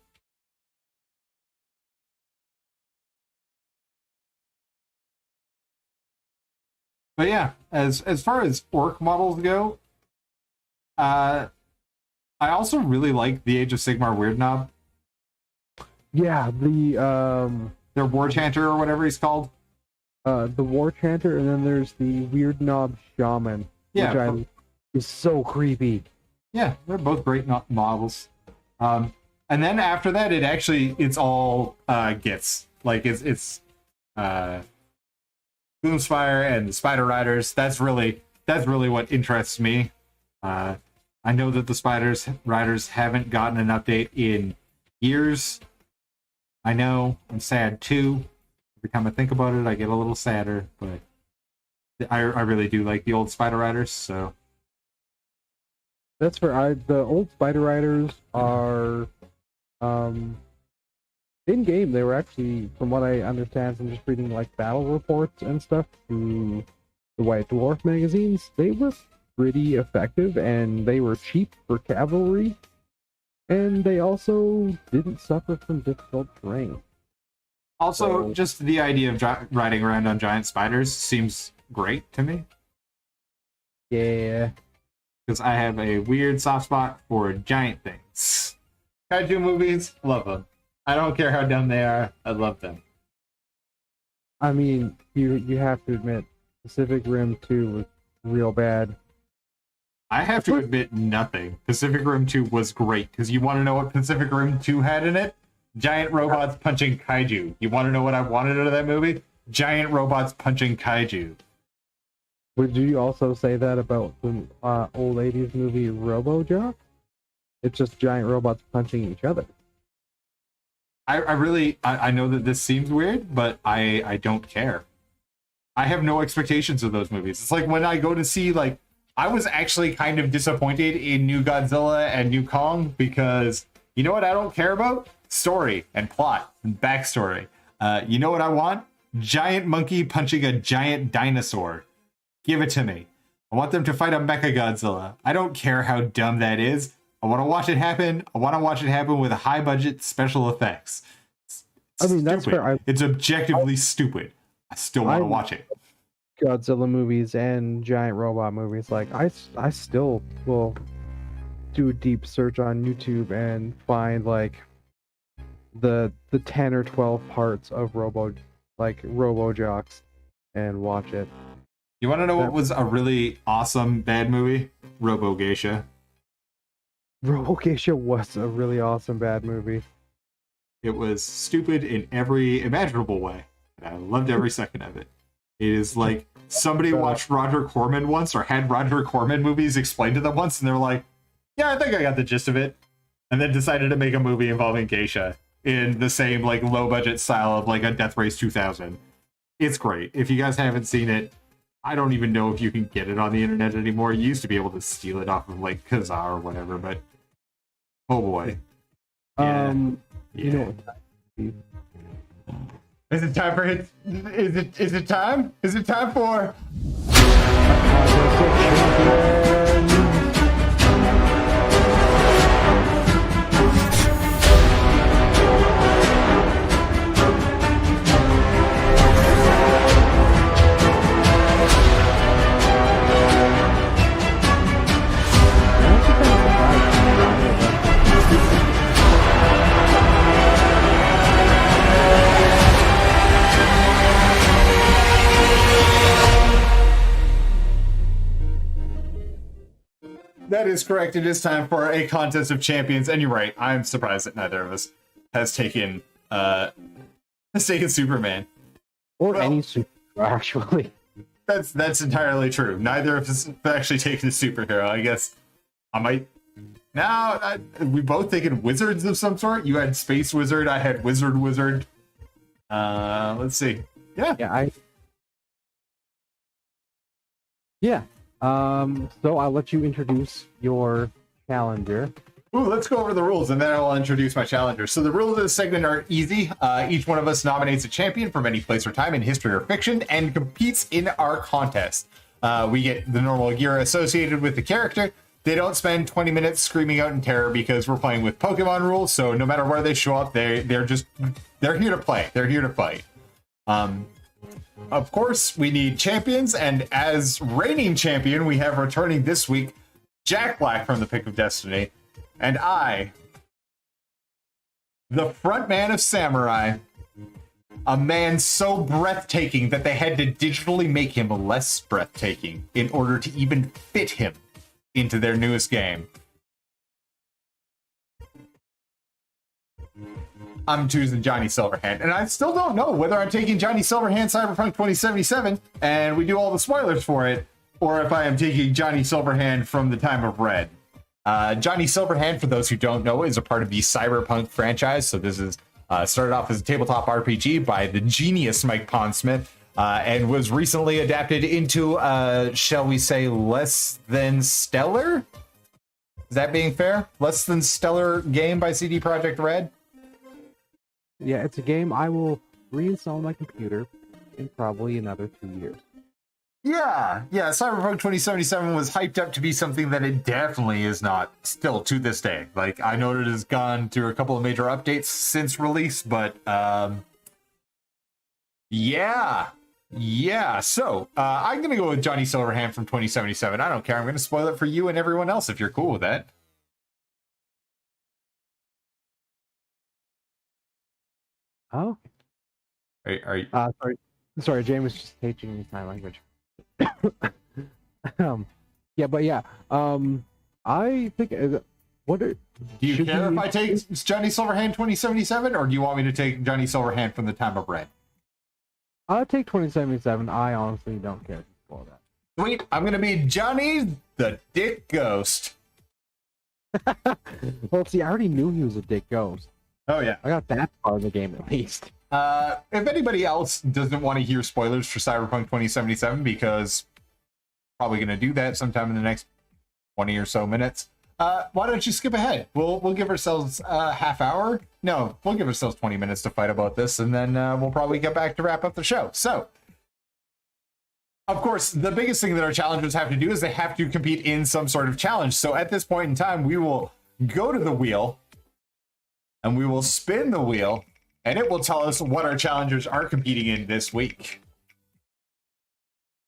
But yeah, as far as Orc models go, I also really like the Age of Sigmar Weird Knob. Yeah, their War Chanter or whatever he's called. The War Chanter, and then there's the Weird Knob Shaman, which is so creepy. Yeah, they're both great models. And then after that, it's all gits. It's Gloomspire and the Spider Riders. That's really what interests me. I know that the Spiders Riders haven't gotten an update in years. I know, I'm sad too. Every time I think about it, I get a little sadder, but I really do like the old Spider Riders, so. That's for the old Spider Riders are in game. They were actually, from what I understand from just reading like battle reports and stuff through the White Dwarf magazines, they were pretty effective and they were cheap for cavalry, and they also didn't suffer from difficult terrain. Also, just the idea of riding around on giant spiders seems great to me. Yeah. Because I have a weird soft spot for giant things. Kaiju movies, love them. I don't care how dumb they are, I love them. I mean, you have to admit, Pacific Rim 2 was real bad. I have to admit nothing. Pacific Rim 2 was great, because you want to know what Pacific Rim 2 had in it? Giant robots punching kaiju. You want to know what I wanted out of that movie? Giant robots punching kaiju. Would you also say that about the old 80s movie RoboJock? It's just giant robots punching each other. I know that this seems weird, but I don't care. I have no expectations of those movies. It's like when I go to see, like, I was actually kind of disappointed in New Godzilla and New Kong because, you know what I don't care about? Story and plot and backstory. You know what I want? Giant monkey punching a giant dinosaur. Give it to me. I want them to fight a Mechagodzilla. I don't care how dumb that is. I want to watch it happen. I want to watch it happen with high budget special effects. I mean, that's fair. It's objectively stupid. I still want to watch it. Godzilla movies and giant robot movies. Like, I still will do a deep search on YouTube and find like the 10 or 12 parts of RoboJocks and watch it. You want to know what was a really awesome bad movie? Robo Geisha. Robo Geisha was a really awesome bad movie. It was stupid in every imaginable way, and I loved every second of it. It is like somebody watched Roger Corman once, or had Roger Corman movies explained to them once, and they're like, yeah, I think I got the gist of it. And then decided to make a movie involving geisha in the same like low budget style of like a Death Race 2000. It's great. If you guys haven't seen it, I don't even know if you can get it on the internet anymore. You used to be able to steal it off of like Kazaa or whatever, but oh boy. Yeah. You know what? Is it time for it? Is it time? Is it time for That is correct. It is time for a contest of champions, and you're right. I'm surprised that neither of us has taken Superman or any superhero. Actually, that's entirely true. Neither of us have actually taken a superhero. I guess I might. Now we both taken wizards of some sort. You had space wizard. I had wizard. Let's see. Yeah. So I'll let you introduce your challenger. Ooh, let's go over the rules, and then I'll introduce my challenger. So the rules of this segment are easy. Each one of us nominates a champion from any place or time in history or fiction and competes in our contest. We get the normal gear associated with the character. They don't spend 20 minutes screaming out in terror because we're playing with Pokemon rules, so no matter where they show up, they're here to play. They're here to fight. Of course, we need champions, and as reigning champion, we have returning this week Jack Black from the Pick of Destiny, and I, the front man of Samurai, a man so breathtaking that they had to digitally make him less breathtaking in order to even fit him into their newest game. I'm choosing Johnny Silverhand, and I still don't know whether I'm taking Johnny Silverhand Cyberpunk 2077 and we do all the spoilers for it, or if I am taking Johnny Silverhand from the time of Red. Johnny Silverhand, for those who don't know, is a part of the Cyberpunk franchise. So this is started off as a tabletop RPG by the genius Mike Pondsmith, and was recently adapted into, shall we say, less than stellar? Is that being fair? Less than stellar game by CD Projekt Red? Yeah, it's a game I will reinstall on my computer in probably another 2 years. Yeah, Cyberpunk 2077 was hyped up to be something that it definitely is not still to this day. Like, I know it has gone through a couple of major updates since release, but yeah. So I'm gonna go with Johnny Silverhand from 2077. I don't care. I'm gonna spoil it for you and everyone else if you're cool with that. Oh, Are you... sorry, James was just teaching me sign language. I think do you care if I take Johnny Silverhand 2077, or do you want me to take Johnny Silverhand from the time of Red? I'll take 2077. I honestly don't care for that. Sweet, I'm gonna be Johnny the Dick Ghost. Well, see, I already knew he was a dick ghost. Oh yeah, I got that part of the game at least. If anybody else doesn't want to hear spoilers for Cyberpunk 2077, because probably going to do that sometime in the next 20 or so minutes, why don't you skip ahead? We'll give ourselves a half hour. No, we'll give ourselves 20 minutes to fight about this, and then we'll probably get back to wrap up the show. So, of course, the biggest thing that our challengers have to do is they have to compete in some sort of challenge. So at this point in time, we will go to the wheel, and we will spin the wheel, and it will tell us what our challengers are competing in this week.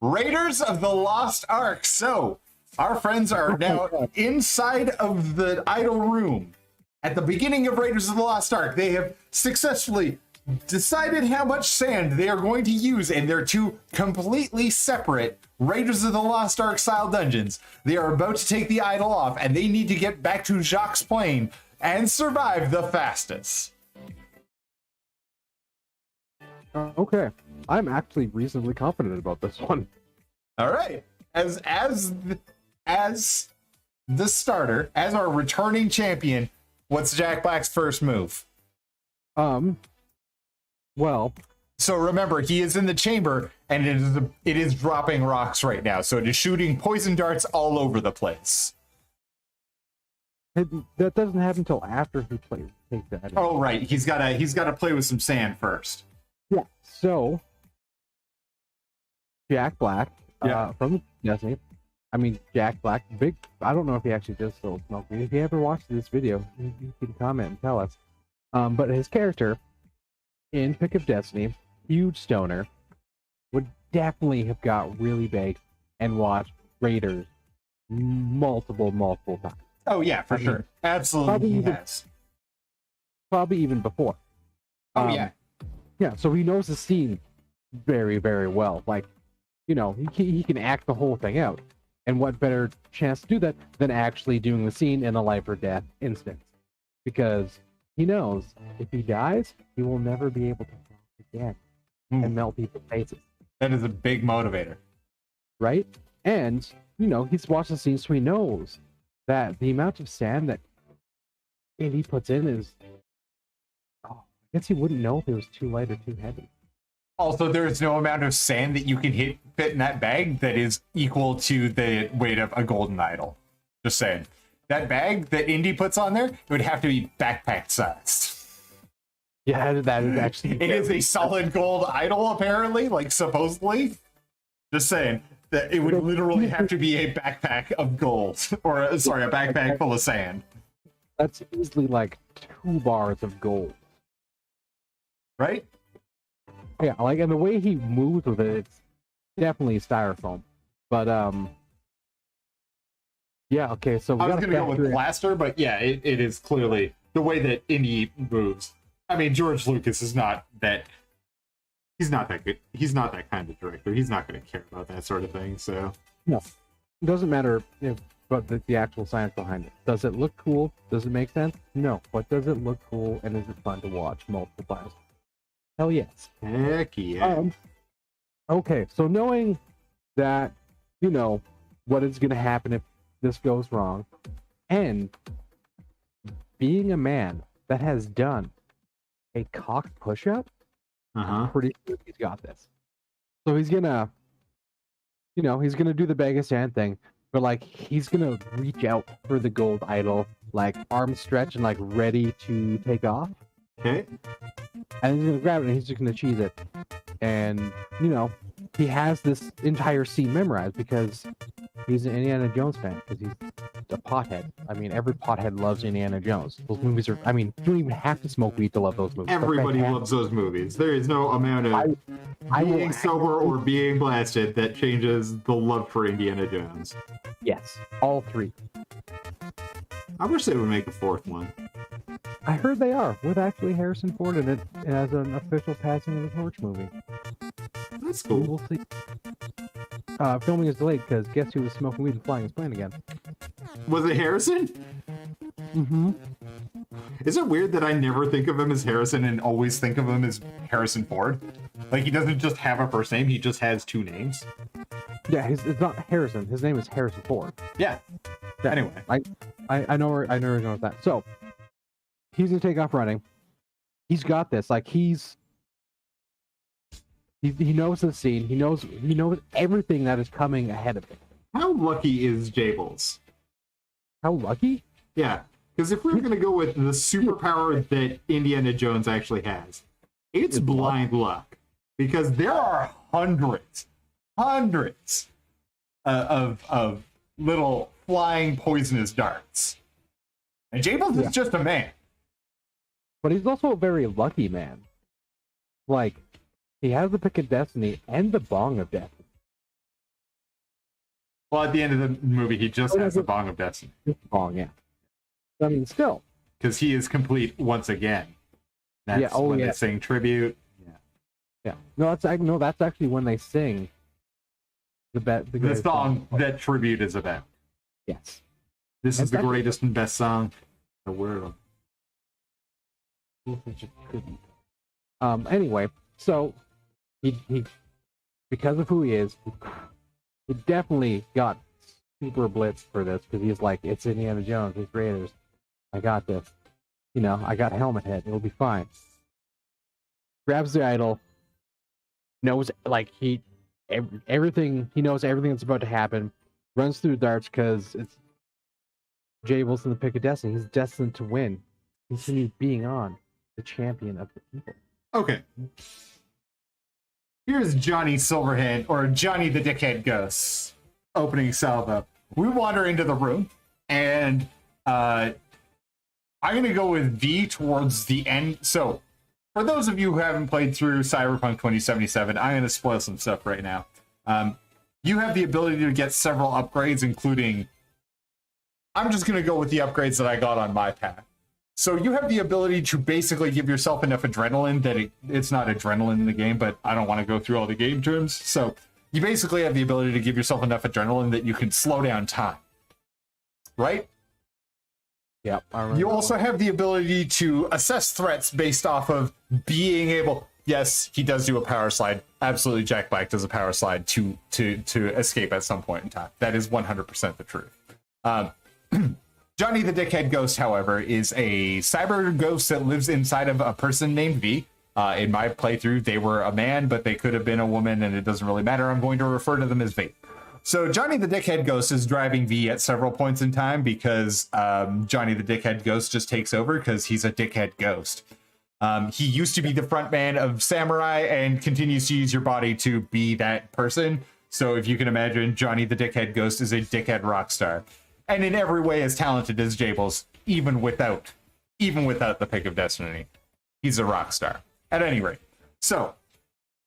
Raiders of the Lost Ark. So, our friends are now inside of the idol room. At the beginning of Raiders of the Lost Ark, they have successfully decided how much sand they are going to use in their two completely separate Raiders of the Lost Ark style dungeons. They are about to take the idol off, and they need to get back to Jacques' plane and survive the fastest. Okay, I'm actually reasonably confident about this one. All right, as the starter, as our returning champion, what's Jack Black's first move? Well, so remember, he is in the chamber, and it is dropping rocks right now, so it is shooting poison darts all over the place. That doesn't happen until after he takes that. Oh right, he's gotta play with some sand first. Yeah. So Jack Black, from Destiny. I mean, Jack Black, big. I don't know if he actually does still smoke weed. If you ever watched this video, you can comment and tell us. But his character in Pick of Destiny, huge stoner, would definitely have got really big and watched Raiders multiple times. Oh yeah, for sure. Absolutely, probably even before. Oh yeah. Yeah, so he knows the scene very, very well. Like, you know, he can act the whole thing out. And what better chance to do that than actually doing the scene in a life or death instance? Because he knows if he dies, he will never be able to talk again and melt people's faces. That is a big motivator. Right? And, you know, he's watched the scene, so he knows that the amount of sand that Indy puts in is... Oh, I guess he wouldn't know if it was too light or too heavy. Also, there's no amount of sand that you can fit in that bag that is equal to the weight of a golden idol. Just saying. That bag that Indy puts on there, it would have to be backpack sized. Yeah, that is actually... It is a solid gold idol, apparently, like, supposedly. Just saying. That it would literally have to be a backpack of gold. Or, sorry, a backpack full of sand. That's easily like 2 bars of gold. Right? Yeah, like, and the way he moves with it, it's definitely styrofoam. But, yeah, okay, so I was going to go with plaster, but yeah, it is clearly the way that Indy moves. I mean, George Lucas is not that... He's not that good. He's not that kind of director. He's not going to care about that sort of thing, so... No. It doesn't matter but the actual science behind it. Does it look cool? Does it make sense? No. But does it look cool, and is it fun to watch multiple times? Hell yes. Heck yeah. Okay, so knowing that, you know, what is going to happen if this goes wrong. And being a man that has done a cocked push-up, I'm pretty sure he's got this. So he's gonna, he's gonna do the biggest hand thing, but like he's gonna reach out for the gold idol, like arms stretched and like ready to take off. Okay. And he's gonna grab it and he's just gonna cheese it. And he has this entire scene memorized because he's an Indiana Jones fan, because he's a pothead. I mean, every pothead loves Indiana Jones. Those movies are, you don't even have to smoke weed to love those movies. Everybody loves those movies. There is no amount of being sober or being blasted that changes the love for Indiana Jones. Yes, all three. I wish they would make a fourth one. I heard they are, with actually Harrison Ford in it as an official passing of the torch movie. That's cool. We'll see. Filming is delayed because guess who was smoking weed and flying his plane again? Was it Harrison? Mm-hmm. Is it weird that I never think of him as Harrison and always think of him as Harrison Ford? Like, he doesn't just have a first name, he just has two names? Yeah, it's not Harrison. His name is Harrison Ford. Yeah. Anyway. I know where you're going with that. So, he's going to take off running. He's got this. Like, he knows the scene. He knows everything that is coming ahead of him. How lucky is Jables? How lucky? Yeah, because if we're going to go with the superpower that Indiana Jones actually has, it's blind luck. Because there are hundreds of little flying poisonous darts. And Jables is just a man. But he's also a very lucky man. Like, he has the pick of destiny and the bong of destiny. Well, at the end of the movie, he just has the bong of destiny. Bong, yeah. I mean, still. Because he is complete once again. That's when they sing tribute. Yeah. No, that's actually when they sing the song that tribute is about. Yes. This is the greatest and best song in the world. Anyway, so he because of who he is, he definitely got super blitzed for this because he's like, it's Indiana Jones, it's Raiders. I got this. I got helmet head. It'll be fine. Grabs the idol. Knows everything. He knows everything that's about to happen. Runs through darts because it's Jables in the pick of destiny. He's destined to win. Continue being the champion of the people. Okay. Here's Johnny Silverhand, or Johnny the Dickhead Ghost, opening salvo. We wander into the room, and I'm going to go with V towards the end. So, for those of you who haven't played through Cyberpunk 2077, I'm going to spoil some stuff right now. You have the ability to get several upgrades, including... I'm just going to go with the upgrades that I got on my pack. So you have the ability to basically give yourself enough adrenaline that it's not adrenaline in the game, but I don't want to go through all the game terms. So you basically have the ability to give yourself enough adrenaline that you can slow down time. Right? Yep. You also have the ability to assess threats based off of being able... Yes, he does do a power slide. Absolutely, Jack Black does a power slide to escape at some point in time. That is 100% the truth. Johnny the Dickhead Ghost, however, is a cyber ghost that lives inside of a person named V. In my playthrough, they were a man, but they could have been a woman, and it doesn't really matter. I'm going to refer to them as V. So Johnny the Dickhead Ghost is driving V at several points in time because Johnny the Dickhead Ghost just takes over because he's a dickhead ghost. He used to be the front man of Samurai and continues to use your body to be that person. So if you can imagine, Johnny the Dickhead Ghost is a dickhead rock star. And in every way as talented as Jables, even without the pick of destiny. He's a rock star. At any rate. So,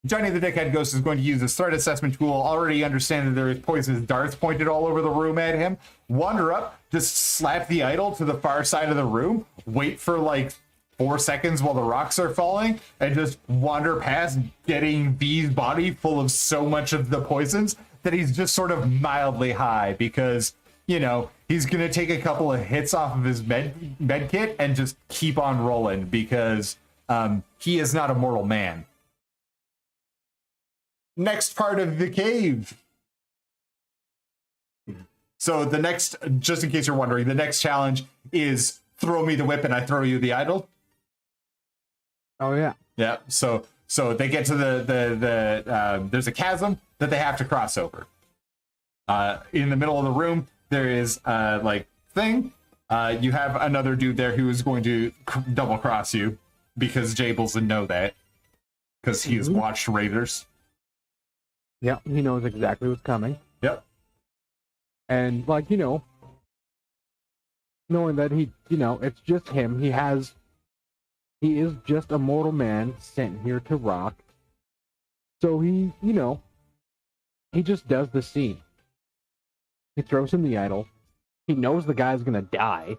Johnny the Dickhead Ghost is going to use this threat assessment tool, already understand that there is poisonous darts pointed all over the room at him, wander up, just slap the idol to the far side of the room, wait for like 4 seconds while the rocks are falling, and just wander past, getting V's body full of so much of the poisons that he's just sort of mildly high because... he's going to take a couple of hits off of his med kit and just keep on rolling because he is not a mortal man. Next part of the cave. So the next, just in case you're wondering, the next challenge is throw me the whip and I throw you the idol. Oh yeah. Yeah. So they get to the there's a chasm that they have to cross over. In the middle of the room, there is like thing. You have another dude there who is going to double cross you because Jables would know that because he's watched Raiders. Yeah, he knows exactly what's coming. Yep. And like, you know, knowing that he, you know, it's just him. He is just a mortal man sent here to rock. So he, you know, he just does the scene. He throws him the idol. He knows the guy's gonna die.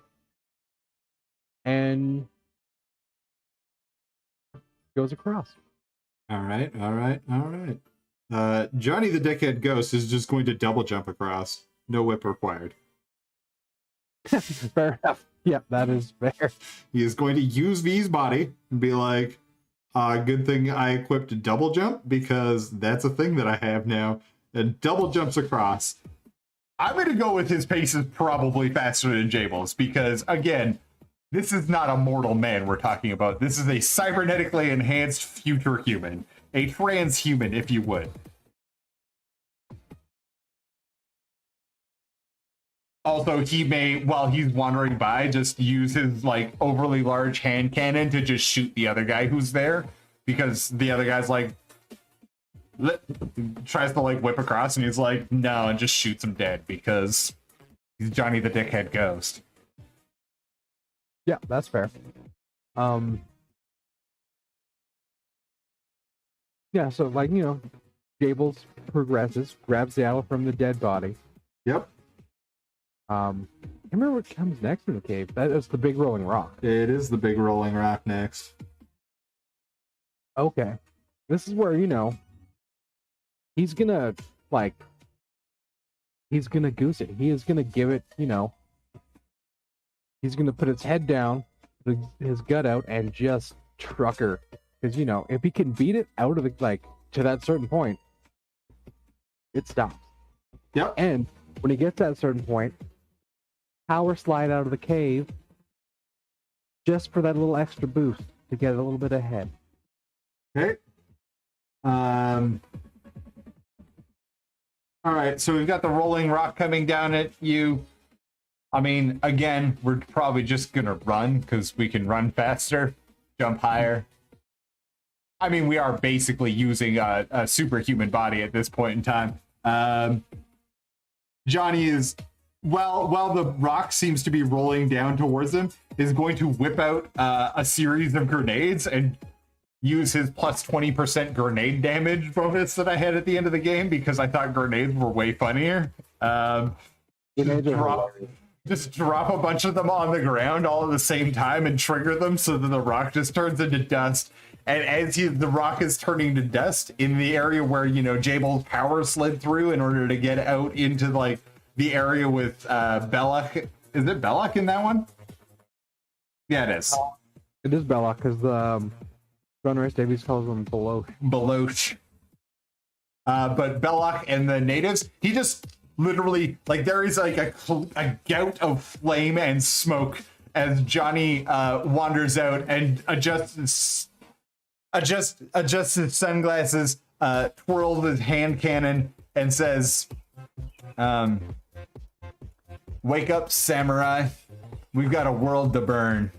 And goes across. All right. Johnny the Dickhead Ghost is just going to double jump across. No whip required. Fair enough. Yep, that is fair. He is going to use V's body and be like, good thing I equipped double jump because that's a thing that I have now. And double jumps across. I'm going to go with his pace is probably faster than Jables because, again, this is not a mortal man we're talking about. This is a cybernetically enhanced future human. A transhuman, if you would. Also, he may, while he's wandering by, just use his, like, overly large hand cannon to just shoot the other guy who's there. Because the other guy's like, tries to, like, whip across, and he's like, no, and just shoots him dead because he's Johnny the Dickhead Ghost. Yeah, that's fair. Yeah, so, like, you know, Jables progresses, grabs the idol from the dead body. Yep. I remember what comes next in the cave. That is the big rolling rock. It is the big rolling rock next. Okay. This is where, you know, he's gonna, like, he's gonna goose it. He is gonna give it, you know, he's gonna put his head down, his gut out, and just truck her. Because, you know, if he can beat it out of the, like, to that certain point, it stops. Yep. And when he gets to that certain point, power slide out of the cave just for that little extra boost to get a little bit ahead. Okay. All right, so we've got the rolling rock coming down at you. I mean, again, we're probably just gonna run because we can run faster, jump higher. I mean, we are basically using a superhuman body at this point in time. Johnny is, while the rock seems to be rolling down towards him, is going to whip out a series of grenades and use his plus 20% grenade damage bonus that I had at the end of the game because I thought grenades were way funnier. Just drop a bunch of them on the ground all at the same time and trigger them so that the rock just turns into dust. And as the rock is turning to dust in the area where, you know, Jables' power slid through in order to get out into, like, the area with Belloc. Is it Belloc in that one? Yeah, it is. It is Belloc, because Sunrise Davies calls him Beloach. But Belloc and the natives, he just literally, like, there is, like, a gout of flame and smoke as Johnny wanders out and adjusts his sunglasses, twirls his hand cannon, and says, wake up, samurai. We've got a world to burn.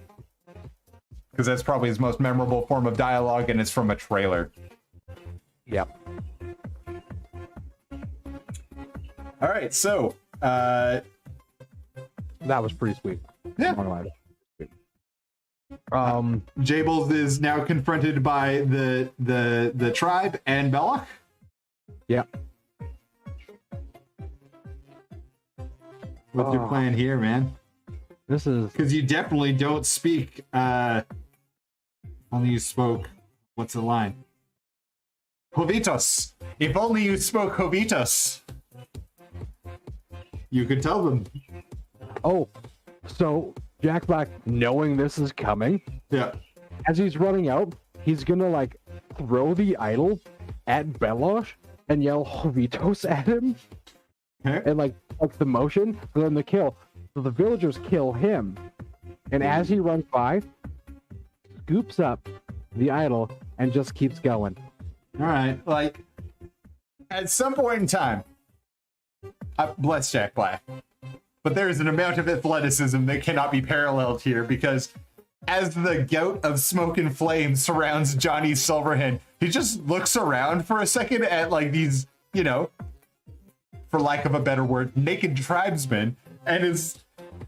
Because that's probably his most memorable form of dialogue, and it's from a trailer. Yep. All right, so that was pretty sweet. Yeah. Jables is now confronted by the tribe and Belloc. Yep. What's your plan here, man? This is because you definitely don't speak. Only you spoke. What's the line? Jovitos. If only you spoke Jovitos. You could tell them. Oh, so Jack Black, knowing this is coming, yeah, as he's running out, he's gonna, like, throw the idol at Belosh and yell Jovitos at him. and like the motion for them to kill. So the villagers kill him, and as he runs by, scoops up the idol and just keeps going. All right, like at some point in time, bless Jack Black, but there is an amount of athleticism that cannot be paralleled here, because as the gout of smoke and flame surrounds Johnny Silverhand, he just looks around for a second at like these, you know, for lack of a better word, naked tribesmen, and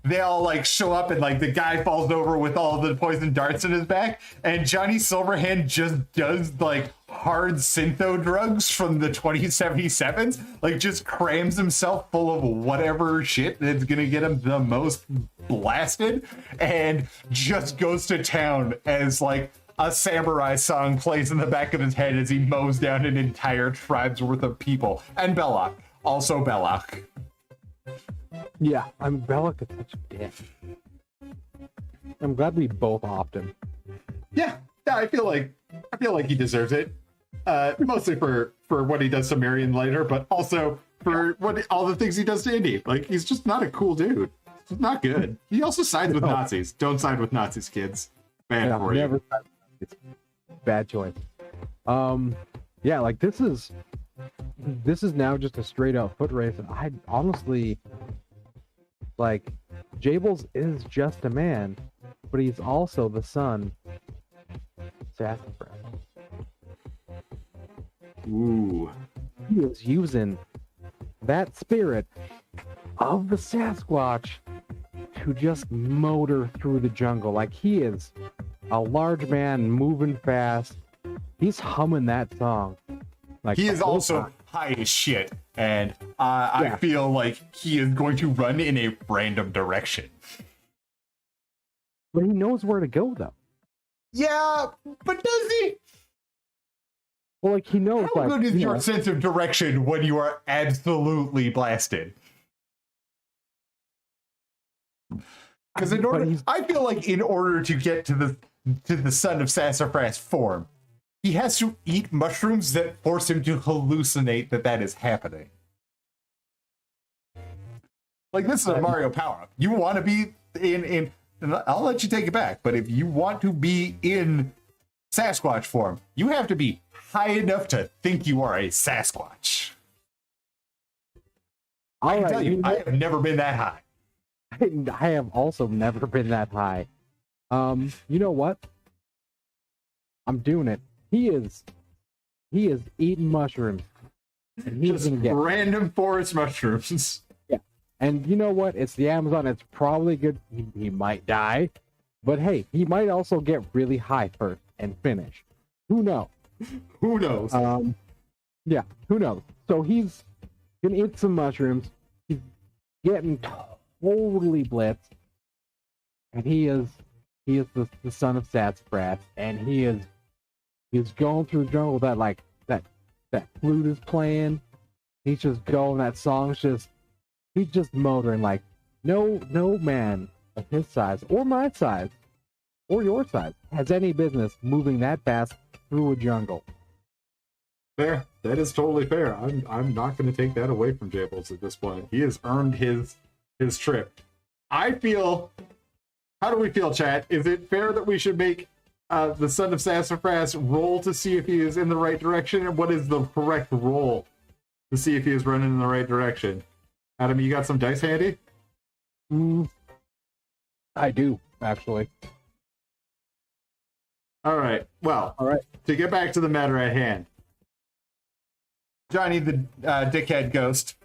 they all like show up, and like the guy falls over with all the poison darts in his back, and Johnny Silverhand just does like hard syntho drugs from the 2077s, like just crams himself full of whatever shit that's gonna get him the most blasted, and just goes to town as like a samurai song plays in the back of his head as he mows down an entire tribe's worth of people. And Belloc, also Belloc. Yeah, Belloc is such a dick. I'm glad we both offed him. Yeah, I feel like he deserves it. Mostly for what he does to Marion later, but also for all the things he does to Indy. Like, he's just not a cool dude. He's not good. He also sides with Nazis. Don't side with Nazis, kids. Bad for you. It's bad choice. Yeah, like this is now just a straight out foot race, and I honestly like Jables is just a man, but he's also the son of Sassafras. Ooh. He is using that spirit of the Sasquatch to just motor through the jungle. Like, he is a large man moving fast. He's humming that song. Like, he is also high as shit, and I feel like he is going to run in a random direction. But he knows where to go, though. Yeah, but does he? Well, like, he knows. How good is your sense of direction when you are absolutely blasted? Because I feel like in order to get to the son of Sassafras form, he has to eat mushrooms that force him to hallucinate that is happening. Like, this is a Mario power-up. You want to be in I'll let you take it back, but if you want to be in Sasquatch form, you have to be high enough to think you are a Sasquatch. I can tell you, I have never been that high. I have also never been that high. You know what? I'm doing it. He is eating mushrooms. And he's just random forest mushrooms. Yeah. And you know what? It's the Amazon. It's probably good. He might die. But hey, he might also get really high first and finish. Who knows? Who knows? Yeah, who knows? So he's gonna eat some mushrooms. He's getting totally blitzed. And he is the son of Sassafras, and he's going through the jungle that flute is playing. He's just going, that song's he's just motoring like no man of his size or my size or your size has any business moving that fast through a jungle. Fair. That is totally fair. I'm not going to take that away from Jables at this point. He has earned his trip. I feel. How do we feel, chat? Is it fair that we should make the son of Sassafras roll to see if he is in the right direction? And what is the correct roll to see if he is running in the right direction? Adam, you got some dice handy? I do, actually. All right. Well, to get back to the matter at hand. Johnny, the dickhead ghost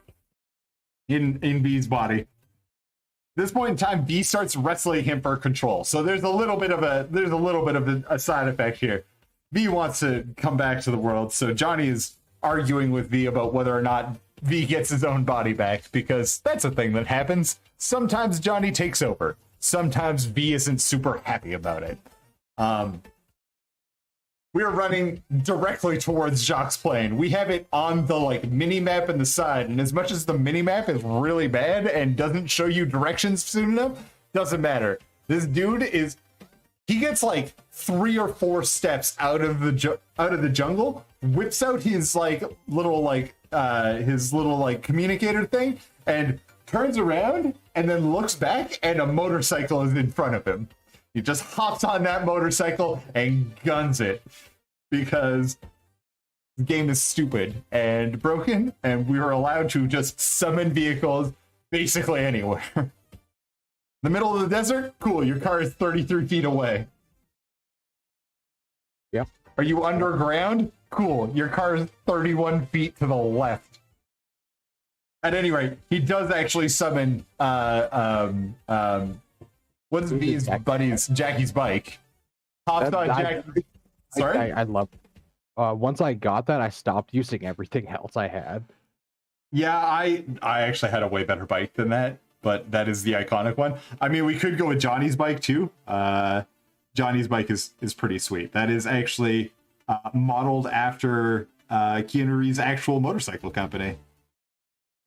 in B's body. At this point in time, B starts wrestling him for control. So there's a little bit of a side effect here. V wants to come back to the world, so Johnny is arguing with V about whether or not V gets his own body back, because that's a thing that happens. Sometimes Johnny takes over. Sometimes V isn't super happy about it. We are running directly towards Jacques' plane. We have it on the mini map in the side, and as much as the mini map is really bad and doesn't show you directions soon enough, doesn't matter. This dude is He gets like 3 or 4 steps out of the jungle, whips out his little communicator thing, and turns around and then looks back, and a motorcycle is in front of him. He just hops on that motorcycle and guns it because the game is stupid and broken, and we were allowed to just summon vehicles basically anywhere. The middle of the desert? Cool, your car is 33 feet away. Yep. Are you underground? Cool, your car is 31 feet to the left. At any rate, he does actually summon what's V's buddy's Jackie's bike. Hops on Jackie. Sorry? I love it. Once I got that, I stopped using everything else I had. Yeah, I actually had a way better bike than that, but that is the iconic one. I mean, we could go with Johnny's bike too. Johnny's bike is pretty sweet. That is actually modeled after Keanu Reeves' actual motorcycle company.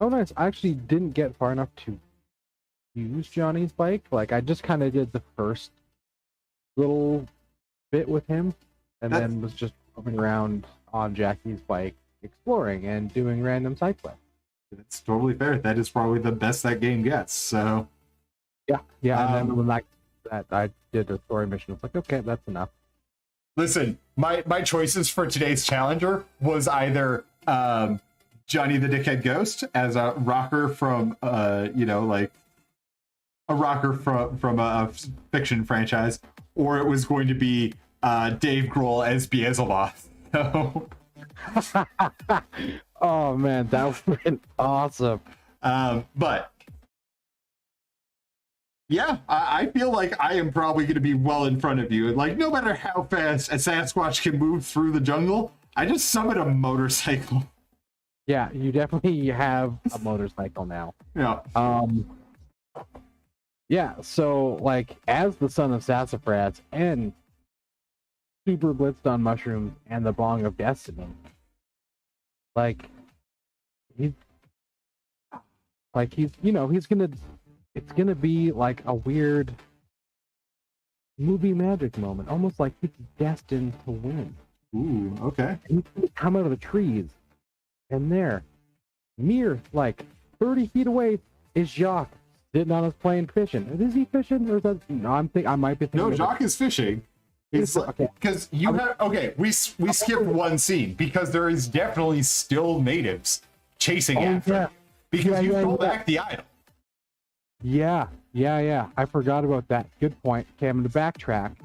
Oh, nice. I actually didn't get far enough to use Johnny's bike. Like, I just kind of did the first little bit with him, and then was just moving around on Jackie's bike, exploring and doing random side quests. It's totally fair. That is probably the best that game gets. So, yeah. And then when that I did a story mission, it's like, okay, that's enough. Listen, my choices for today's challenger was either Johnny the Dickhead Ghost as a rocker from a rocker from a fiction franchise, or it was going to be Dave Grohl as Beelzebub. So oh man, that would have been awesome. But yeah, I feel like I am probably going to be well in front of you. And like, no matter how fast a Sasquatch can move through the jungle, I just summoned a motorcycle. Yeah, you definitely have a motorcycle now. Yeah. Yeah, so like as the son of Sassafras and super blitzed on mushrooms and the bong of destiny, he's it's gonna be like a weird movie magic moment, almost like he's destined to win. Ooh, okay. He's gonna come out of the trees, and there, mere like 30 feet away, is Jacques sitting on his plane fishing. Is he fishing, or is that? No, I might be thinking. No, Jacques is fishing. It's because we skipped one scene because there is definitely still natives chasing after him because you pull back the idol. Yeah. I forgot about that. Good point. Okay, I'm gonna backtrack.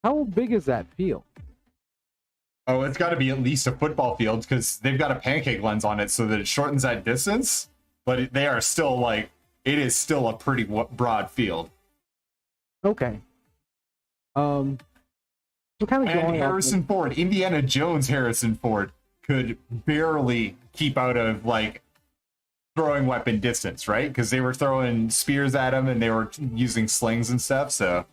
How big is that field? Oh, it's got to be at least a football field because they've got a pancake lens on it so that it shortens that distance. But they are still it is still a pretty broad field. Okay. So kind of going Harrison Ford, Indiana Jones Harrison Ford could barely keep out of throwing weapon distance, right? Because they were throwing spears at him and they were using slings and stuff. So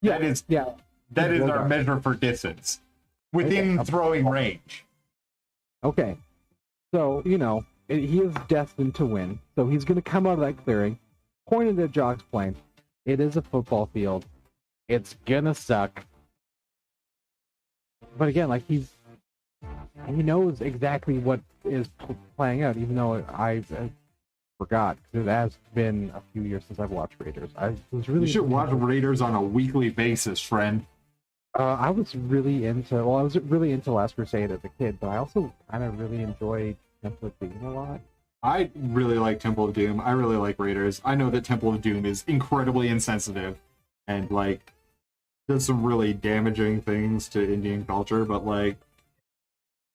that is our measure for distance within throwing range. Okay, so he is destined to win. So he's going to come out of that clearing, pointed at Jacques' plane. It is a football field. It's gonna suck. But again, he knows exactly what is playing out, even though I forgot. It has been a few years since I've watched Raiders. You should watch Raiders on a weekly basis, friend. I was really into Last Crusade as a kid, but I also kind of really enjoyed Temple of Doom a lot. I really like Temple of Doom. I really like Raiders. I know that Temple of Doom is incredibly insensitive and does some really damaging things to Indian culture, but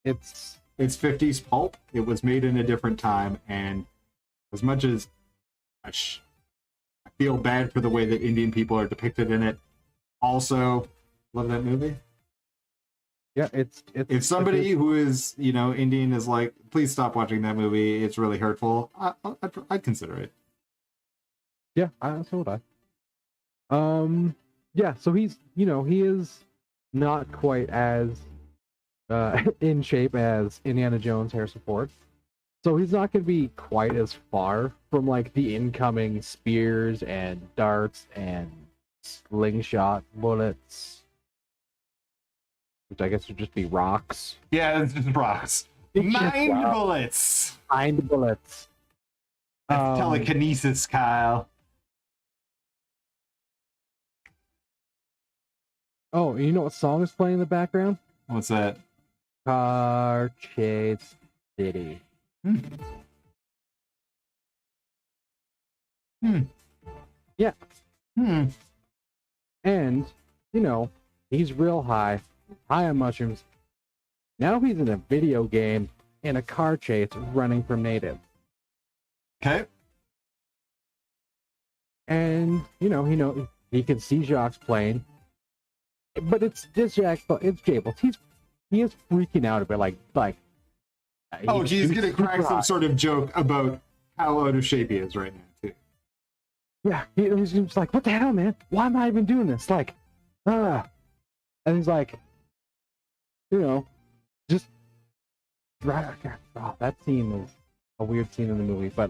it's 50s pulp. It was made in a different time, and as much as I feel bad for the way that Indian people are depicted in it, also love that movie. Yeah, it's if somebody who is Indian is please stop watching that movie, it's really hurtful, I'd consider it. Yeah, so would I. Yeah, so he's he is not quite as in shape as Indiana Jones Harrison Ford. So he's not going to be quite as far from like the incoming spears and darts and slingshot bullets, which I guess would just be rocks. Yeah, it's just rocks. Mind bullets. Mind bullets. That's telekinesis, Kyle. Oh, you know what song is playing in the background? What's that? Car Chase City. Yeah. And, you know, he's real high on mushrooms. Now he's in a video game in a car chase running from natives. Okay. And, you know, he can see Jacques playing. But it's just Jacques, it's Jables. He is freaking out a bit, like oh, he's gonna crack some sort of joke about how out of shape he is right now, too. Yeah, he's just like, what the hell, man? Why am I even doing this? Like, and he's like, you know, just right. Oh, that scene is a weird scene in the movie, but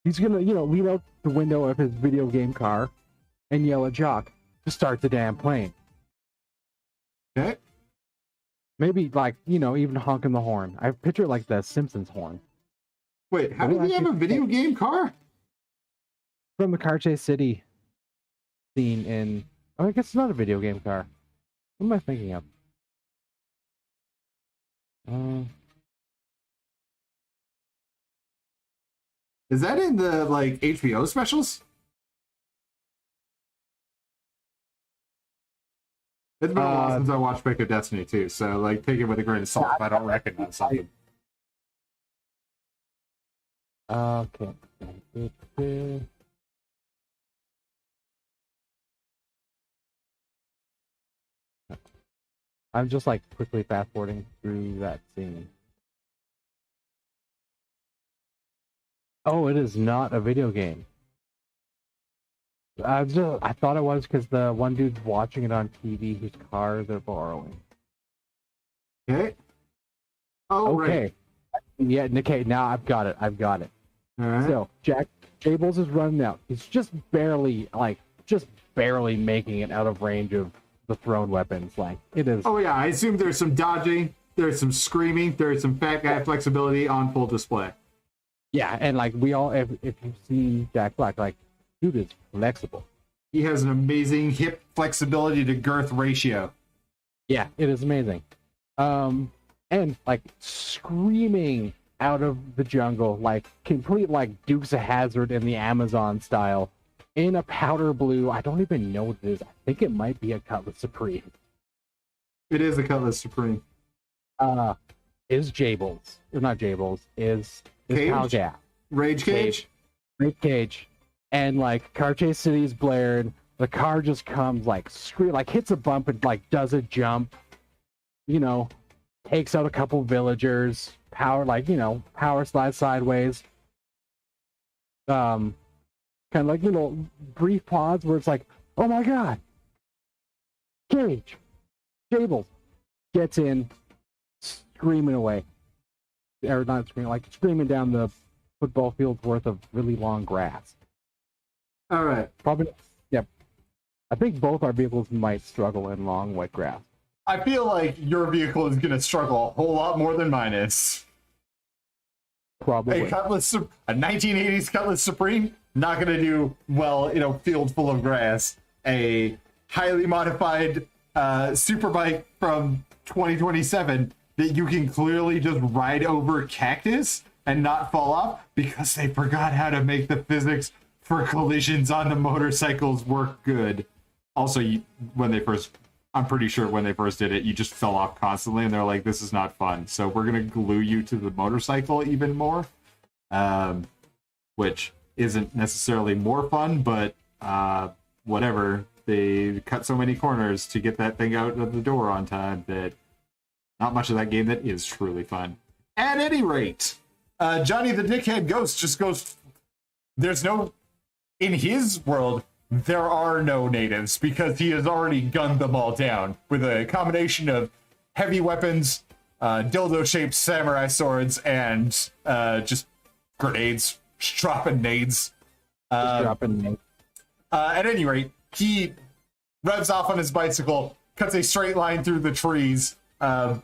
he's gonna, you know, lean out the window of his video game car and yell at Jock to start the damn plane. Okay. Maybe, like, you know, even honking the horn. I picture like the Simpsons horn. Wait, how did he have a video game car? From the Car Chase City scene in... Oh, I guess it's not a video game car. What am I thinking of? Is that in the, like, HBO specials? It's been a while since I watched Pick of Destiny, too, so, like, take it with a grain of salt if I don't recognize something. Okay. I'm just, like, quickly fast-forwarding through that scene. Oh, it is not a video game. I thought it was because the one dude's watching it on TV whose car they're borrowing. Okay. Oh, okay. Right. Yeah, okay, now I've got it. All right. So, Jables is running out. He's just barely making it out of range of the thrown weapons. Like, it is... Oh, yeah, I assume there's some dodging, there's some screaming, there's some fat guy flexibility on full display. Yeah, and, like, we all... If you've seen Jack Black, like, dude is flexible. He has an amazing hip flexibility to girth ratio. Yeah, it is amazing. And like screaming out of the jungle, like complete like Dukes of Hazzard in the Amazon style, in a powder blue. I don't even know what it is. I think it might be a Cutlass Supreme. It is a Cutlass Supreme. Is Jables? Or not Jables? Is Cage? Pal Gap. Rage Cage? Rage Cage. And like Car Chase City's blared. The car just comes like hits a bump and like does a jump. You know, takes out a couple villagers. Power slide sideways. Kind of like, you know, brief pause where it's like, oh my god, Cage, Jables gets in, screaming away, or not screaming, like screaming down the football field's worth of really long grass. All right. Probably, yeah. I think both our vehicles might struggle in long wet grass. I feel like your vehicle is going to struggle a whole lot more than mine is. Probably. A 1980s Cutlass Supreme, not going to do well in a field full of grass. A highly modified superbike from 2027 that you can clearly just ride over cactus and not fall off because they forgot how to make the physics for collisions on the motorcycles work good. Also, I'm pretty sure when they first did it, you just fell off constantly, and they're like, this is not fun. So we're going to glue you to the motorcycle even more, which isn't necessarily more fun, but whatever. They cut so many corners to get that thing out of the door on time that not much of that game that is truly fun. At any rate, Johnny the Dickhead Ghost just goes, in his world, there are no natives because he has already gunned them all down with a combination of heavy weapons, dildo-shaped samurai swords and just grenades, just dropping nades. At any rate, he revs off on his bicycle, cuts a straight line through the trees. On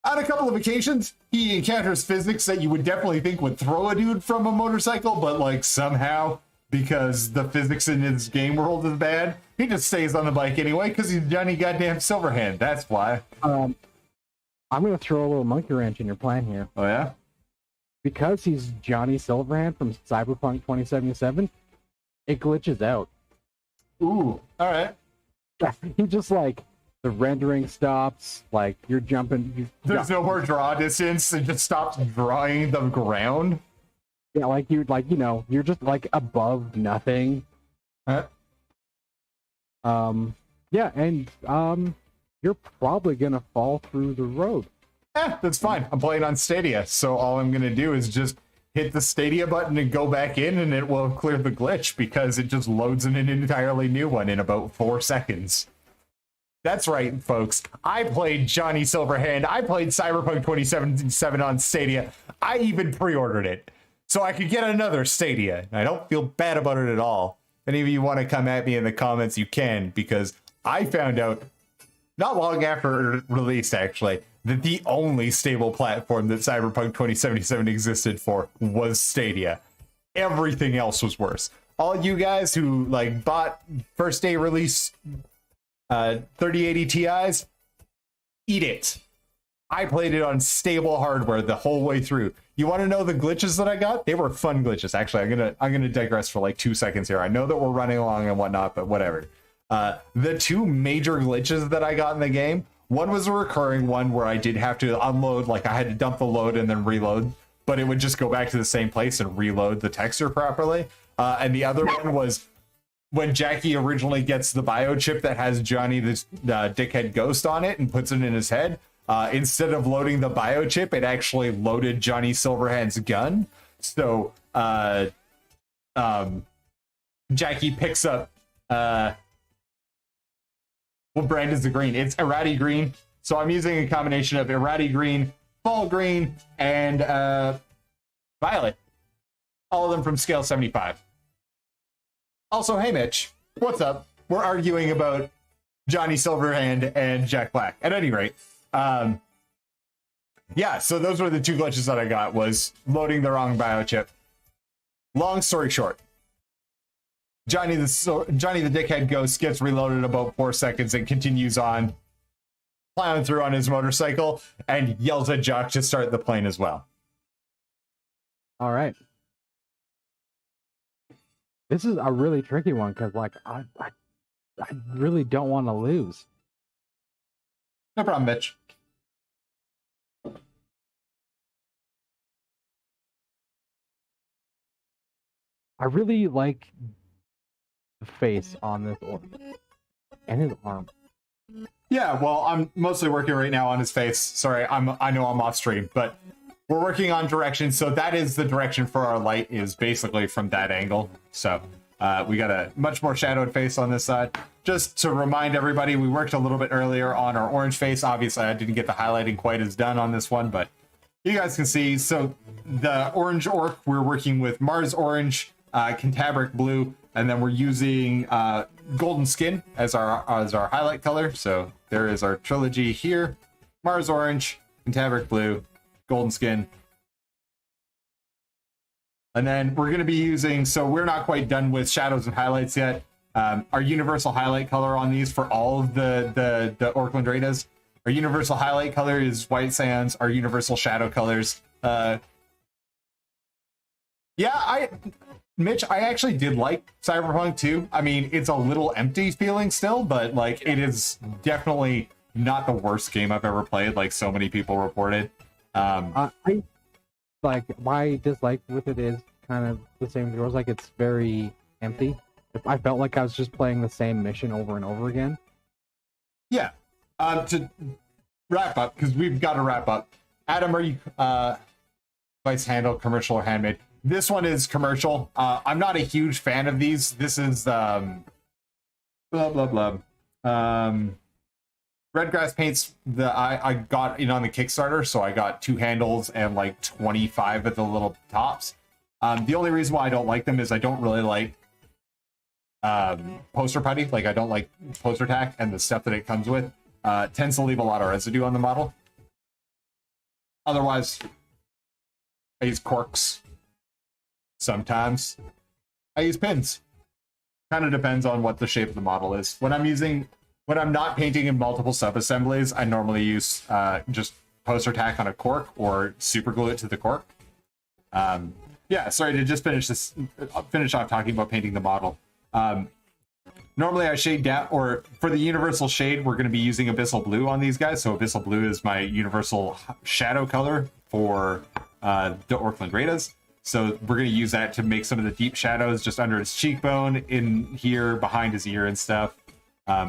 a couple of occasions, he encounters physics that you would definitely think would throw a dude from a motorcycle, but like somehow, because the physics in his game world is bad, he just stays on the bike anyway because he's Johnny goddamn Silverhand. That's why. I'm gonna throw a little monkey wrench in your plan here. Oh yeah? Because he's Johnny Silverhand from Cyberpunk 2077, it glitches out. Ooh, all right. He just like the rendering stops, like you're jumping. There's no more draw distance. It just stops drawing the ground. Yeah, like you're just like above nothing. Huh? Yeah, and you're probably gonna fall through the road. That's fine. I'm playing on Stadia, so all I'm gonna do is just hit the Stadia button and go back in, and it will clear the glitch because it just loads in an entirely new one in about 4 seconds. That's right, folks. I played Johnny Silverhand. I played Cyberpunk 2077 on Stadia. I even pre-ordered it so I could get another Stadia. I don't feel bad about it at all. If any of you want to come at me in the comments, you can, because I found out not long after it released, actually, that the only stable platform that Cyberpunk 2077 existed for was Stadia. Everything else was worse. All you guys who like bought first day release 3080 Ti's, eat it. I played it on stable hardware the whole way through. You want to know the glitches that I got? They were fun glitches. Actually, I'm gonna digress for like 2 seconds here. I know that we're running along and whatnot, but whatever. The two major glitches that I got in the game, one was a recurring one where I did have to unload, like I had to dump the load and then reload, but it would just go back to the same place and reload the texture properly. And the other one was when Jackie originally gets the biochip that has Johnny this dickhead ghost on it and puts it in his head. Instead of loading the biochip, it actually loaded Johnny Silverhand's gun. So Jackie picks up what brand is the green? It's Errati green. So I'm using a combination of Errati green, fall green, and violet. All of them from scale 75. Also, hey Mitch, what's up? We're arguing about Johnny Silverhand and Jack Black. At any rate, yeah, so those were the two glitches that I got, was loading the wrong biochip. Long story short, Johnny the dickhead ghost gets reloaded in about 4 seconds and continues on plowing through on his motorcycle and yells at Jock to start the plane as well. All right. This is a really tricky one because, like, I really don't want to lose. No problem, Mitch. I really like the face on this orc and his arm. Yeah, well, I'm mostly working right now on his face. Sorry, I know I'm off stream, but we're working on direction. So that is the direction for our light, is basically from that angle. So we got a much more shadowed face on this side. Just to remind everybody, we worked a little bit earlier on our orange face. Obviously, I didn't get the highlighting quite as done on this one, but you guys can see. So the orange orc, we're working with Mars orange, Cantabric blue, and then we're using golden skin as our highlight color. So there is our trilogy here: Mars orange, Cantabric blue, golden skin. And then we're going to be using, so we're not quite done with shadows and highlights yet. Our universal highlight color on these for all of the Orkland Raidaz. Our universal highlight color is white sands. Our universal shadow colors. Mitch, I actually did like Cyberpunk 2. I mean, it's a little empty feeling still, but like it is definitely not the worst game I've ever played, like so many people reported. I like my dislike with it is kind of the same as yours. Like, it's very empty. I felt like I was just playing the same mission over and over again. Yeah. To wrap up, because we've got to wrap up. Adam, are you device handle, commercial, or handmade? This one is commercial. I'm not a huge fan of these. This is blah blah blah. Redgrass paints I got in on the Kickstarter, so I got 2 handles and like 25 of the little tops. The only reason why I don't like them is I don't really like poster putty. Like, I don't like poster tack, and the stuff that it comes with tends to leave a lot of residue on the model. Otherwise, I use corks. Sometimes I use pins. Kind of depends on what the shape of the model is. When I'm not painting in multiple sub-assemblies, I normally use just poster tack on a cork or super glue it to the cork. Yeah, sorry to just finish off talking about painting the model. Normally I shade down, or for the universal shade, we're going to be using Abyssal Blue on these guys. So Abyssal Blue is my universal shadow color for the Orkland Raidaz. So we're going to use that to make some of the deep shadows just under his cheekbone, in here, behind his ear and stuff.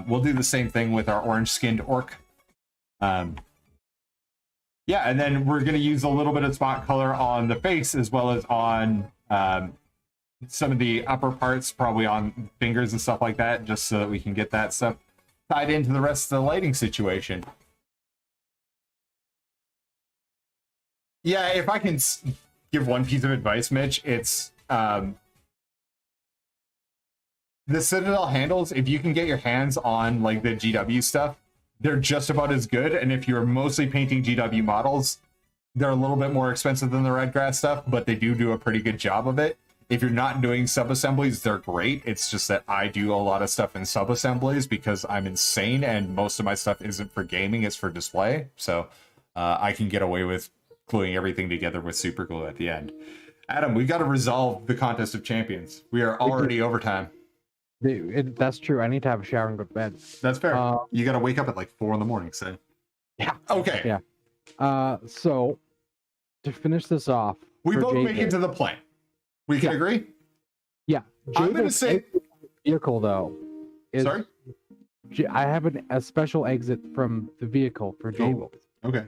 We'll do the same thing with our orange-skinned orc. Yeah, and then we're going to use a little bit of spot color on the face, as well as on some of the upper parts, probably on fingers and stuff like that, just so that we can get that stuff tied into the rest of the lighting situation. Yeah, if I can give one piece of advice, Mitch, it's the Citadel handles, if you can get your hands on like the GW stuff, they're just about as good. And if you're mostly painting GW models, they're a little bit more expensive than the Redgrass stuff, but they do a pretty good job of it. If you're not doing sub-assemblies, they're great. It's just that I do a lot of stuff in sub-assemblies because I'm insane, and most of my stuff isn't for gaming, it's for display. So I can get away with gluing everything together with super glue at the end. Adam, we got to resolve the contest of champions. We are already overtime. That's true. I need to have a shower and go to bed. That's fair. You got to wake up at like 4 in the morning, so. Yeah. Okay. Yeah. So to finish this off, we both make it to the plane. We can agree? Yeah. I'm going to say vehicle though. Sorry? I have a special exit from the vehicle for Jable. Okay.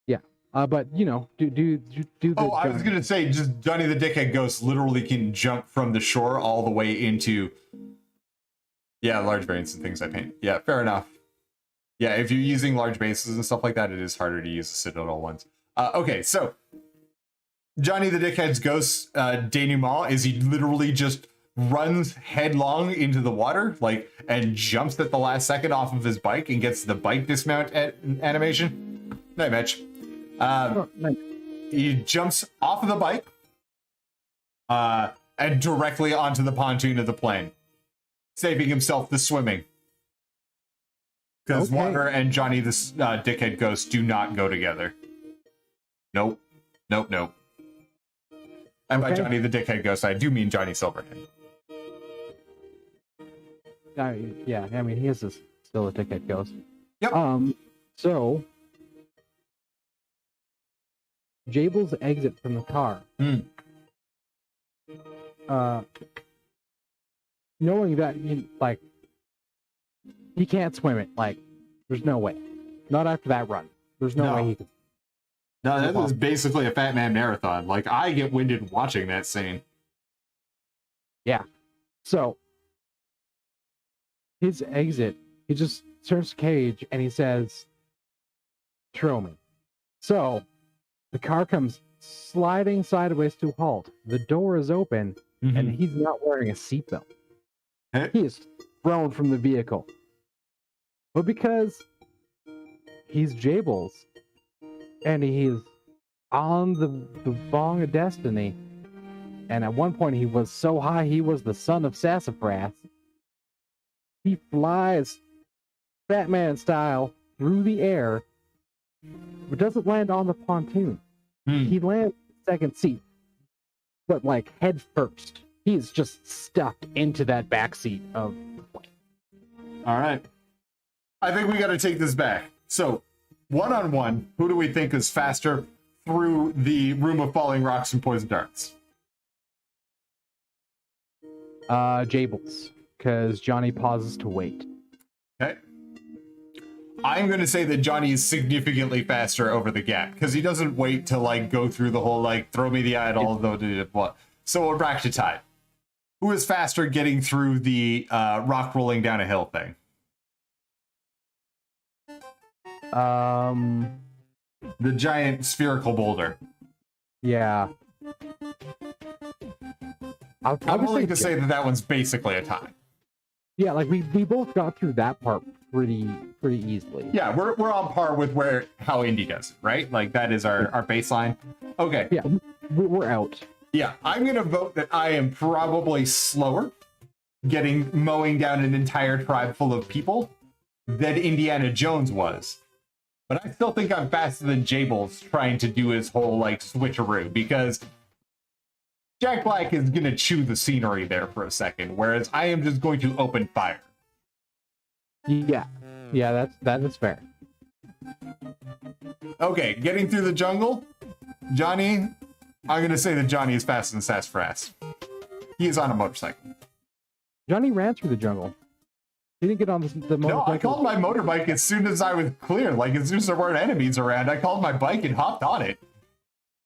Yeah. But you know, do the. Oh, I was going to say, just Johnny the Dickhead Ghost literally can jump from the shore all the way into, yeah, large variants and things I paint. Yeah, fair enough. Yeah, if you're using large bases and stuff like that, it is harder to use the Citadel ones. Okay, so Johnny the Dickhead's ghost denouement is he literally just runs headlong into the water, like, and jumps at the last second off of his bike and gets the bike dismount animation. Night, Mitch. He jumps off of the bike and directly onto the pontoon of the plane, saving himself the swimming. Because water and Johnny the Dickhead Ghost do not go together. Nope. Nope, nope. And by Johnny the Dickhead Ghost, I do mean Johnny Silverhand. Yeah, I mean, he is still a Dickhead Ghost. Yep. So Jable's exit from the car. Knowing that he can't swim it, like, there's no way. Not after that run. There's no way he could. No, that was basically a Fat Man marathon. Like, I get winded watching that scene. Yeah. So his exit, he just turns to Cage and he says, "Throw me." So the car comes sliding sideways to a halt. The door is open, and he's not wearing a seatbelt. He is thrown from the vehicle. But because he's Jables, and he's on the Bong of Destiny, and at one point he was so high he was the son of Sassafras, he flies Batman style through the air, but doesn't land on the pontoon. He lands in the second seat, but like head first. He's just stuck into that back seat of the plane. All right. I think we got to take this back. So, one-on-one, who do we think is faster through the room of falling rocks and poison darts? Jables, because Johnny pauses to wait. Okay. I'm going to say that Johnny is significantly faster over the gap, because he doesn't wait to, like, go through the whole, like, throw me the idol, what. So we're back to tie. Who is faster getting through the rock rolling down a hill thing? Um, The giant spherical boulder. yeah. I'm willing to say that that one's basically a tie. Yeah, like we both got through that part pretty easily. Yeah, we're on par with how indie does it, right? Like that is our baseline. Okay. Yeah, we're out. Yeah, I'm gonna vote that I am probably slower mowing down an entire tribe full of people than Indiana Jones was. But I still think I'm faster than Jables trying to do his whole like switcheroo, because Jack Black is gonna chew the scenery there for a second, whereas I am just going to open fire. Yeah, that is fair. Okay, getting through the jungle, Johnny. I'm gonna say that Johnny is faster than Sassafras. He is on a motorcycle. Johnny ran through the jungle. He didn't get on the motorbike. No, I called my motorbike as soon as I was clear. Like, as soon as there weren't enemies around, I called my bike and hopped on it.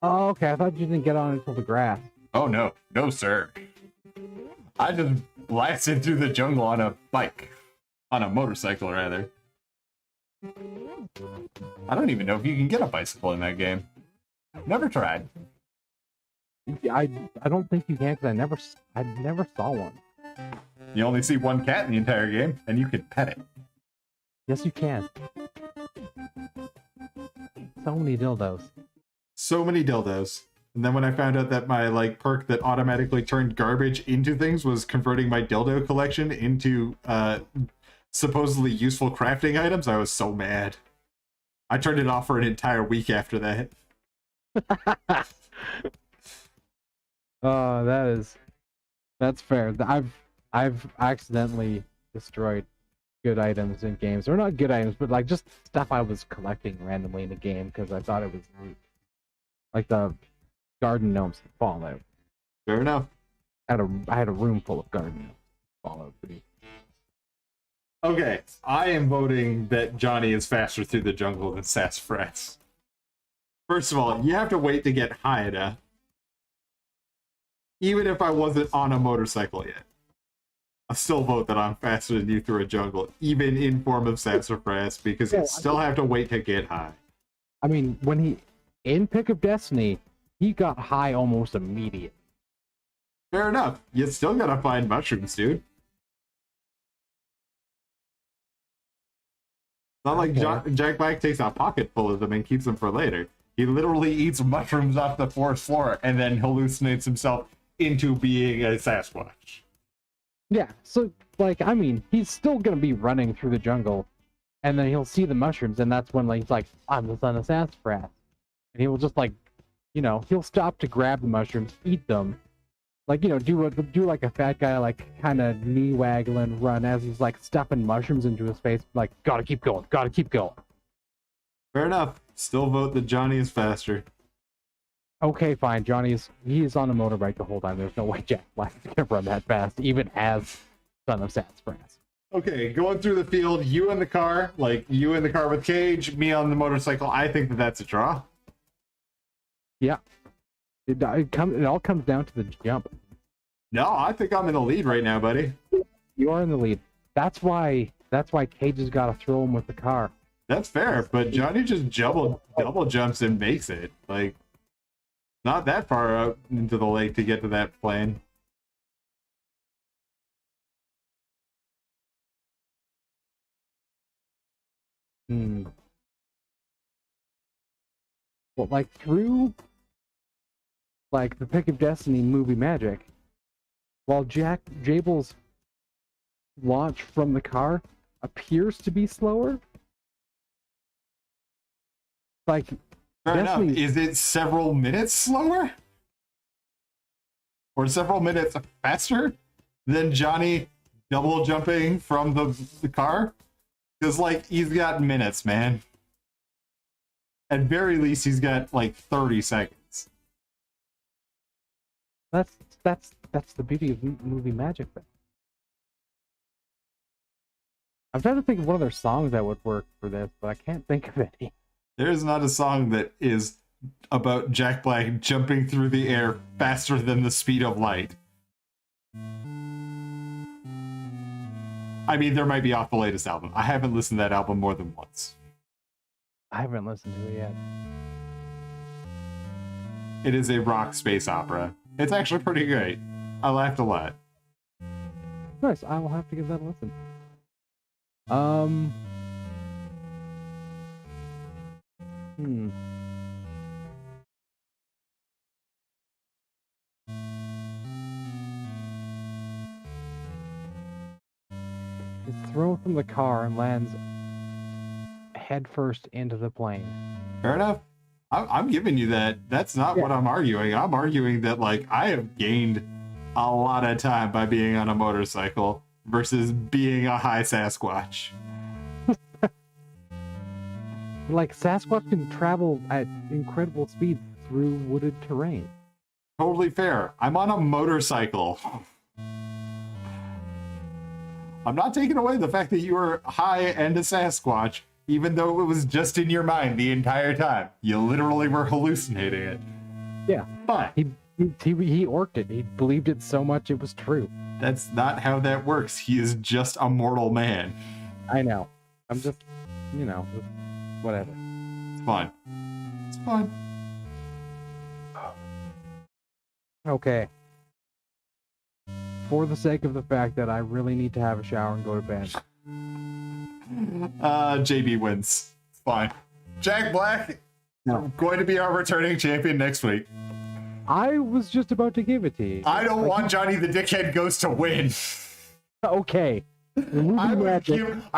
Oh, okay. I thought you didn't get on until the grass. Oh, no. No, sir. I just blasted through the jungle on a bike. On a motorcycle, rather. I don't even know if you can get a bicycle in that game. Never tried. I don't think you can, because I never saw one. You only see one cat in the entire game, and you can pet it. Yes, you can. So many dildos. So many dildos. And then when I found out that my like perk that automatically turned garbage into things was converting my dildo collection into supposedly useful crafting items, I was so mad. I turned it off for an entire week after that. Oh, that's fair. I've accidentally destroyed good items in games, or not good items, but like just stuff I was collecting randomly in the game because I thought it was neat. Like the garden gnomes in Fallout. Fair enough. I had a room full of garden gnomes. Fallout 3. Okay, I am voting that Johnny is faster through the jungle than Sassafras. First of all, you have to wait to get Haida. Even if I wasn't on a motorcycle yet, I still vote that I'm faster than you through a jungle, even in form of Sassafras, because you still have to wait to get high. I mean, when in Pick of Destiny, he got high almost immediate. Fair enough. You still gotta find mushrooms, dude. Not like Jack Black takes a pocket full of them and keeps them for later. He literally eats mushrooms off the forest floor and then hallucinates himself into being a Sasquatch. Yeah, so, like, I mean, he's still gonna be running through the jungle, and then he'll see the mushrooms, and that's when, like, he's like, I'm the son of Sassafras. And he will just, like, you know, he'll stop to grab the mushrooms, eat them, like, you know, do like a fat guy, like, kind of knee-waggling run as he's, like, stuffing mushrooms into his face, like, gotta keep going, gotta keep going. Fair enough. Still vote that Johnny is faster. Okay, fine. He is on a motorbike the whole time. There's no way Jack Black is gonna run that fast, even as son of Sassafras. Okay, going through the field, you in the car, like you in the car with Cage, me on the motorcycle. I think that that's a draw. Yeah, it all comes down to the jump. No, I think I'm in the lead right now, buddy. You are in the lead. That's why Cage has got to throw him with the car. That's fair, but Johnny just double jumps and makes it. Like, not that far out into the lake to get to that plane. Well, like, through, like, the Pick of Destiny movie magic, while Jable's launch from the car appears to be slower, like, Fair enough. Is it several minutes slower? Or several minutes faster than Johnny double jumping from the car? Because, like, he's got minutes, man. At very least, he's got, like, 30 seconds. That's the beauty of movie magic, then. I'm trying to think of one of their songs that would work for this, but I can't think of any. There's not a song that is about Jack Black jumping through the air faster than the speed of light. I mean, there might be off the latest album. I haven't listened to that album more than once. I haven't listened to it yet. It is a rock space opera. It's actually pretty great. I laughed a lot. Nice. I will have to give that a listen. Is thrown from the car and lands headfirst into the plane. Fair enough. I'm giving you that. That's not what I'm arguing. I'm arguing that, like, I have gained a lot of time by being on a motorcycle versus being a high Sasquatch. Like, Sasquatch can travel at incredible speed through wooded terrain. Totally fair. I'm on a motorcycle. I'm not taking away the fact that you were high and a Sasquatch, even though it was just in your mind the entire time. You literally were hallucinating it. Yeah. But he orked it. He believed it so much it was true. That's not how that works. He is just a mortal man. I know. I'm just, whatever. It's fun. It's fun. Okay. For the sake of the fact that I really need to have a shower and go to bed. JB wins. It's fine. Jack Black, going to be our returning champion next week. I was just about to give it to you. I don't want Johnny the Dickhead Ghost to win. Okay. I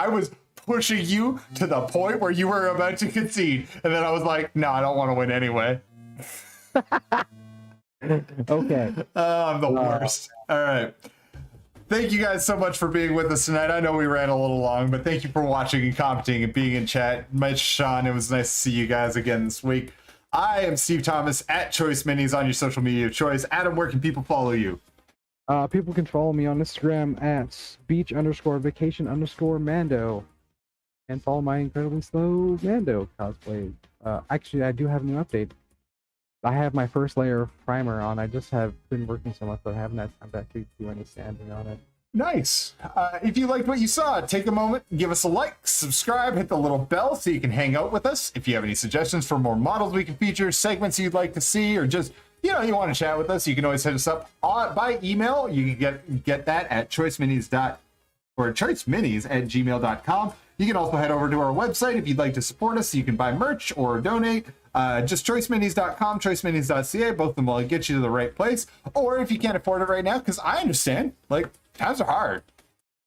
was pushing you to the point where you were about to concede, and then I was like, no, I don't want to win anyway. Okay. I'm the worst. All right. Thank you guys so much for being with us tonight. I know we ran a little long, but thank you for watching and commenting and being in chat. Mike, Sean, it was nice to see you guys again this week. I am Steve Thomas at choiceminis on your social media of choice. Adam, where can people follow you? People can follow me on Instagram at beach_vacation_Mando. And follow my incredibly slow Mando cosplay. Actually, I do have a new update. I have my first layer of primer on. I just have been working so much that I haven't had time to actually do any sanding on it. Nice. If you liked what you saw, take a moment, give us a like, subscribe, hit the little bell so you can hang out with us. If you have any suggestions for more models we can feature, segments you'd like to see, or just, you want to chat with us, you can always hit us up by email. You can get that at choiceminis@gmail.com. You can also head over to our website if you'd like to support us. So you can buy merch or donate. Just choiceminis.com, choiceminis.ca. Both of them will get you to the right place. Or if you can't afford it right now, because I understand, like, times are hard.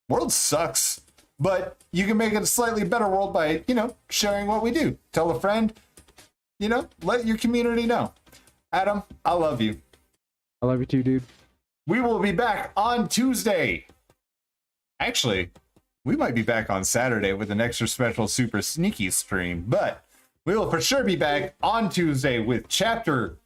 World sucks. But you can make it a slightly better world by, sharing what we do. Tell a friend, let your community know. Adam, I love you. I love you too, dude. We will be back on Tuesday. Actually, we might be back on Saturday with an extra special super sneaky stream, but we will for sure be back on Tuesday with Chapter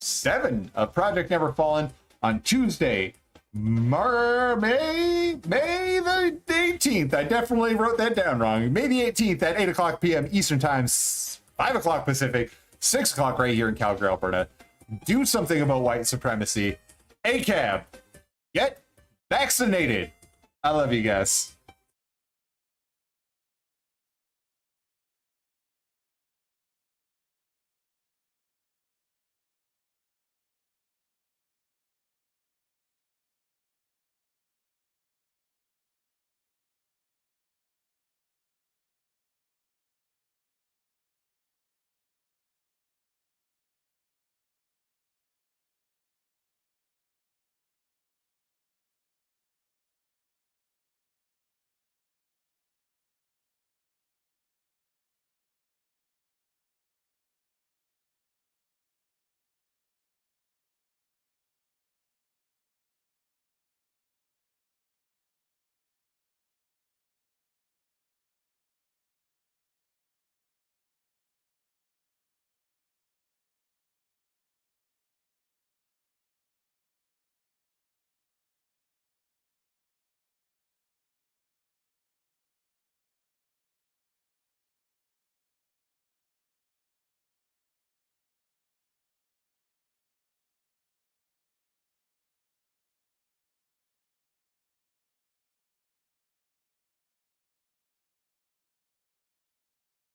7 of Project Never Fallen on Tuesday, May the 18th. I definitely wrote that down wrong. May the 18th at 8 o'clock p.m. Eastern Time, 5 o'clock Pacific, 6 o'clock right here in Calgary, Alberta. Do something about white supremacy. ACAB, get vaccinated. I love you guys.